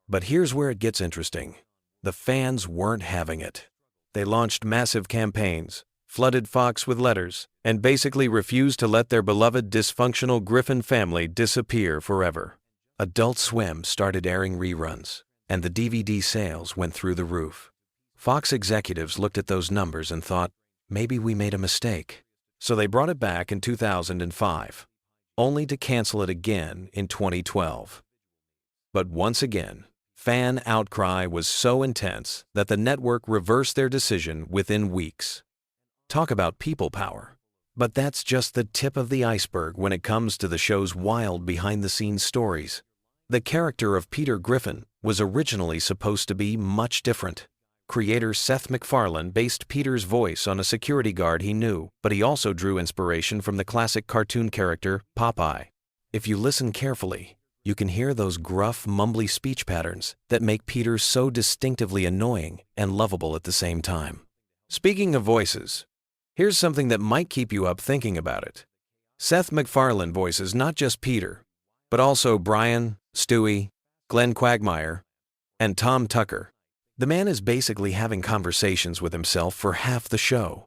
But here's where it gets interesting. The fans weren't having it. They launched massive campaigns, flooded Fox with letters, and basically refused to let their beloved dysfunctional Griffin family disappear forever. Adult Swim started airing reruns, and the DVD sales went through the roof. Fox executives looked at those numbers and thought, maybe we made a mistake. So they brought it back in 2005, only to cancel it again in 2012. But once again, fan outcry was so intense that the network reversed their decision within weeks. Talk about people power. But that's just the tip of the iceberg when it comes to the show's wild behind-the-scenes stories. The character of Peter Griffin was originally supposed to be much different. Creator Seth MacFarlane based Peter's voice on a security guard he knew, but he also drew inspiration from the classic cartoon character Popeye. If you listen carefully, you can hear those gruff, mumbly speech patterns that make Peter so distinctively annoying and lovable at the same time. Speaking of voices, here's something that might keep you up thinking about it. Seth MacFarlane voices not just Peter, but also Brian, Stewie, Glenn Quagmire, and Tom Tucker. The man is basically having conversations with himself for half the show.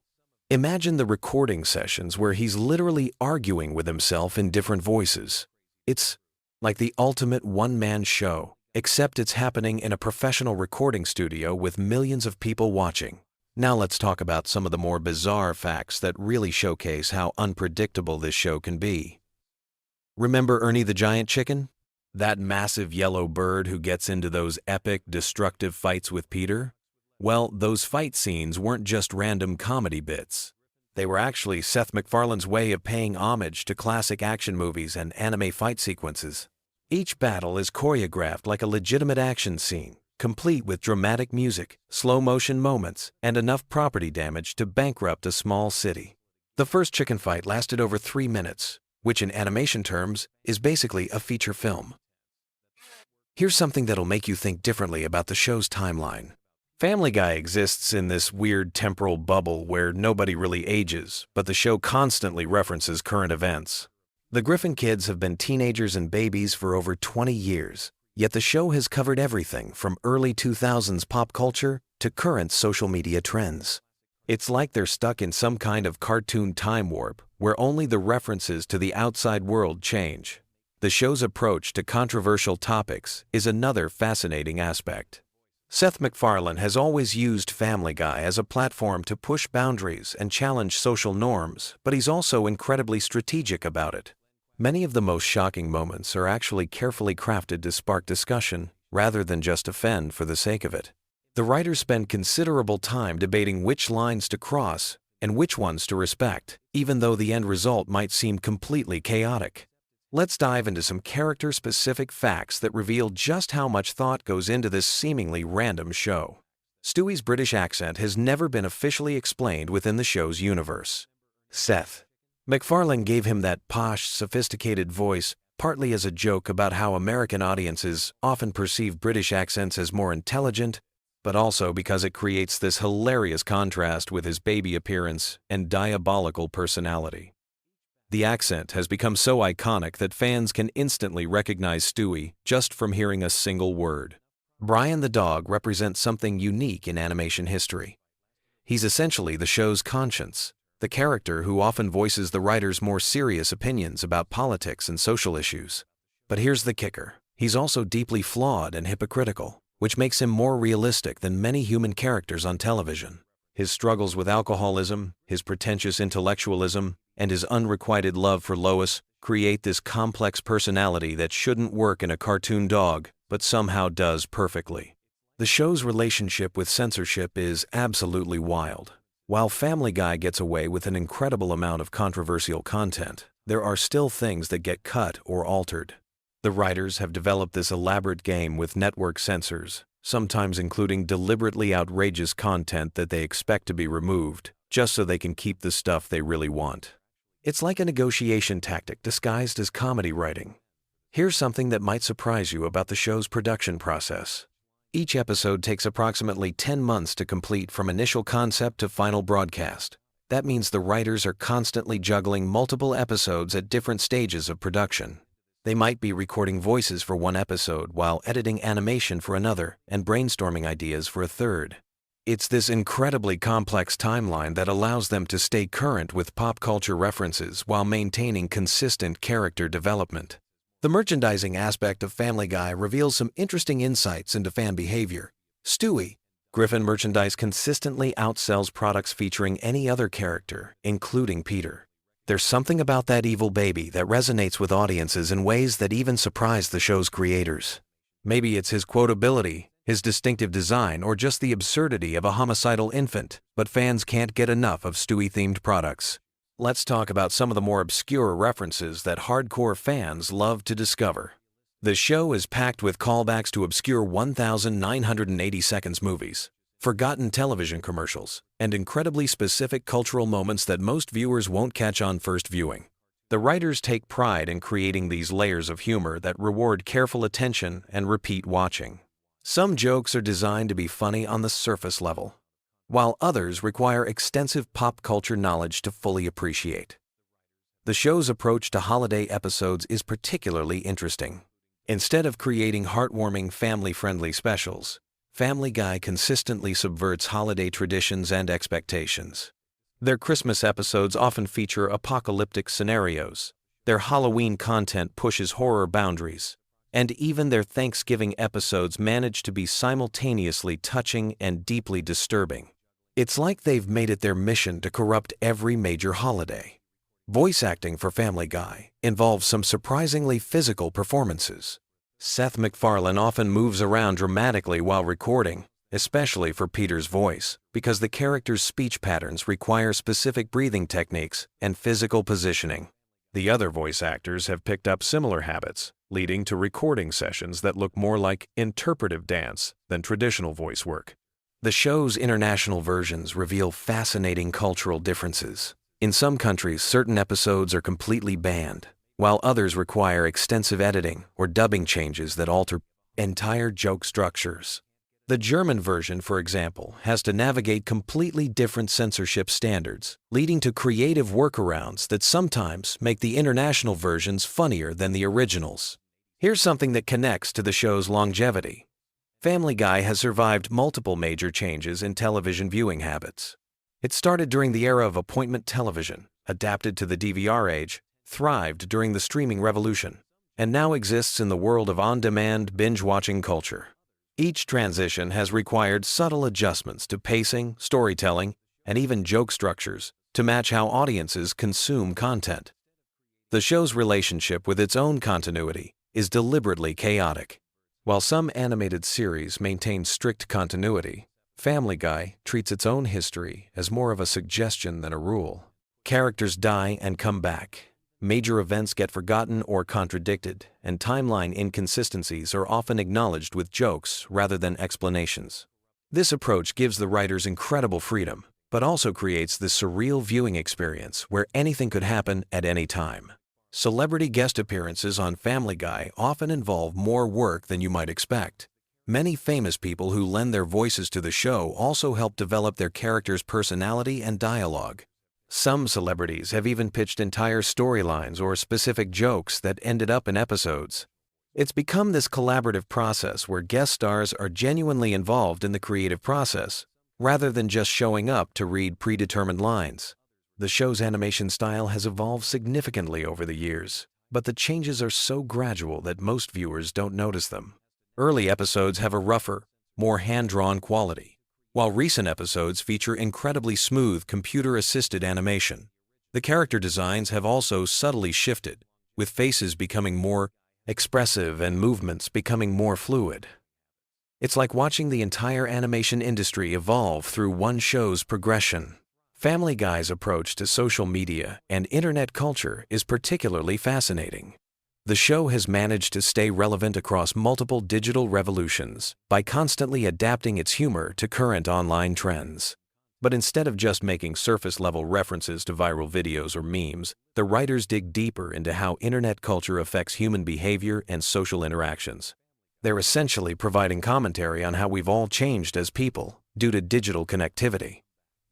Imagine the recording sessions where he's literally arguing with himself in different voices. It's like the ultimate one-man show, except it's happening in a professional recording studio with millions of people watching. Now let's talk about some of the more bizarre facts that really showcase how unpredictable this show can be. Remember Ernie the Giant Chicken? That massive yellow bird who gets into those epic, destructive fights with Peter? Well, those fight scenes weren't just random comedy bits. They were actually Seth MacFarlane's way of paying homage to classic action movies and anime fight sequences. Each battle is choreographed like a legitimate action scene, complete with dramatic music, slow-motion moments, and enough property damage to bankrupt a small city. The first chicken fight lasted over 3 minutes, which in animation terms is basically a feature film. Here's something that'll make you think differently about the show's timeline. Family Guy exists in this weird temporal bubble where nobody really ages, but the show constantly references current events. The Griffin kids have been teenagers and babies for over 20 years, Yet the show has covered everything from early 2000s pop culture to current social media trends. It's like they're stuck in some kind of cartoon time warp where only the references to the outside world change. The show's approach to controversial topics is another fascinating aspect. Seth MacFarlane has always used Family Guy as a platform to push boundaries and challenge social norms, but he's also incredibly strategic about it. Many of the most shocking moments are actually carefully crafted to spark discussion, rather than just offend for the sake of it. The writers spend considerable time debating which lines to cross and which ones to respect, even though the end result might seem completely chaotic. Let's dive into some character-specific facts that reveal just how much thought goes into this seemingly random show. Stewie's British accent has never been officially explained within the show's universe. Seth MacFarlane gave him that posh, sophisticated voice partly as a joke about how American audiences often perceive British accents as more intelligent, but also because it creates this hilarious contrast with his baby appearance and diabolical personality. The accent has become so iconic that fans can instantly recognize Stewie just from hearing a single word. Brian the dog represents something unique in animation history. He's essentially the show's conscience, the character who often voices the writers' more serious opinions about politics and social issues. But here's the kicker. He's also deeply flawed and hypocritical, which makes him more realistic than many human characters on television. His struggles with alcoholism, his pretentious intellectualism, and his unrequited love for Lois create this complex personality that shouldn't work in a cartoon dog, but somehow does perfectly. The show's relationship with censorship is absolutely wild. While Family Guy gets away with an incredible amount of controversial content, there are still things that get cut or altered. The writers have developed this elaborate game with network censors, sometimes including deliberately outrageous content that they expect to be removed, just so they can keep the stuff they really want. It's like a negotiation tactic disguised as comedy writing. Here's something that might surprise you about the show's production process. Each episode takes approximately 10 months to complete from initial concept to final broadcast. That means the writers are constantly juggling multiple episodes at different stages of production. They might be recording voices for one episode while editing animation for another and brainstorming ideas for a third. It's this incredibly complex timeline that allows them to stay current with pop culture references while maintaining consistent character development. The merchandising aspect of Family Guy reveals some interesting insights into fan behavior. Stewie, Griffin merchandise consistently outsells products featuring any other character, including Peter. There's something about that evil baby that resonates with audiences in ways that even surprise the show's creators. Maybe it's his quotability, his distinctive design, or just the absurdity of a homicidal infant, but fans can't get enough of Stewie-themed products. Let's talk about some of the more obscure references that hardcore fans love to discover. The show is packed with callbacks to obscure 1,980 seconds movies, forgotten television commercials, and incredibly specific cultural moments that most viewers won't catch on first viewing. The writers take pride in creating these layers of humor that reward careful attention and repeat watching. Some jokes are designed to be funny on the surface level, while others require extensive pop culture knowledge to fully appreciate. The show's approach to holiday episodes is particularly interesting. Instead of creating heartwarming, family-friendly specials, Family Guy consistently subverts holiday traditions and expectations. Their Christmas episodes often feature apocalyptic scenarios, their Halloween content pushes horror boundaries, and even their Thanksgiving episodes manage to be simultaneously touching and deeply disturbing. It's like they've made it their mission to corrupt every major holiday. Voice acting for Family Guy involves some surprisingly physical performances. Seth MacFarlane often moves around dramatically while recording, especially for Peter's voice, because the character's speech patterns require specific breathing techniques and physical positioning. The other voice actors have picked up similar habits, leading to recording sessions that look more like interpretive dance than traditional voice work. The show's international versions reveal fascinating cultural differences. In some countries, certain episodes are completely banned, while others require extensive editing or dubbing changes that alter entire joke structures. The German version, for example, has to navigate completely different censorship standards, leading to creative workarounds that sometimes make the international versions funnier than the originals. Here's something that connects to the show's longevity. Family Guy has survived multiple major changes in television viewing habits. It started during the era of appointment television, adapted to the DVR age, thrived during the streaming revolution, and now exists in the world of on-demand binge-watching culture. Each transition has required subtle adjustments to pacing, storytelling, and even joke structures to match how audiences consume content. The show's relationship with its own continuity is deliberately chaotic. While some animated series maintain strict continuity, Family Guy treats its own history as more of a suggestion than a rule. Characters die and come back. Major events get forgotten or contradicted, and timeline inconsistencies are often acknowledged with jokes rather than explanations. This approach gives the writers incredible freedom, but also creates this surreal viewing experience where anything could happen at any time. Celebrity guest appearances on Family Guy often involve more work than you might expect. Many famous people who lend their voices to the show also help develop their characters' personality and dialogue. Some celebrities have even pitched entire storylines or specific jokes that ended up in episodes. It's become this collaborative process where guest stars are genuinely involved in the creative process, rather than just showing up to read predetermined lines. The show's animation style has evolved significantly over the years, but the changes are so gradual that most viewers don't notice them. Early episodes have a rougher, more hand-drawn quality, while recent episodes feature incredibly smooth computer-assisted animation. The character designs have also subtly shifted, with faces becoming more expressive and movements becoming more fluid. It's like watching the entire animation industry evolve through one show's progression. Family Guy's approach to social media and internet culture is particularly fascinating. The show has managed to stay relevant across multiple digital revolutions by constantly adapting its humor to current online trends. But instead of just making surface-level references to viral videos or memes, the writers dig deeper into how internet culture affects human behavior and social interactions. They're essentially providing commentary on how we've all changed as people due to digital connectivity.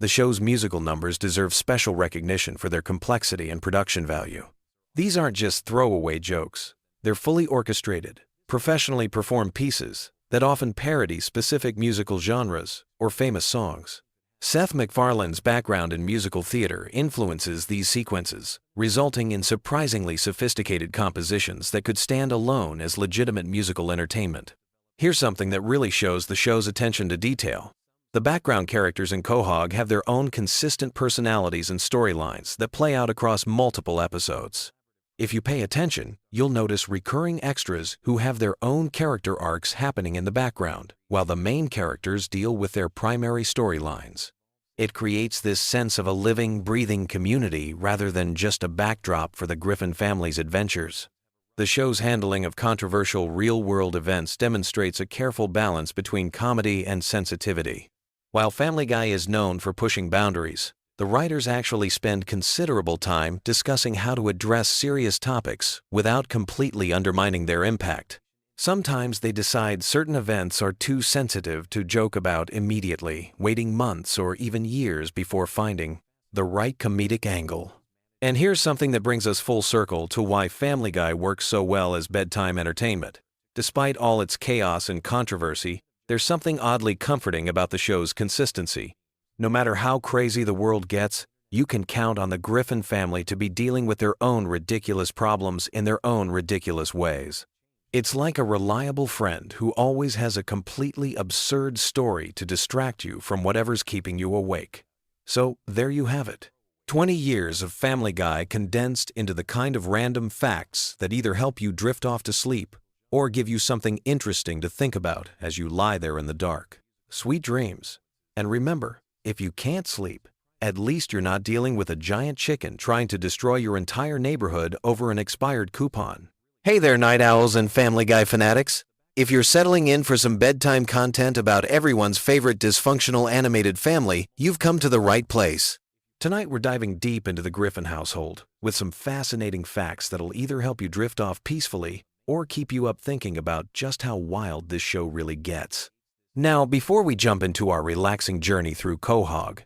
The show's musical numbers deserve special recognition for their complexity and production value. These aren't just throwaway jokes. They're fully orchestrated, professionally performed pieces that often parody specific musical genres or famous songs. Seth MacFarlane's background in musical theater influences these sequences, resulting in surprisingly sophisticated compositions that could stand alone as legitimate musical entertainment. Here's something that really shows the show's attention to detail. The background characters in Quahog have their own consistent personalities and storylines that play out across multiple episodes. If you pay attention, you'll notice recurring extras who have their own character arcs happening in the background, while the main characters deal with their primary storylines. It creates this sense of a living, breathing community rather than just a backdrop for the Griffin family's adventures. The show's handling of controversial real-world events demonstrates a careful balance between comedy and sensitivity. While Family Guy is known for pushing boundaries, the writers actually spend considerable time discussing how to address serious topics without completely undermining their impact. Sometimes they decide certain events are too sensitive to joke about immediately, waiting months or even years before finding the right comedic angle. And here's something that brings us full circle to why Family Guy works so well as bedtime entertainment. Despite all its chaos and controversy, there's something oddly comforting about the show's consistency. No matter how crazy the world gets, you can count on the Griffin family to be dealing with their own ridiculous problems in their own ridiculous ways. It's like a reliable friend who always has a completely absurd story to distract you from whatever's keeping you awake. So there you have it. 20 years of Family Guy condensed into the kind of random facts that either help you drift off to sleep or give you something interesting to think about as you lie there in the dark. Sweet dreams. And remember, if you can't sleep, at least you're not dealing with a giant chicken trying to destroy your entire neighborhood over an expired coupon. Hey there, night owls and Family Guy fanatics. If you're settling in for some bedtime content about everyone's favorite dysfunctional animated family, you've come to the right place. Tonight we're diving deep into the Griffin household with some fascinating facts that'll either help you drift off peacefully or keep you up thinking about just how wild this show really gets. Now, before we jump into our relaxing journey through Quahog,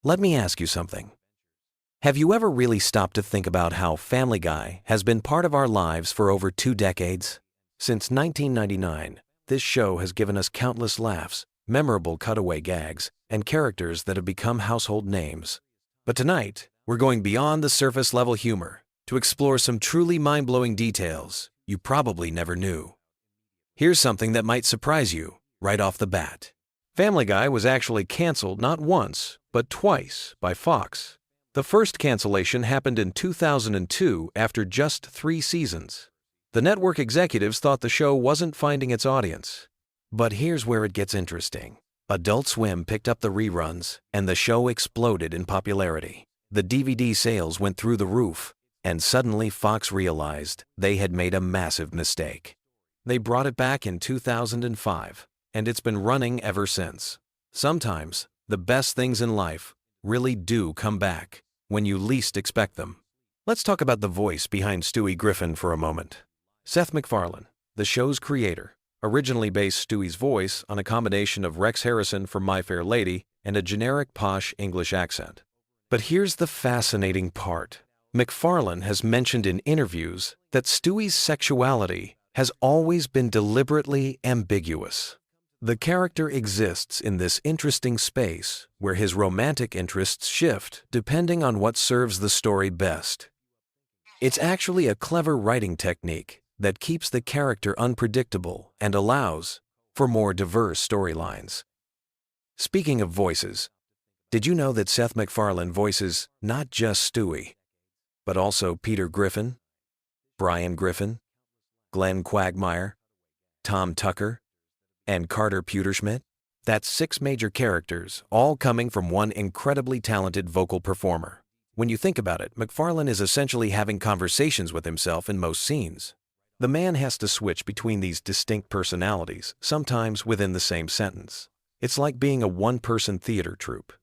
let me ask you something. Have you ever really stopped to think about how Family Guy has been part of our lives for over 2 decades? Since 1999, this show has given us countless laughs, memorable cutaway gags, and characters that have become household names. But tonight, we're going beyond the surface-level humor to explore some truly mind-blowing details you probably never knew. Here's something that might surprise you right off the bat. Family Guy was actually canceled not once, but twice by Fox. The first cancellation happened in 2002 after just 3 seasons. The network executives thought the show wasn't finding its audience. But here's where it gets interesting. Adult Swim picked up the reruns, and the show exploded in popularity. The DVD sales went through the roof, and suddenly Fox realized they had made a massive mistake. They brought it back in 2005, and it's been running ever since. Sometimes, the best things in life really do come back when you least expect them. Let's talk about the voice behind Stewie Griffin for a moment. Seth MacFarlane, the show's creator, originally based Stewie's voice on a combination of Rex Harrison from My Fair Lady and a generic posh English accent. But here's the fascinating part. MacFarlane has mentioned in interviews that Stewie's sexuality has always been deliberately ambiguous. The character exists in this interesting space where his romantic interests shift depending on what serves the story best. It's actually a clever writing technique that keeps the character unpredictable and allows for more diverse storylines. Speaking of voices, did you know that Seth MacFarlane voices not just Stewie, but also Peter Griffin, Brian Griffin, Glenn Quagmire, Tom Tucker, and Carter Pewterschmidt? That's 6 major characters, all coming from one incredibly talented vocal performer. When you think about it, MacFarlane is essentially having conversations with himself in most scenes. The man has to switch between these distinct personalities, sometimes within the same sentence. It's like being a one-person theater troupe.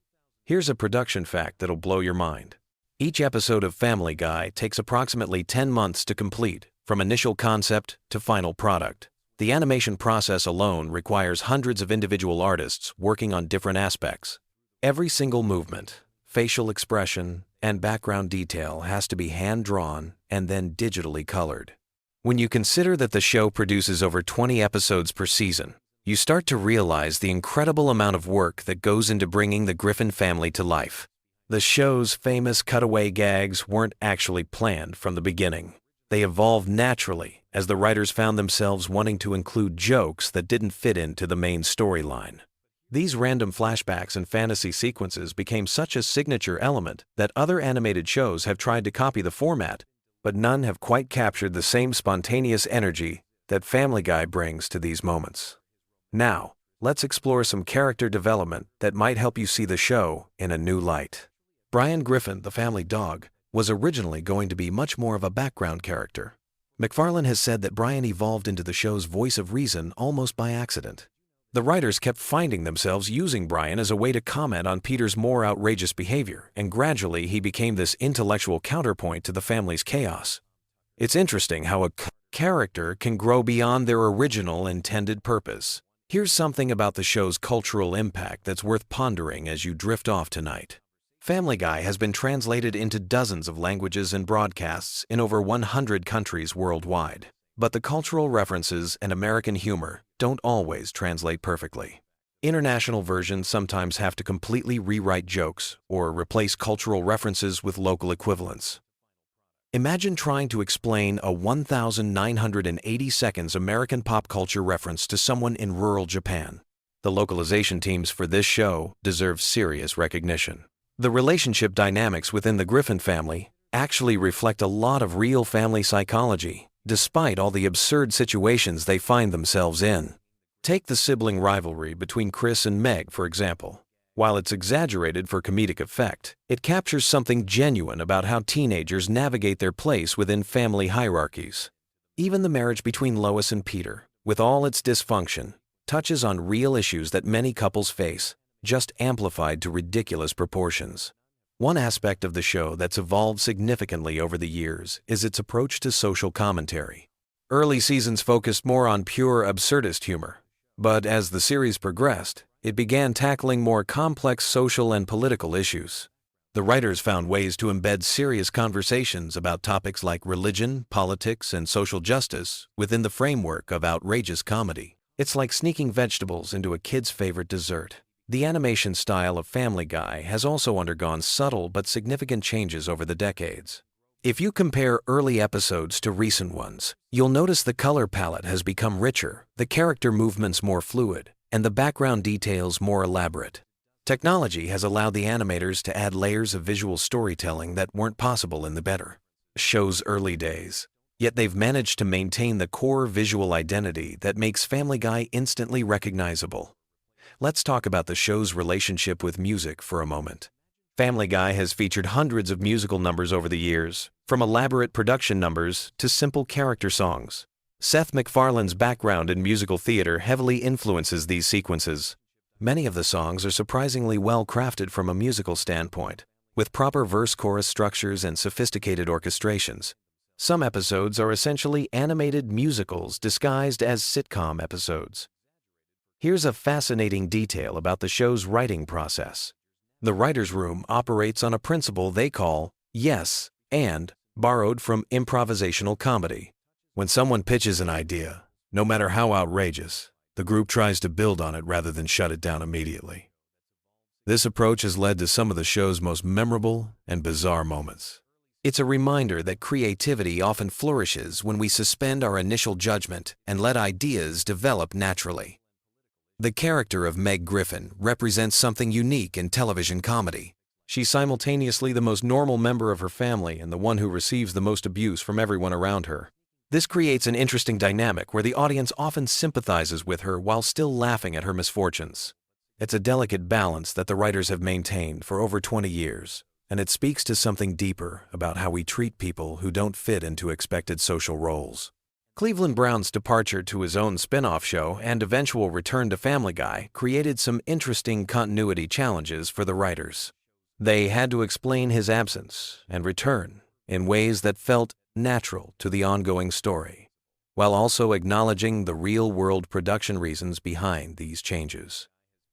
Here's a production fact that'll blow your mind. Each episode of Family Guy takes approximately 10 months to complete, from initial concept to final product. The animation process alone requires hundreds of individual artists working on different aspects. Every single movement, facial expression, and background detail has to be hand-drawn and then digitally colored. When you consider that the show produces over 20 episodes per season, you start to realize the incredible amount of work that goes into bringing the Griffin family to life. The show's famous cutaway gags weren't actually planned from the beginning. They evolved naturally as the writers found themselves wanting to include jokes that didn't fit into the main storyline. These random flashbacks and fantasy sequences became such a signature element that other animated shows have tried to copy the format, but none have quite captured the same spontaneous energy that Family Guy brings to these moments. Now, let's explore some character development that might help you see the show in a new light. Brian Griffin, the family dog, was originally going to be much more of a background character. MacFarlane has said that Brian evolved into the show's voice of reason almost by accident. The writers kept finding themselves using Brian as a way to comment on Peter's more outrageous behavior, and gradually he became this intellectual counterpoint to the family's chaos. It's interesting how a character can grow beyond their original intended purpose. Here's something about the show's cultural impact that's worth pondering as you drift off tonight. Family Guy has been translated into dozens of languages and broadcasts in over 100 countries worldwide. But the cultural references and American humor don't always translate perfectly. International versions sometimes have to completely rewrite jokes or replace cultural references with local equivalents. Imagine trying to explain a 1,980 seconds American pop culture reference to someone in rural Japan. The localization teams for this show deserve serious recognition. The relationship dynamics within the Griffin family actually reflect a lot of real family psychology, despite all the absurd situations they find themselves in. Take the sibling rivalry between Chris and Meg, for example. While it's exaggerated for comedic effect, it captures something genuine about how teenagers navigate their place within family hierarchies. Even the marriage between Lois and Peter, with all its dysfunction, touches on real issues that many couples face, just amplified to ridiculous proportions. One aspect of the show that's evolved significantly over the years is its approach to social commentary. Early seasons focused more on pure absurdist humor, but as the series progressed, it began tackling more complex social and political issues. The writers found ways to embed serious conversations about topics like religion, politics, and social justice within the framework of outrageous comedy. It's like sneaking vegetables into a kid's favorite dessert. The animation style of Family Guy has also undergone subtle but significant changes over the decades. If you compare early episodes to recent ones, you'll notice the color palette has become richer, the character movements more fluid, and the background details more elaborate. Technology has allowed the animators to add layers of visual storytelling that weren't possible in the better show's early days. Yet they've managed to maintain the core visual identity that makes Family Guy instantly recognizable. Let's talk about the show's relationship with music for a moment. Family Guy has featured hundreds of musical numbers over the years, from elaborate production numbers to simple character songs. Seth MacFarlane's background in musical theater heavily influences these sequences. Many of the songs are surprisingly well crafted from a musical standpoint, with proper verse-chorus structures and sophisticated orchestrations. Some episodes are essentially animated musicals disguised as sitcom episodes. Here's a fascinating detail about the show's writing process. The writer's room operates on a principle they call yes and, borrowed from improvisational comedy. When someone pitches an idea, no matter how outrageous, the group tries to build on it rather than shut it down immediately. This approach has led to some of the show's most memorable and bizarre moments. It's a reminder that creativity often flourishes when we suspend our initial judgment and let ideas develop naturally. The character of Meg Griffin represents something unique in television comedy. She's simultaneously the most normal member of her family and the one who receives the most abuse from everyone around her. This creates an interesting dynamic where the audience often sympathizes with her while still laughing at her misfortunes. It's a delicate balance that the writers have maintained for over 20 years, and it speaks to something deeper about how we treat people who don't fit into expected social roles. Cleveland Brown's departure to his own spin-off show and eventual return to Family Guy created some interesting continuity challenges for the writers. They had to explain his absence and return in ways that felt natural to the ongoing story, while also acknowledging the real-world production reasons behind these changes.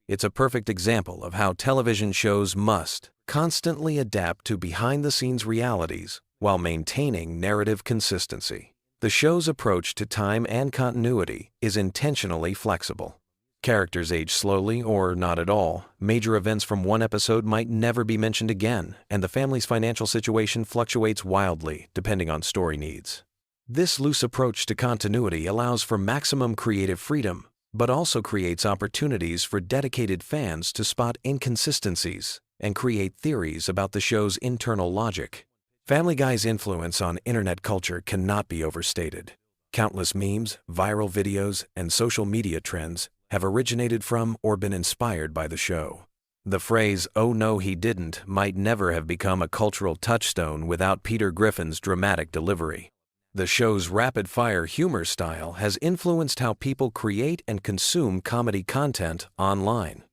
It's a perfect example of how television shows must constantly adapt to behind-the-scenes realities while maintaining narrative consistency. The show's approach to time and continuity is intentionally flexible. Characters age slowly or not at all, major events from one episode might never be mentioned again, and the family's financial situation fluctuates wildly depending on story needs. This loose approach to continuity allows for maximum creative freedom, but also creates opportunities for dedicated fans to spot inconsistencies and create theories about the show's internal logic. Family Guy's influence on internet culture cannot be overstated. Countless memes, viral videos, and social media trends have originated from or been inspired by the show. The phrase, "Oh no, he didn't," might never have become a cultural touchstone without Peter Griffin's dramatic delivery. The show's rapid-fire humor style has influenced how people create and consume comedy content online.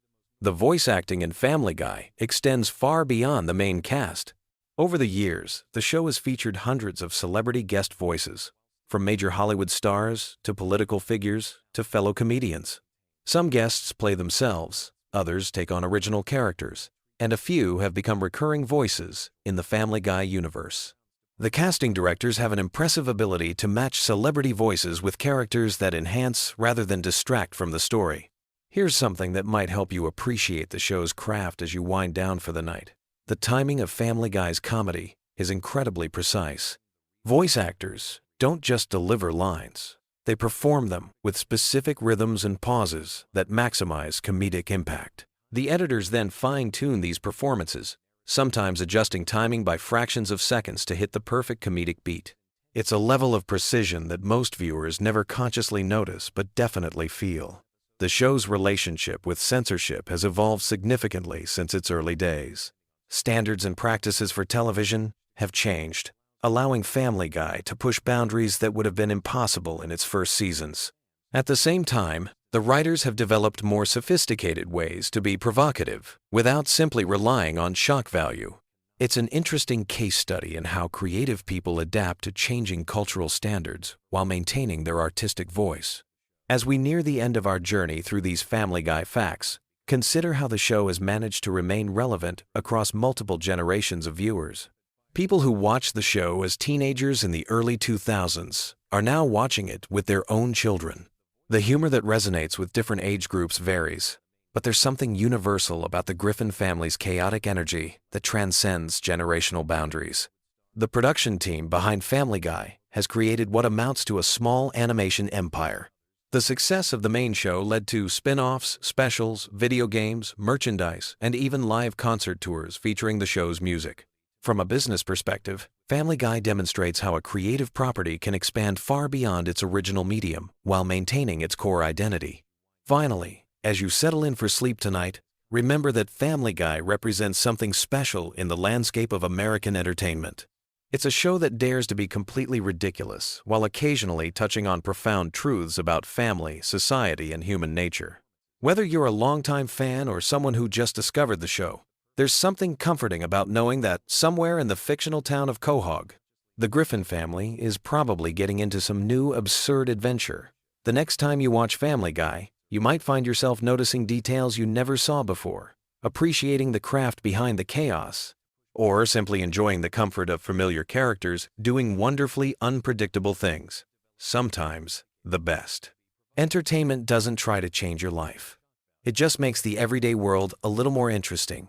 The voice acting in Family Guy extends far beyond the main cast. Over the years, the show has featured hundreds of celebrity guest voices, from major Hollywood stars to political figures to fellow comedians. Some guests play themselves, others take on original characters, and a few have become recurring voices in the Family Guy universe. The casting directors have an impressive ability to match celebrity voices with characters that enhance rather than distract from the story. Here's something that might help you appreciate the show's craft as you wind down for the night. The timing of Family Guy's comedy is incredibly precise. Voice actors don't just deliver lines. They perform them with specific rhythms and pauses that maximize comedic impact. The editors then fine-tune these performances, sometimes adjusting timing by fractions of seconds to hit the perfect comedic beat. It's a level of precision that most viewers never consciously notice but definitely feel. The show's relationship with censorship has evolved significantly since its early days. Standards and practices for television have changed, allowing Family Guy to push boundaries that would have been impossible in its first seasons. At the same time, the writers have developed more sophisticated ways to be provocative without simply relying on shock value. It's an interesting case study in how creative people adapt to changing cultural standards while maintaining their artistic voice. As we near the end of our journey through these Family Guy facts, Consider how the show has managed to remain relevant across multiple generations of viewers. People who watched the show as teenagers in the early 2000s are now watching it with their own children. The humor that resonates with different age groups varies, but there's something universal about the Griffin family's chaotic energy that transcends generational boundaries. The production team behind Family Guy has created what amounts to a small animation empire. The success of the main show led to spin-offs, specials, video games, merchandise, and even live concert tours featuring the show's music. From a business perspective, Family Guy demonstrates how a creative property can expand far beyond its original medium while maintaining its core identity. Finally, as you settle in for sleep tonight, remember that Family Guy represents something special in the landscape of American entertainment. It's a show that dares to be completely ridiculous while occasionally touching on profound truths about family, society, and human nature. Whether you're a longtime fan or someone who just discovered the show, there's something comforting about knowing that somewhere in the fictional town of Quahog, the Griffin family is probably getting into some new absurd adventure. The next time you watch Family Guy, you might find yourself noticing details you never saw before, appreciating the craft behind the chaos, or simply enjoying the comfort of familiar characters doing wonderfully unpredictable things. Sometimes the best. Entertainment doesn't try to change your life. It just makes the everyday world a little more interesting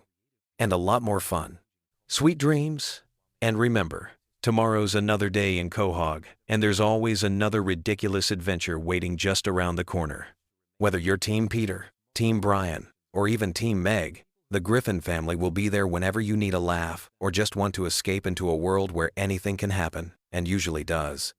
and a lot more fun. Sweet dreams, and remember, tomorrow's another day in Quahog, and there's always another ridiculous adventure waiting just around the corner. Whether you're Team Peter, Team Brian, or even Team Meg, the Griffin family will be there whenever you need a laugh or just want to escape into a world where anything can happen, and usually does.